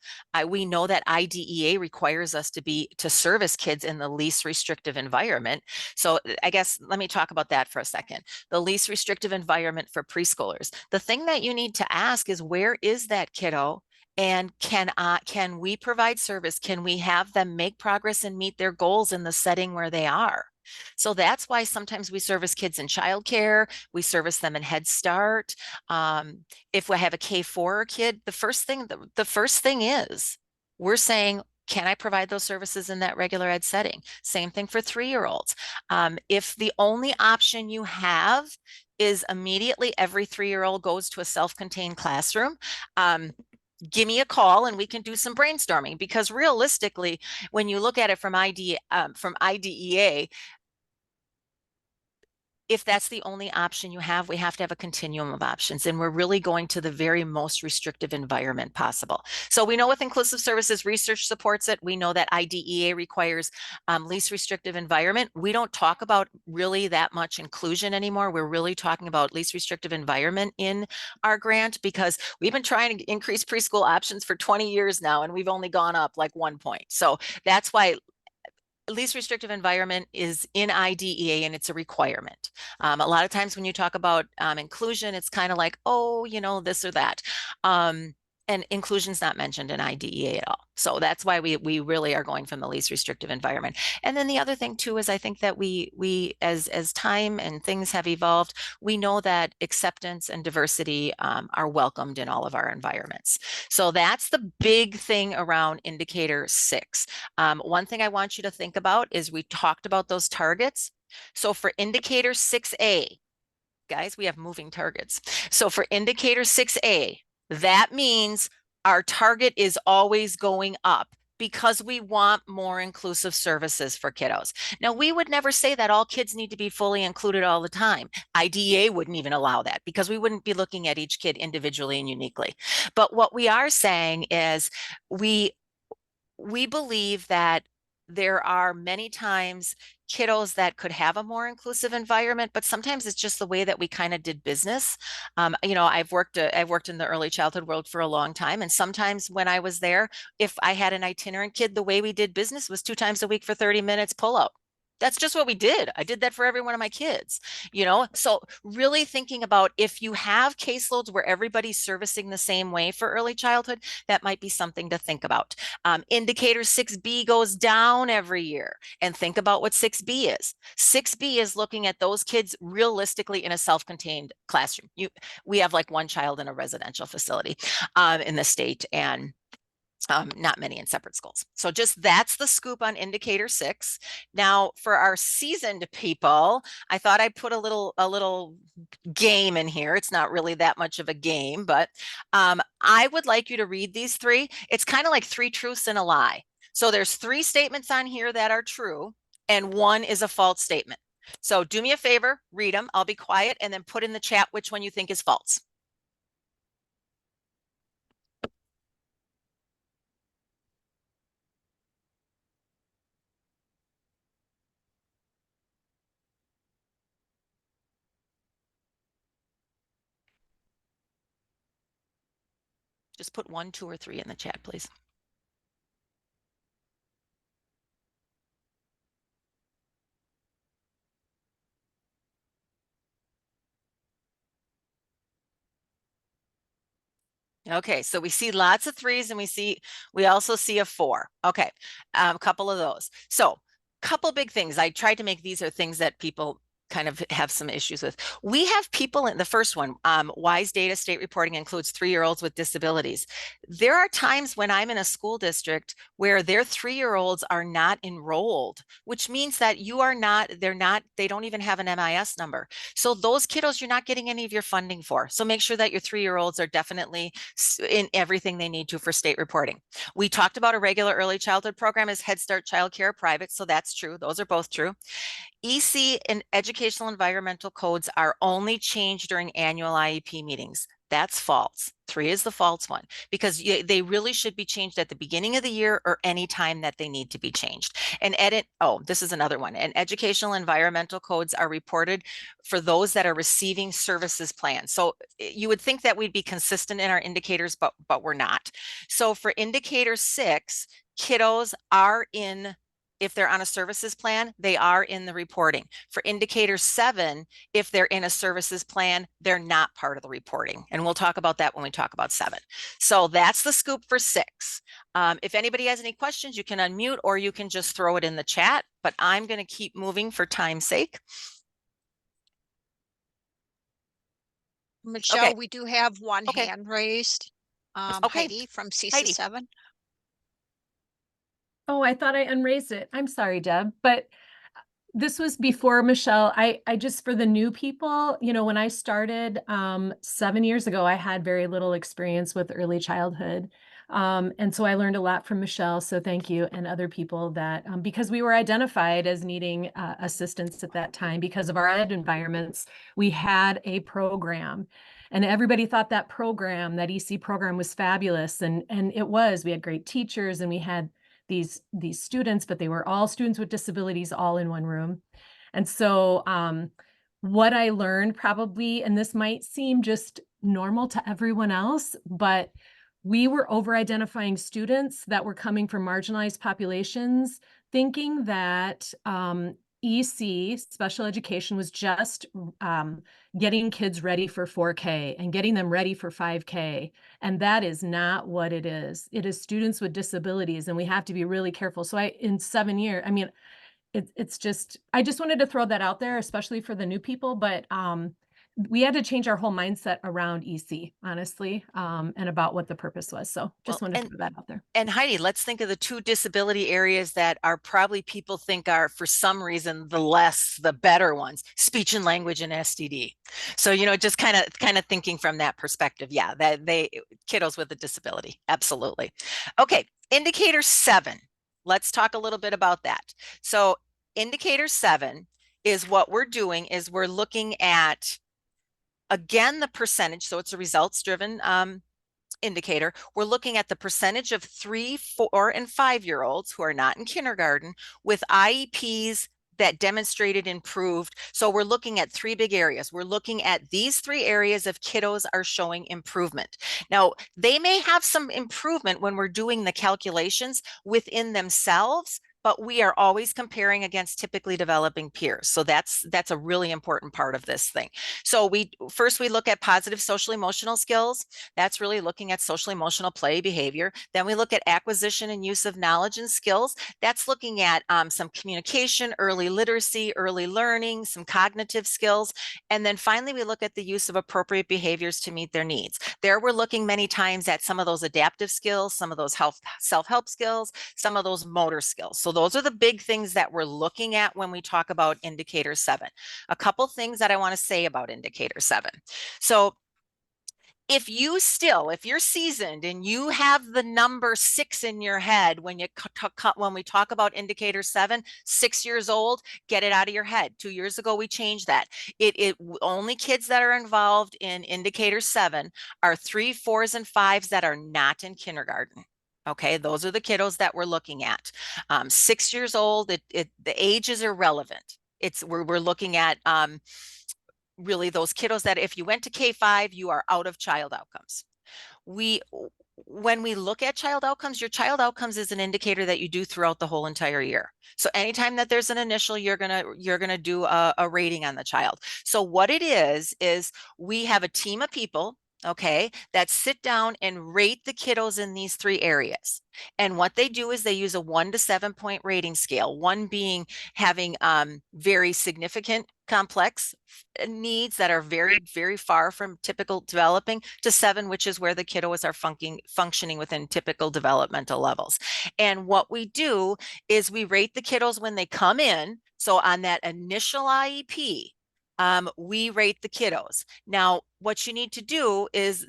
We know that IDEA requires us to service kids in the least restrictive environment. So I guess let me talk about that for a second. The least restrictive environment for preschoolers. The thing that you need to ask is, where is that kiddo? And can we provide service? Can we have them make progress and meet their goals in the setting where they are? So that's why sometimes we service kids in childcare, we service them in Head Start. If we have a K4 kid, the first thing is we're saying, can I provide those services in that regular ed setting? Same thing for 3-year-olds. If the only option you have is immediately every 3-year-old goes to a self-contained classroom, give me a call and we can do some brainstorming, because realistically, when you look at it from IDEA, if that's the only option you have, we have to have a continuum of options, and we're really going to the very most restrictive environment possible. So we know with inclusive services, research supports it. We know that IDEA requires least restrictive environment. We don't talk about really that much inclusion anymore. We're really talking about least restrictive environment in our grant, because we've been trying to increase preschool options for 20 years now, and we've only gone up like 1 point. So that's why least restrictive environment is in IDEA, and it's a requirement. A lot of times when you talk about inclusion, it's kind of like, oh, this or that. And inclusion's not mentioned in IDEA at all. So that's why we really are going from the least restrictive environment. And then the other thing too is I think that we as time and things have evolved, we know that acceptance and diversity are welcomed in all of our environments. So that's the big thing around indicator 6. One thing I want you to think about is we talked about those targets. So for indicator 6A, guys, we have moving targets. So for indicator 6A, that means our target is always going up. because we want more inclusive services for kiddos. Now, we would never say that all kids need to be fully included all the time. IDEA wouldn't even allow that because we wouldn't be looking at each kid individually and uniquely. But what we are saying is we believe that there are many times kiddos that could have a more inclusive environment, but sometimes it's just the way that we kind of did business. I've worked in the early childhood world for a long time, and sometimes when I was there, if I had an itinerant kid, the way we did business was 2 times a week for 30 minutes pull out. That's just what we did. I did that for every one of my kids, So really thinking about if you have caseloads where everybody's servicing the same way for early childhood, that might be something to think about. Indicator 6B goes down every year, and think about what 6B is. 6B is looking at those kids realistically in a self-contained classroom. We have like 1 child in a residential facility in the state, and not many in separate schools. So just that's the scoop on indicator 6. Now for our seasoned people, I thought I'd put a little game in here. It's not really that much of a game, but I would like you to read these 3. It's kind of like 3 truths and a lie. So there's 3 statements on here that are true, and 1 is a false statement. So do me a favor, read them. I'll be quiet, and then put in the chat which one you think is false. Just put 1, 2, or 3 in the chat, please. Okay, so we see lots of 3s, and we also see a 4. Okay, a couple of those. So couple big things. I tried to make these are things that people kind of have some issues with. We have people in the first one, WISE data state reporting includes 3-year-olds with disabilities. There are times when I'm in a school district where their 3-year-olds are not enrolled, which means that they don't even have an MIS number. So those kiddos, you're not getting any of your funding for. So make sure that your 3-year-olds are definitely in everything they need to for state reporting. We talked about a regular early childhood program is Head Start Child Care Private. So that's true. Those are both true. EC and educational environmental codes are only changed during annual IEP meetings. That's false. 3 is the false one, because they really should be changed at the beginning of the year or any time that they need to be changed. And this is another one. And educational environmental codes are reported for those that are receiving services plans. So you would think that we'd be consistent in our indicators, but we're not. So for indicator 6, kiddos are in. If they're on a services plan, they are in the reporting. For indicator 7, if they're in a services plan, they're not part of the reporting. And we'll talk about that when we talk about 7. So that's the scoop for 6. If anybody has any questions, you can unmute or you can just throw it in the chat, but I'm going to keep moving for time's sake. Michelle, Okay. we do have one Okay. hand raised. Okay. Heidi from CISA Heidi. 7. Oh, I thought I unraised it. I'm sorry, Deb, but this was before Michelle. I just, for the new people, when I started 7 years ago, I had very little experience with early childhood. And so I learned a lot from Michelle. So thank you, and other people that, because we were identified as needing assistance at that time because of our ed environments, we had a program. And everybody thought that EC program was fabulous. And it was. We had great teachers, and we had these students, but they were all students with disabilities all in one room. And so what I learned probably, and this might seem just normal to everyone else, but we were over-identifying students that were coming from marginalized populations, thinking that EC, special education, was just getting kids ready for 4K and getting them ready for 5K. And that is not what it is. It is students with disabilities, and we have to be really careful. So in 7 years, I mean, it's just, I just wanted to throw that out there, especially for the new people. But we had to change our whole mindset around EC, honestly, and about what the purpose was. So just Well, wanted to put that out there. And Heidi, let's think of the two disability areas that are probably people think are, for some reason, the better ones: speech and language and STD. So, you know, just kind of thinking from that perspective. Yeah, that kiddos with a disability. Absolutely. Okay, indicator 7. Let's talk a little bit about that. So indicator 7 is what we're doing is we're looking at, again, the percentage. So it's a results driven indicator. We're looking at the percentage of 3, 4, and 5-year-olds who are not in kindergarten with IEPs that demonstrated improved. So we're looking at 3 big areas. We're looking at these 3 areas of kiddos are showing improvement. Now, they may have some improvement when we're doing the calculations within themselves, but we are always comparing against typically developing peers. So that's a really important part of this thing. So we look at positive social emotional skills. That's really looking at social emotional play behavior. Then we look at acquisition and use of knowledge and skills. That's looking at some communication, early literacy, early learning, some cognitive skills. And then finally, we look at the use of appropriate behaviors to meet their needs. There we're looking many times at some of those adaptive skills, some of those self-help skills, some of those motor skills. So those are the big things that we're looking at when we talk about indicator 7. A couple things that I want to say about indicator 7. So if you're seasoned and you have the number 6 in your head when we talk about indicator 7, 6 years old, get it out of your head. 2 years ago, we changed that. Only kids that are involved in indicator 7 are 3, 4s, and 5s that are not in kindergarten. Okay, those are the kiddos that we're looking at. 6 years old, the age is irrelevant. We're looking at really those kiddos that if you went to K5, you are out of child outcomes. When we look at child outcomes, your child outcomes is an indicator that you do throughout the whole entire year. So anytime that there's an initial, you're gonna do a rating on the child. So what it is we have a team of people, okay, that sit down and rate the kiddos in these 3 areas. And what they do is they use a 1 to 7 point rating scale, 1 being having very significant complex needs that are very, very far from typical developing, to 7, which is where the kiddos are functioning within typical developmental levels. And what we do is we rate the kiddos when they come in. So on that initial IEP, we rate the kiddos. Now, what you need to do is,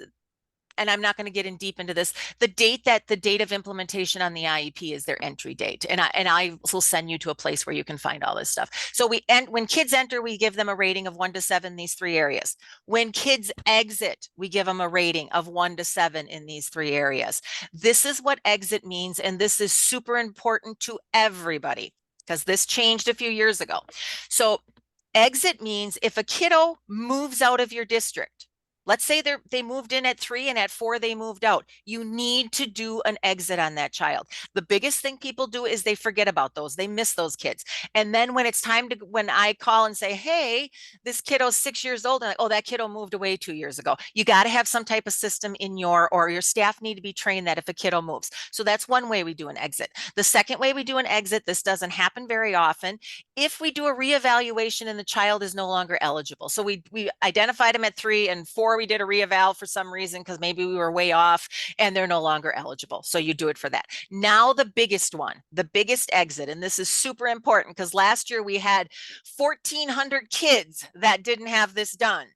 and I'm not going to get in deep into this, the date of implementation on the IEP is their entry date. And I will send you to a place where you can find all this stuff. So when kids enter, we give them a rating of 1 to 7 in these 3 areas. When kids exit, we give them a rating of 1 to 7 in these 3 areas. This is what exit means. And this is super important to everybody because this changed a few years ago. So exit means if a kiddo moves out of your district, let's say they moved in at 3 and at 4 they moved out, you need to do an exit on that child. The biggest thing people do is they forget about those. They miss those kids. And then when it's time when I call and say, hey, this kiddo's 6 years old, and oh, that kiddo moved away 2 years ago. You got to have some type of system in your staff need to be trained that if a kiddo moves. So that's one way we do an exit. The second way we do an exit, this doesn't happen very often, if we do a reevaluation and the child is no longer eligible. So we identified them at 3 and 4, we did a reeval for some reason because maybe we were way off and they're no longer eligible. So you do it for that. Now the biggest one, the biggest exit, and this is super important because last year we had 1,400 kids that didn't have this done.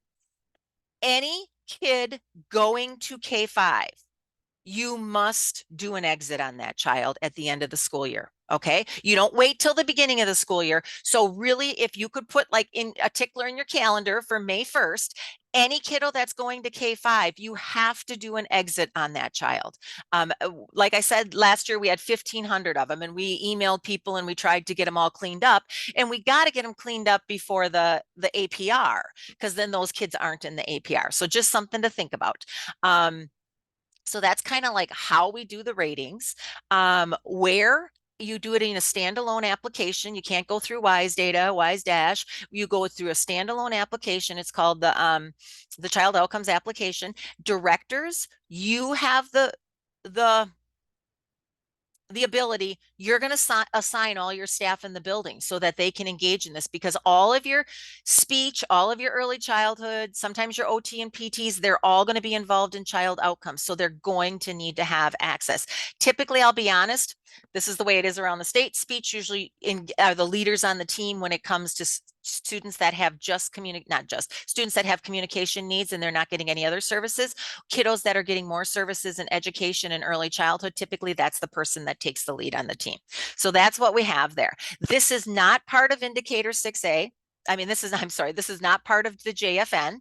Any kid going to K5, you must do an exit on that child at the end of the school year. Okay. You don't wait till the beginning of the school year. So really, if you could put like in a tickler in your calendar for May 1st, any kiddo that's going to K5, you have to do an exit on that child. Like I said, last year we had 1,500 of them and we emailed people and we tried to get them all cleaned up, and we got to get them cleaned up before the APR, because then those kids aren't in the APR. So just something to think about. So that's kind of like how we do the ratings, where you do it in a standalone application. You can't go through Wise Data, Wise Dash. You go through a standalone application. It's called the Child Outcomes application. Directors, you have the the ability, you're going to assign all your staff in the building so that they can engage in this, because all of your speech, all of your early childhood, sometimes your OT and PTs, they're all going to be involved in child outcomes. So they're going to need to have access. Typically, I'll be honest, this is the way it is around the state. Speech usually are the leaders on the team when it comes to students that have students that have communication needs and they're not getting any other services. Kiddos that are getting more services in education and early childhood, typically that's the person that takes the lead on the team. So that's what we have there. This is not part of indicator 6A. This is not part of the JFN.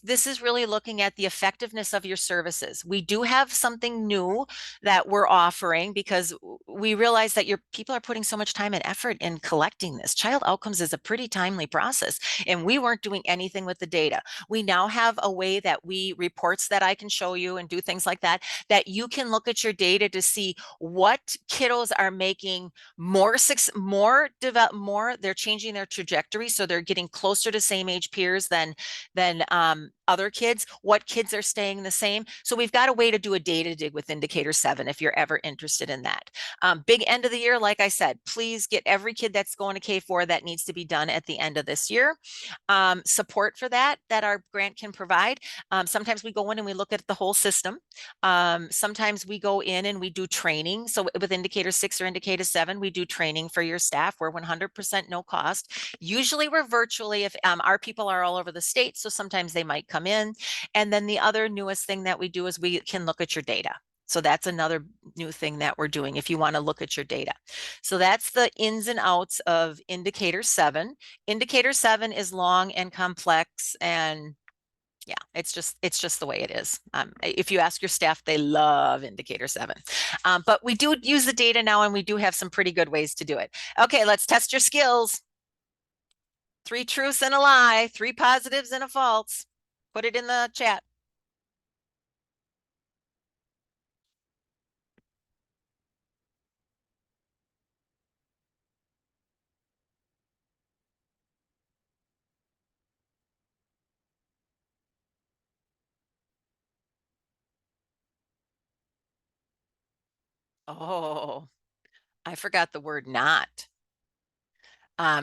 This is really looking at the effectiveness of your services. We do have something new that we're offering because we realize that your people are putting so much time and effort in collecting this. Child outcomes is a pretty timely process, and we weren't doing anything with the data. We now have a way that reports that I can show you and do things like that you can look at your data to see what kiddos are making they're changing their trajectory, so they're getting closer to same age peers than other kids, what kids are staying the same. So we've got a way to do a data dig with indicator 7 if you're ever interested in that. Big end of the year, like I said, please get every kid that's going to K4, that needs to be done at the end of this year. Support for that our grant can provide. Sometimes we go in and we look at the whole system. Sometimes we go in and we do training. So with indicator 6 or indicator 7, we do training for your staff. We're 100% no cost. Usually we're virtually, if our people are all over the state, so sometimes they might come in. And then the other newest thing that we do is we can look at your data. So that's another new thing that we're doing if you want to look at your data. So that's the ins and outs of indicator 7. Indicator 7 is long and complex, and yeah, it's just the way it is. If you ask your staff, they love indicator 7. But we do use the data now, and we do have some pretty good ways to do it. Okay, let's test your skills. 3 truths and a lie, 3 positives and a false. Put it in the chat. Oh, I forgot the word not.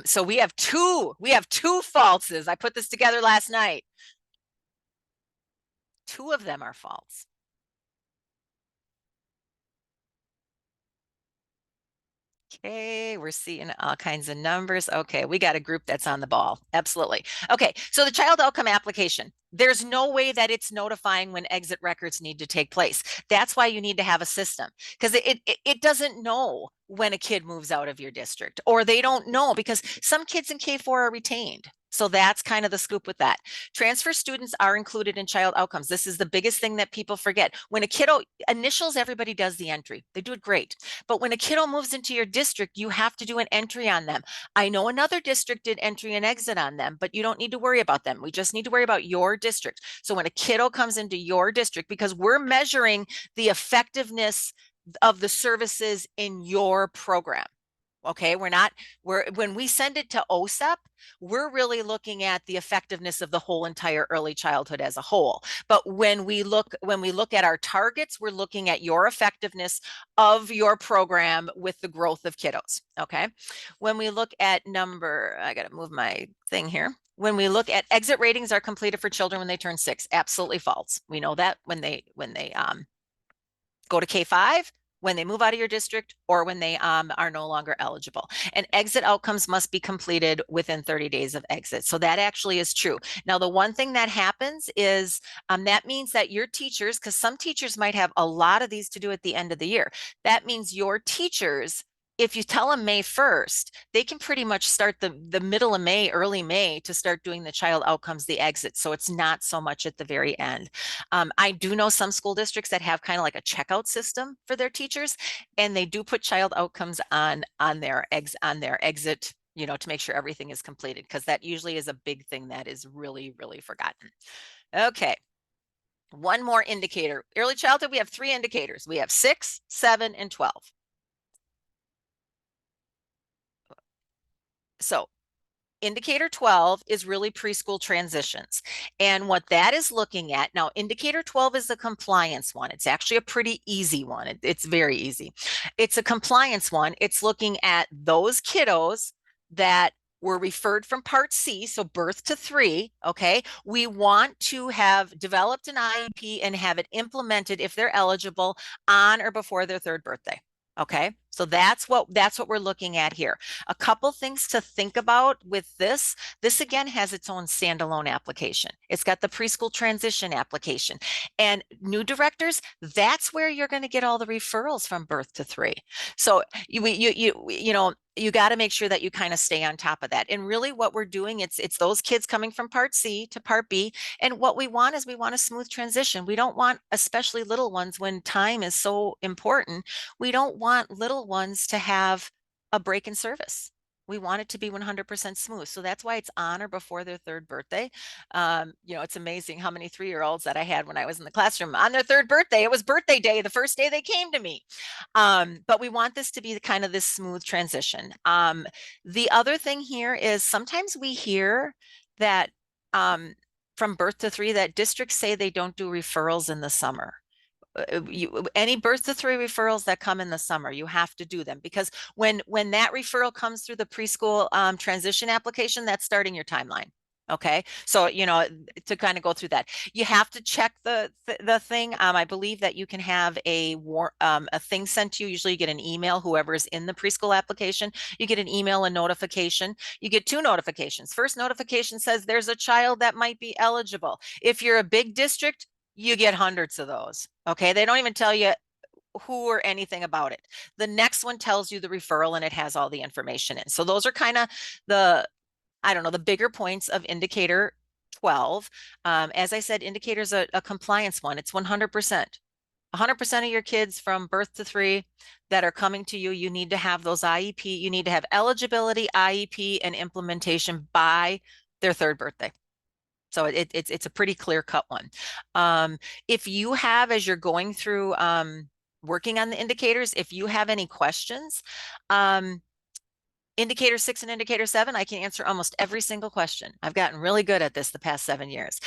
So we have two falses. I put this together last night. 2 of them are false. Okay, we're seeing all kinds of numbers. Okay, we got a group that's on the ball. Absolutely. Okay, so the child outcome application. There's no way that it's notifying when exit records need to take place. That's why you need to have a system, because it doesn't know when a kid moves out of your district, or they don't know, because some kids in K4 are retained. So that's kind of the scoop with that. Transfer students are included in child outcomes. This is the biggest thing that people forget. When a kiddo initials, everybody does the entry. They do it great. But when a kiddo moves into your district, you have to do an entry on them. I know another district did entry and exit on them, but you don't need to worry about them. We just need to worry about your district. So when a kiddo comes into your district, because we're measuring the effectiveness of the services in your program. Okay, when we send it to OSEP, we're really looking at the effectiveness of the whole entire early childhood as a whole. But when we look at our targets, we're looking at your effectiveness of your program with the growth of kiddos. Okay, when we look at I got to move my thing here. When we look at exit ratings are completed for children when they turn 6, absolutely false. We know that when they go to K5, when they move out of your district, or when they are no longer eligible. And exit outcomes must be completed within 30 days of exit. So that actually is true. Now, the one thing that happens is that means that your teachers, because some teachers might have a lot of these to do at the end of the year, that means your teachers, if you tell them May 1st, they can pretty much start the middle of May, early May, to start doing the child outcomes, the exit. So it's not so much at the very end. I do know some school districts that have kind of like a checkout system for their teachers, and they do put child outcomes on their exit, to make sure everything is completed, because that usually is a big thing that is really, really forgotten. Okay. One more indicator. Early childhood, we have 3 indicators. We have 6, 7, and 12. So indicator 12 is really preschool transitions. And what that is looking at now, indicator 12 is a compliance one. It's actually a pretty easy one. It's very easy. It's a compliance one. It's looking at those kiddos that were referred from part C, so birth to 3, okay? We want to have developed an IEP and have it implemented if they're eligible on or before their 3rd birthday. Okay, so that's what we're looking at here. A couple things to think about with this. This again has its own standalone application. It's got the preschool transition application. And new directors, that's where you're going to get all the referrals from birth to 3. So you know, you got to make sure that you kind of stay on top of that. And really what we're doing, it's those kids coming from part C to part B. And what we want is we want a smooth transition. We don't want, especially little ones, when time is so important, we don't want little ones to have a break in service. We want it to be 100% smooth. So that's why it's on or before their 3rd birthday. You know, it's amazing how many 3-year-olds that I had when I was in the classroom on their 3rd birthday. It was birthday day, the first day they came to me. But we want this to be kind of this smooth transition. The other thing here is sometimes we hear that from birth to 3 that districts say they don't do referrals in the summer. Any birth to 3 referrals that come in the summer, you have to do them, because when that referral comes through the preschool transition application, that's starting your timeline. Okay, so you know, to kind of go through that, you have to check the thing. I believe that you can have a thing sent to you. Usually you get an email, whoever is in the preschool application, you get an email, a notification. You get 2 notifications. First notification says there's a child that might be eligible. If you're a big district, you get hundreds of those. Okay, they don't even tell you who or anything about it. The next one tells you the referral and it has all the information in. So those are kind of the, I don't know, the bigger points of indicator 12. As I said, indicator is a compliance one. It's 100%. 100% of your kids from birth to 3 that are coming to you, you need to have those IEP, you need to have eligibility, IEP, and implementation by their 3rd birthday. So it's a pretty clear-cut one. If you have, as you're going through working on the indicators, if you have any questions, indicator 6 and indicator 7, I can answer almost every single question. I've gotten really good at this the past 7 years.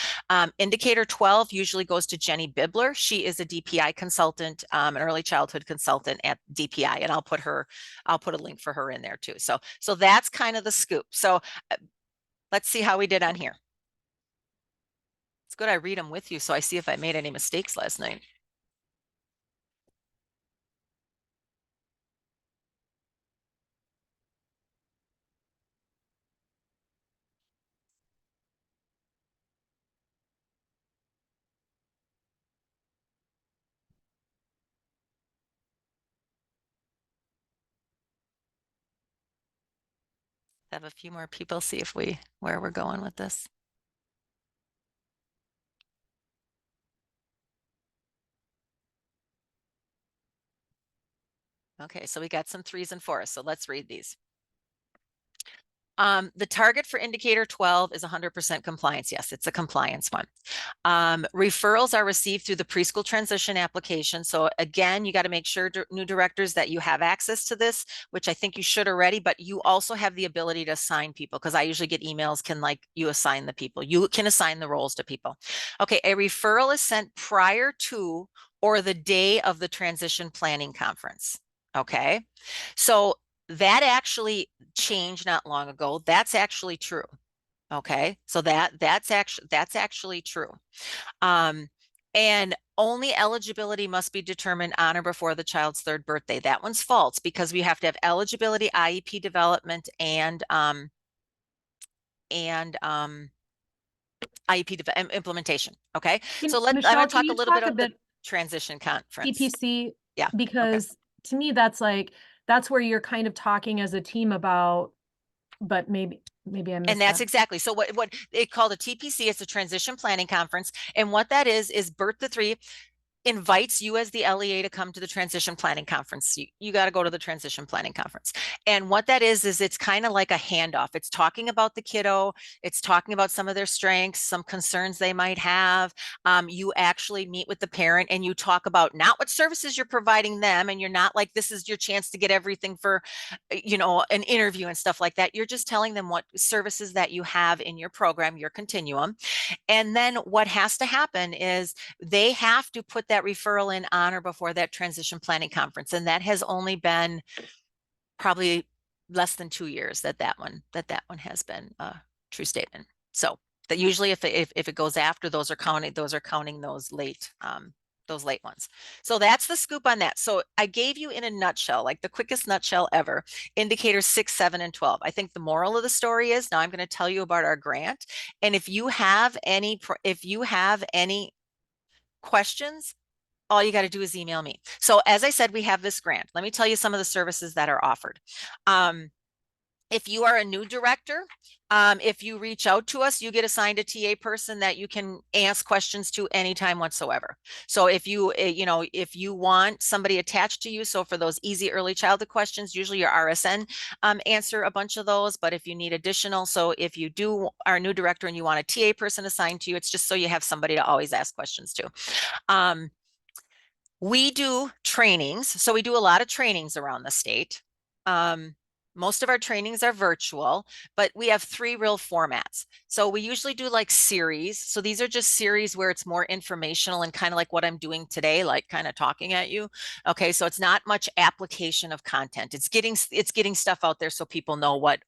Indicator 12 usually goes to Jenny Bibler. She is a DPI consultant, an early childhood consultant at DPI, and I'll put a link for her in there too. So that's kind of the scoop. So let's see how we did on here. It's good I read them with you so I see if I made any mistakes last night. Have a few more people see if where we're going with this. Okay, so we got some 3s and 4s, so let's read these. The target for indicator 12 is 100% compliance. Yes, it's a compliance one. Referrals are received through the preschool transition application. So again, you got to make sure, new directors, that you have access to this, which I think you should already, but you also have the ability to assign people, because I usually get emails, you assign the people. You can assign the roles to people. Okay, a referral is sent prior to or the day of the transition planning conference. Okay, so that actually changed not long ago. That's actually true. Okay, so that's actually true. And only eligibility must be determined on or before the child's 3rd birthday. That one's false, because we have to have eligibility, IEP development, and IEP implementation. Okay, so I'm Michelle, going to can talk you a little bit talk about the transition conference. TPC? Yeah, because to me, that's where you're kind of talking as a team about, but maybe I missed And that's that. exactly. So what they call a TPC, it's a transition planning conference. And what that is birth to 3. invites you as the LEA to come to the transition planning conference. You got to go to the transition planning conference. And what that is it's kind of like a handoff. It's talking about the kiddo. It's talking about some of their strengths, some concerns they might have. You actually meet with the parent and you talk about not what services you're providing them. And you're not like, this is your chance to get everything for, an interview and stuff like that. You're just telling them what services that you have in your program, your continuum. And then what has to happen is they have to put that referral in on or before that transition planning conference. And that has only been probably less than 2 years that one has been a true statement. So that usually if it goes after, those are counting those late ones. So that's the scoop on that. So I gave you in a nutshell, like the quickest nutshell ever, indicators 6, 7, and 12. I think the moral of the story is now I'm going to tell you about our grant. And if you have any questions, all you got to do is email me. So as I said, we have this grant. Let me tell you some of the services that are offered. If you are a new director, if you reach out to us, you get assigned a TA person that you can ask questions to anytime whatsoever. So if you, if you want somebody attached to you, so for those easy early childhood questions, usually your RSN answer a bunch of those, but if you need additional, so if you are a new director and you want a TA person assigned to you, it's just so you have somebody to always ask questions to. We do trainings. So we do a lot of trainings around the state. Most of our trainings are virtual, but we have 3 real formats. So we usually do like series. So these are just series where it's more informational and kind of like what I'm doing today, like kind of talking at you. Okay, so it's not much application of content. It's getting stuff out there so people know what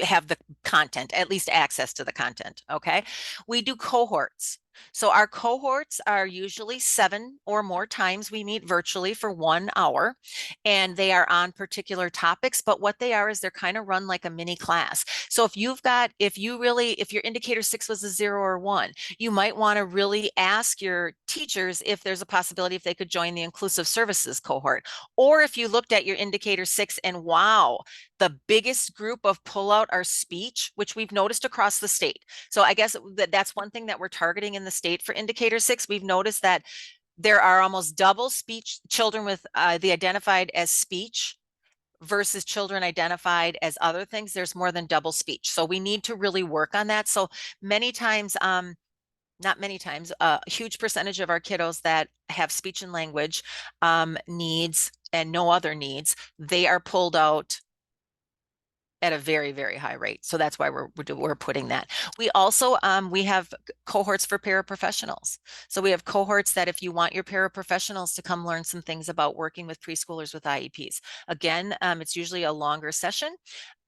have the content, at least access to the content. Okay, we do cohorts. So our cohorts are usually 7 or more times we meet virtually for 1 hour, and they are on particular topics, but what they are is they're kind of run like a mini class. So if your indicator 6 was a 0 or 1, you might want to really ask your teachers if there's a possibility if they could join the inclusive services cohort. Or if you looked at your indicator 6 and wow, the biggest group of pullout are speech, which we've noticed across the state. So I guess that's one thing that we're targeting in the state for indicator 6. We've noticed that there are almost double speech children with the identified as speech versus children identified as other things. There's more than double speech. So we need to really work on that. So many times, not many times, a huge percentage of our kiddos that have speech and language needs and no other needs, they are pulled out at a very, very high rate. So that's why we're putting that. We also, we have cohorts for paraprofessionals. So we have cohorts that if you want your paraprofessionals to come learn some things about working with preschoolers with IEPs. Again, it's usually a longer session.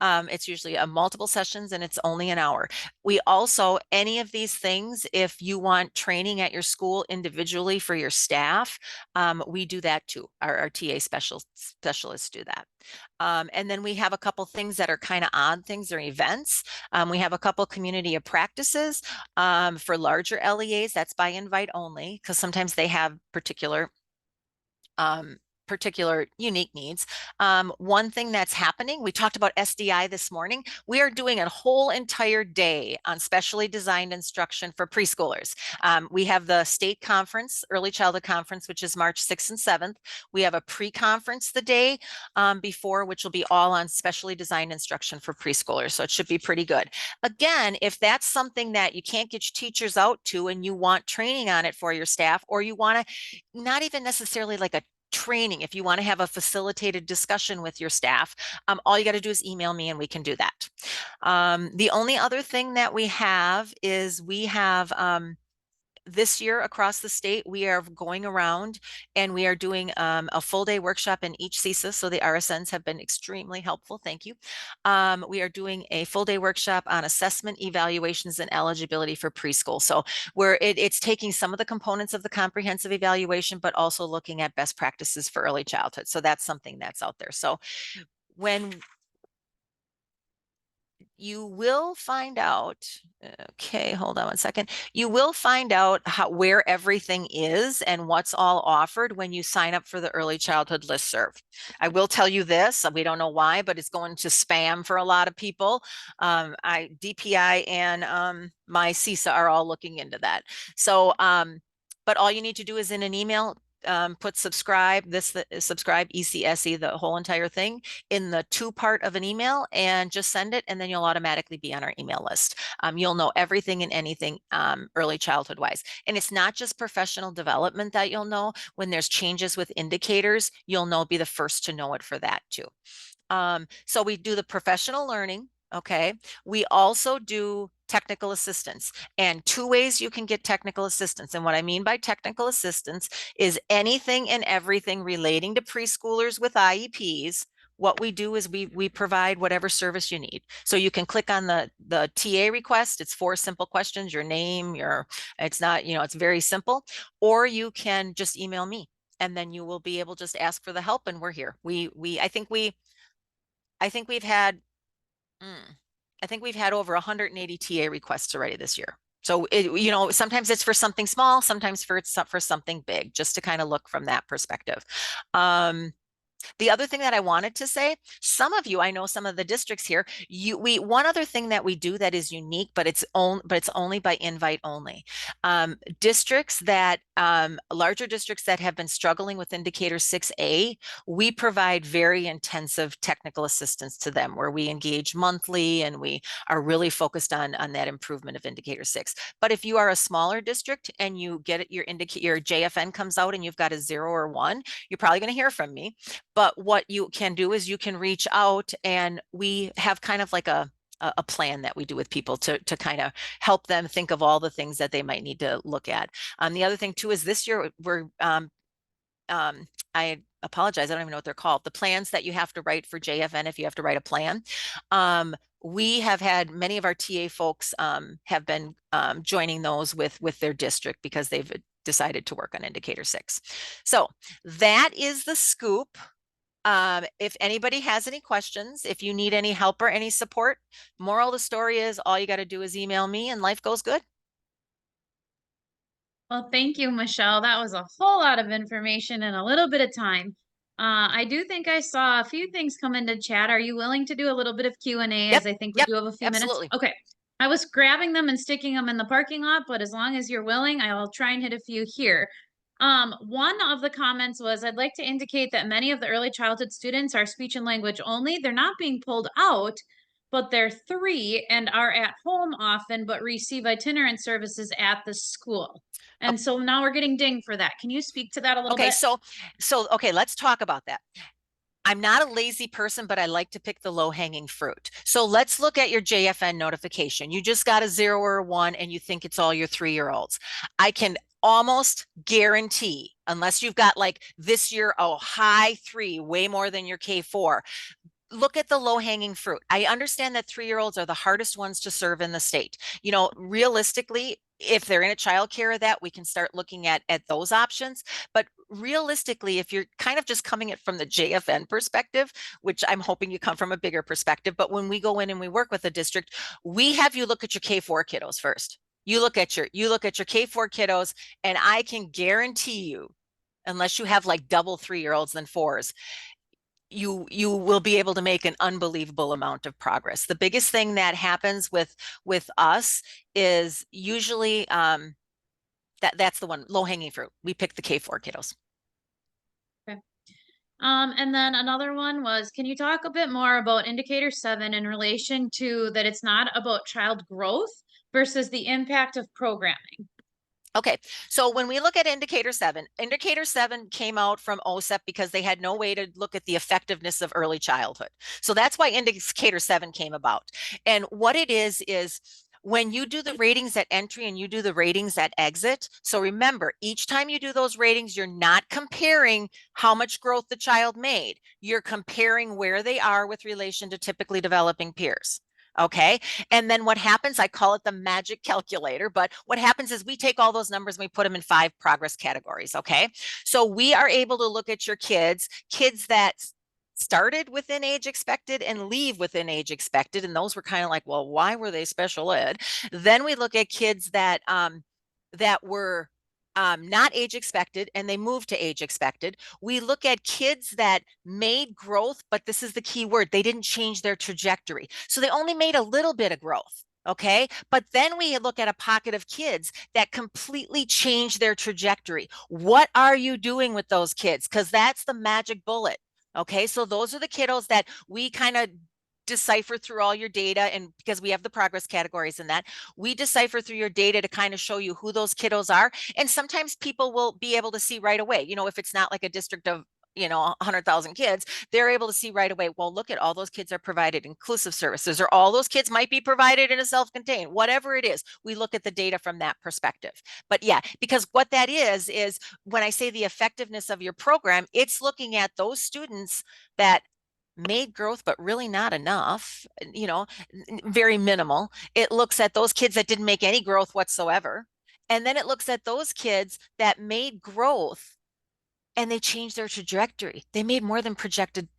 It's usually multiple sessions and it's only an hour. We also, any of these things, if you want training at your school individually for your staff, we do that too. Our TA specialists do that. And then we have a couple things that are kind of odd things or events. We have a couple community of practices for larger LEAs. That's by invite only because sometimes they have particular unique needs. One thing that's happening, we talked about SDI this morning. We are doing a whole entire day on specially designed instruction for preschoolers. We have the state conference, early childhood conference, which is March 6th and 7th. We have a pre-conference the day before, which will be all on specially designed instruction for preschoolers. So it should be pretty good. Again, if that's something that you can't get your teachers out to and you want training on it for your staff, or you want to, not even necessarily like a training, if you want to have a facilitated discussion with your staff, all you got to do is email me and we can do that. The only other thing that we have is we have this year across the state, we are going around and we are doing a full day workshop in each CISA. So the RSNs have been extremely helpful. Thank you. We are doing a full day workshop on assessment, evaluations, and eligibility for preschool. So it's taking some of the components of the comprehensive evaluation, but also looking at best practices for early childhood. So that's something that's out there. So when you will find out, okay, hold on one second. You will find out where everything is and what's all offered when you sign up for the early childhood listserv. I will tell you this, we don't know why, but it's going to spam for a lot of people. DPI and my CISA are all looking into that. So, but all you need to do is in an email, put subscribe, subscribe, ECSE, the whole entire thing in the to part of an email, and just send it, and then you'll automatically be on our email list. You'll know everything and anything early childhood wise. And it's not just professional development that you'll know. When there's changes with indicators, you'll be the first to know it for that too. So we do the professional learning. Okay. We also do technical assistance, and 2 ways you can get technical assistance. And what I mean by technical assistance is anything and everything relating to preschoolers with IEPs. What we do is we provide whatever service you need. So you can click on the TA request. It's 4 simple questions, your name, it's not, it's very simple, or you can just email me, and then you will be able to just ask for the help, and we're here. I think we've had over 180 TA requests already this year. So sometimes it's for something small, sometimes it's for something big, just to kind of look from that perspective. The other thing that I wanted to say, some of you, I know some of the districts here, one other thing that we do that is unique, but it's only by invite only. Districts that, larger districts that have been struggling with indicator 6A, we provide very intensive technical assistance to them, where we engage monthly and we are really focused on that improvement of indicator 6. But if you are a smaller district and you get it, your JFN comes out and you've got a 0 or 1, you're probably going to hear from me. But what you can do is you can reach out, and we have kind of like a plan that we do with people to kind of help them think of all the things that they might need to look at. The other thing too is this year we're I apologize, I don't even know what they're called. The plans that you have to write for JFN, if you have to write a plan. We have had many of our TA folks have been joining those with their district because they've decided to work on indicator 6. So that is the scoop. If anybody has any questions, if you need any help or any support, moral of the story is all you got to do is email me and life goes good. Well, thank you, Michelle. That was a whole lot of information in a little bit of time. I do think I saw a few things come into chat. Are you willing to do a little bit of Q&A, as I think we do have a few absolutely. minutes? Okay. I was grabbing them and sticking them in the parking lot, but as long as you're willing, I'll try and hit a few here. One of the comments was, I'd like to indicate that many of the early childhood students are speech and language only. They're not being pulled out, but they're 3 and are at home often, but receive itinerant services at the school. And so now we're getting dinged for that. Can you speak to that a little bit? Okay, let's talk about that. I'm not a lazy person, but I like to pick the low-hanging fruit. So let's look at your JFN notification. You just got a 0 or a 1 and you think it's all your 3-year-olds. I can almost guarantee, unless you've got like this year, high 3, way more than your K4, look at the low-hanging fruit. I understand that 3-year-olds are the hardest ones to serve in the state. Realistically, if they're in a child care, that we can start looking at those options. But realistically, if you're kind of just coming it from the JFN perspective, which I'm hoping you come from a bigger perspective, but when we go in and we work with a district, we have you look at your K4 kiddos first. You look at your K4 kiddos, and I can guarantee you, unless you have like double 3-year-olds than 4s, you will be able to make an unbelievable amount of progress. The biggest thing that happens with us is usually that's the one, low-hanging fruit. We pick the K4 kiddos. Okay. And then another one was, can you talk a bit more about indicator 7 in relation to that it's not about child growth versus the impact of programming? Okay, so when we look at indicator 7 came out from OSEP because they had no way to look at the effectiveness of early childhood. So that's why indicator 7 came about. And what it is when you do the ratings at entry and you do the ratings at exit. So remember, each time you do those ratings, you're not comparing how much growth the child made. You're comparing where they are with relation to typically developing peers. Okay. And then what happens, I call it the magic calculator, but what happens is we take all those numbers and we put them in 5 progress categories. Okay. So we are able to look at your kids that started within age expected and leave within age expected. And those were kind of like, well, why were they special ed? Then we look at kids that were not age expected and they moved to age expected. We look at kids that made growth, but this is the key word, they didn't change their trajectory. So they only made a little bit of growth. Okay. But then we look at a pocket of kids that completely change their trajectory. What are you doing with those kids? Because that's the magic bullet. Okay. So those are the kiddos that we kind of decipher through all your data, and because we have the progress categories in that, we decipher through your data to kind of show you who those kiddos are. And sometimes people will be able to see right away, if it's not like a district of 100,000 kids, they're able to see right away, well, look at all those kids are provided inclusive services, or all those kids might be provided in a self-contained, whatever it is. We look at the data from that perspective. But yeah, because what that is when I say the effectiveness of your program, it's looking at those students that made growth, but really not enough, very minimal. It looks at those kids that didn't make any growth whatsoever. And then it looks at those kids that made growth and they changed their trajectory. They made more than projected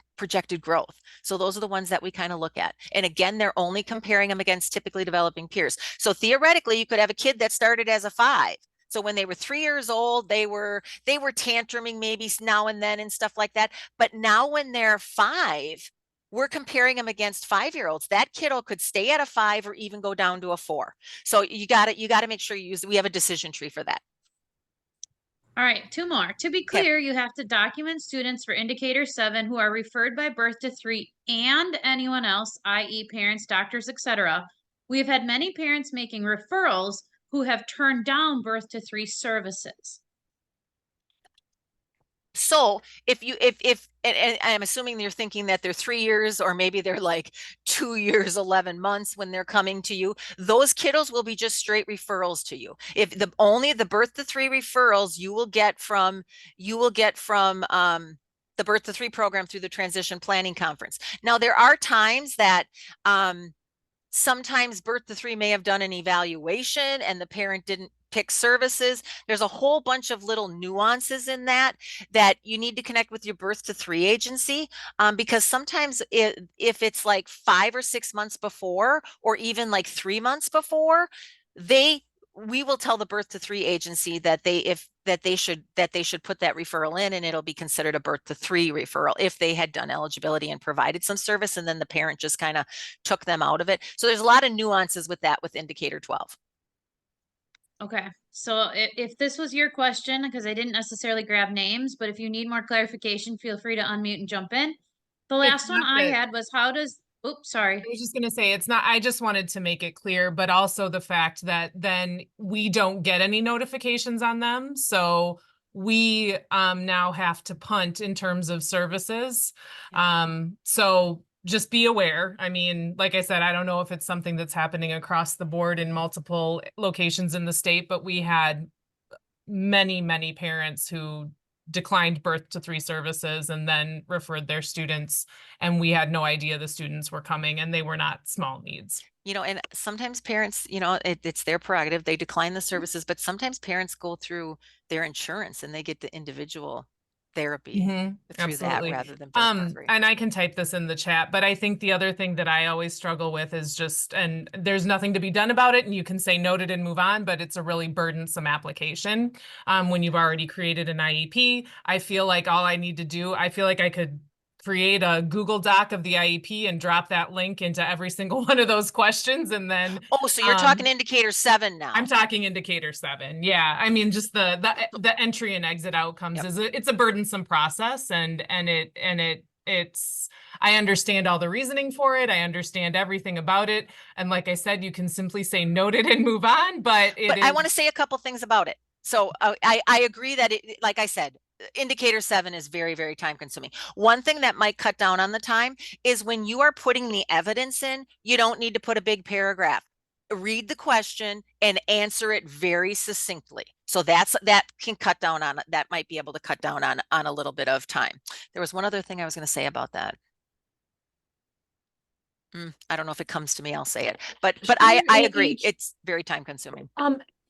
growth. So those are the ones that we kind of look at. And again, they're only comparing them against typically developing peers. So theoretically, you could have a kid that started as a 5. So when they were 3 years old, they were tantruming maybe now and then and stuff like that. But now when they're 5, we're comparing them against 5-year-olds. That kiddo could stay at a 5 or even go down to a 4. So you got to make sure we have a decision tree for that. All right, 2 more. To be clear, you have to document students for indicator 7 who are referred by birth to 3 and anyone else, i.e. parents, doctors, etc. We have had many parents making referrals who have turned down birth to 3 services. So if and I'm assuming you're thinking that they're 3 years, or maybe they're like 2 years, 11 months when they're coming to you, those kiddos will be just straight referrals to you. If only the birth to 3 referrals you will get from the birth to 3 program through the transition planning conference. Now there are times that sometimes birth to 3 may have done an evaluation and the parent didn't pick services. There's a whole bunch of little nuances in that you need to connect with your birth to 3 agency, because sometimes if it's like 5 or 6 months before, or even like 3 months before, we will tell the birth to 3 agency that they should put that referral in, and it'll be considered a birth to 3 referral if they had done eligibility and provided some service, and then the parent just kind of took them out of it. So there's a lot of nuances with that with indicator 12. Okay, so if this was your question, because I didn't necessarily grab names, but if you need more clarification, feel free to unmute and jump in. The last one I had was oops, sorry. I was just going to say, I just wanted to make it clear, but also the fact that then we don't get any notifications on them. So we now have to punt in terms of services. So just be aware. I mean, like I said, I don't know if it's something that's happening across the board in multiple locations in the state, but we had many, many parents who declined birth to 3 services and then referred their students, and we had no idea the students were coming, and they were not small needs. And sometimes parents, it's their prerogative, they decline the services, but sometimes parents go through their insurance and they get the individual therapy through Absolutely. that rather than and I can type this in the chat, but I think the other thing that I always struggle with is and there's nothing to be done about it, and you can say noted and move on, but it's a really burdensome application. When you've already created an IEP, I feel like all I need to do, I feel like I could create a Google Doc of the IEP and drop that link into every single one of those questions. And then, so you're talking indicator 7 now. I'm talking indicator 7. Yeah. I mean, just the entry and exit outcomes it's a burdensome process, and it's, I understand all the reasoning for it. I understand everything about it. And like I said, you can simply say noted and move on, but I want to say a couple things about it. So I agree that like I said, indicator 7 is very, very time consuming. One thing that might cut down on the time is when you are putting the evidence in, you don't need to put a big paragraph. Read the question and answer it very succinctly. So that can cut down on, that might be able to cut down on a little bit of time. There was one other thing I was going to say about that. I don't know if it comes to me, I'll say it, but I agree. It's very time consuming.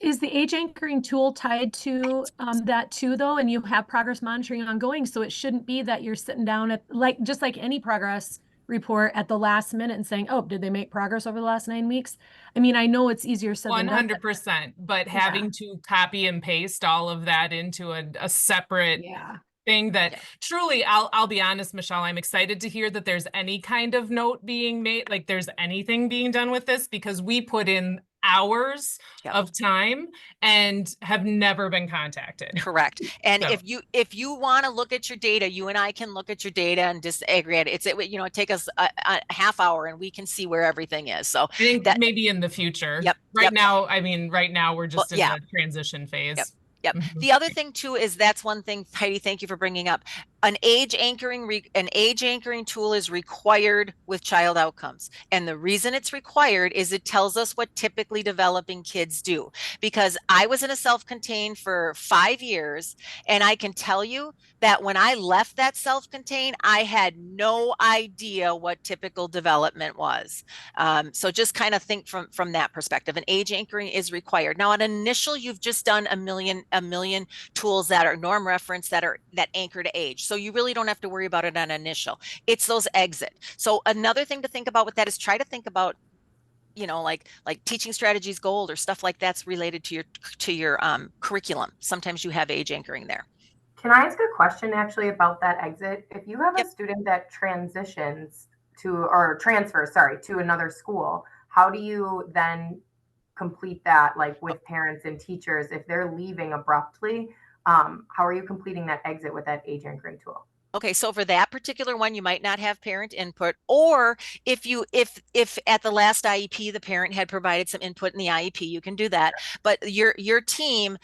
Is the age anchoring tool tied to that too, though? And you have progress monitoring ongoing, so it shouldn't be that you're sitting down at just like any progress report at the last minute and saying, "Oh, did they make progress over the last 9 weeks?" I mean, I know it's easier said than done. 100%, but having to copy and paste all of that into a separate thing that Yeah. truly, I'll be honest, Michelle, I'm excited to hear that there's any kind of note being made, like there's anything being done with this, because we put in hours Yep. of time and have never been contacted. Correct. And So. if you want to look at your data, you and I can look at your data and disaggregate it. Take us a half hour and we can see where everything is. So I think that maybe in the future. Yep. Right Yep. now, I mean, right now we're just in yeah. the transition phase. Yep. Yep. Mhm. The other thing too is that's one thing, Heidi, thank you for bringing up. An age anchoring tool is required with child outcomes. And the reason it's required is it tells us what typically developing kids do. Because I was in a self-contained for 5 years, and I can tell you that when I left that self-contained, I had no idea what typical development was. So just kind of think from that perspective. An age anchoring is required. Now, at initial, you've just done a million tools that are norm reference that anchor to age. So you really don't have to worry about it on initial. It's those exit. So another thing to think about with that is try to think about, like teaching strategies gold or stuff like that's related to your curriculum. Sometimes you have age anchoring there. Can I ask a question actually about that exit? If you have Yep. a student that transitions transfers, to another school, how do you then complete that, like with parents and teachers, if they're leaving abruptly? How are you completing that exit with that age anchoring tool? Okay, so for that particular one, you might not have parent input, or if at the last IEP the parent had provided some input in the IEP, you can do that. But your team,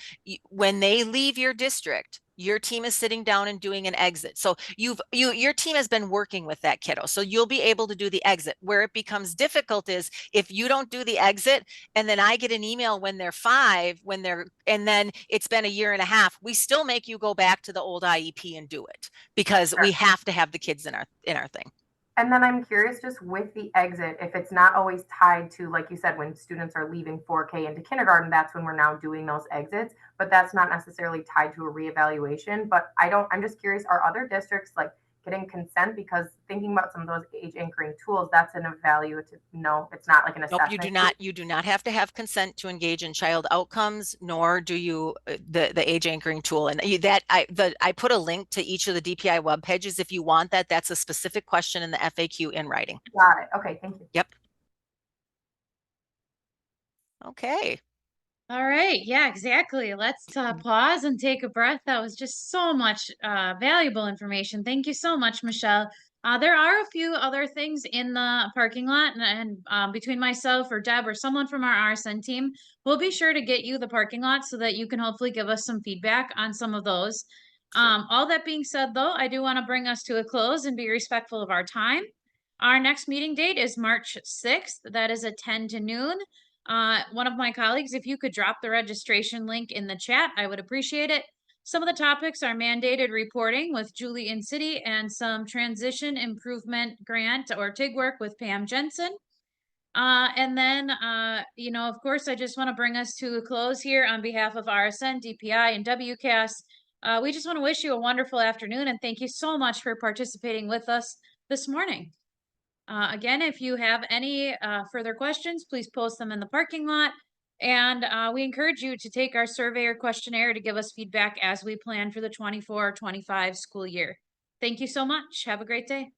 when they leave your district, your team is sitting down and doing an exit. So your team has been working with that kiddo, so you'll be able to do the exit. Where it becomes difficult is if you don't do the exit, and then I get an email when they're 5, and then it's been a year and a half, we still make you go back to the old IEP and do it, because we have to have the kids in our thing. And then I'm curious, just with the exit, if it's not always tied to, like you said, when students are leaving 4K into kindergarten, that's when we're now doing those exits, but that's not necessarily tied to a reevaluation. But I'm just curious, are other districts like getting consent? Because thinking about some of those age anchoring tools, that's an evaluative. No, it's not like an assessment. Nope, you do not have to have consent to engage in child outcomes, nor do you the age anchoring tool. And I put a link to each of the DPI web pages if you want that. That's a specific question in the FAQ in writing. Got it. Okay, thank you. Yep. Okay. All right. Yeah, exactly. Let's pause and take a breath. That was just so much valuable information. Thank you so much, Michelle. There are a few other things in the parking lot, and between myself or Deb or someone from our RSN team, we'll be sure to get you the parking lot so that you can hopefully give us some feedback on some of those. All that being said, though, I do want to bring us to a close and be respectful of our time. Our next meeting date is March 6th. That is at 10 to noon. One of my colleagues, if you could drop the registration link in the chat, I would appreciate it. Some of the topics are mandated reporting with Julie in City and some transition improvement grant or TIG work with Pam Jensen. And then, of course, I just want to bring us to a close here on behalf of RSN, DPI, and WCAS. We just want to wish you a wonderful afternoon and thank you so much for participating with us this morning. Again, if you have any further questions, please post them in the parking lot. And we encourage you to take our survey or questionnaire to give us feedback as we plan for the 24-25 school year. Thank you so much. Have a great day.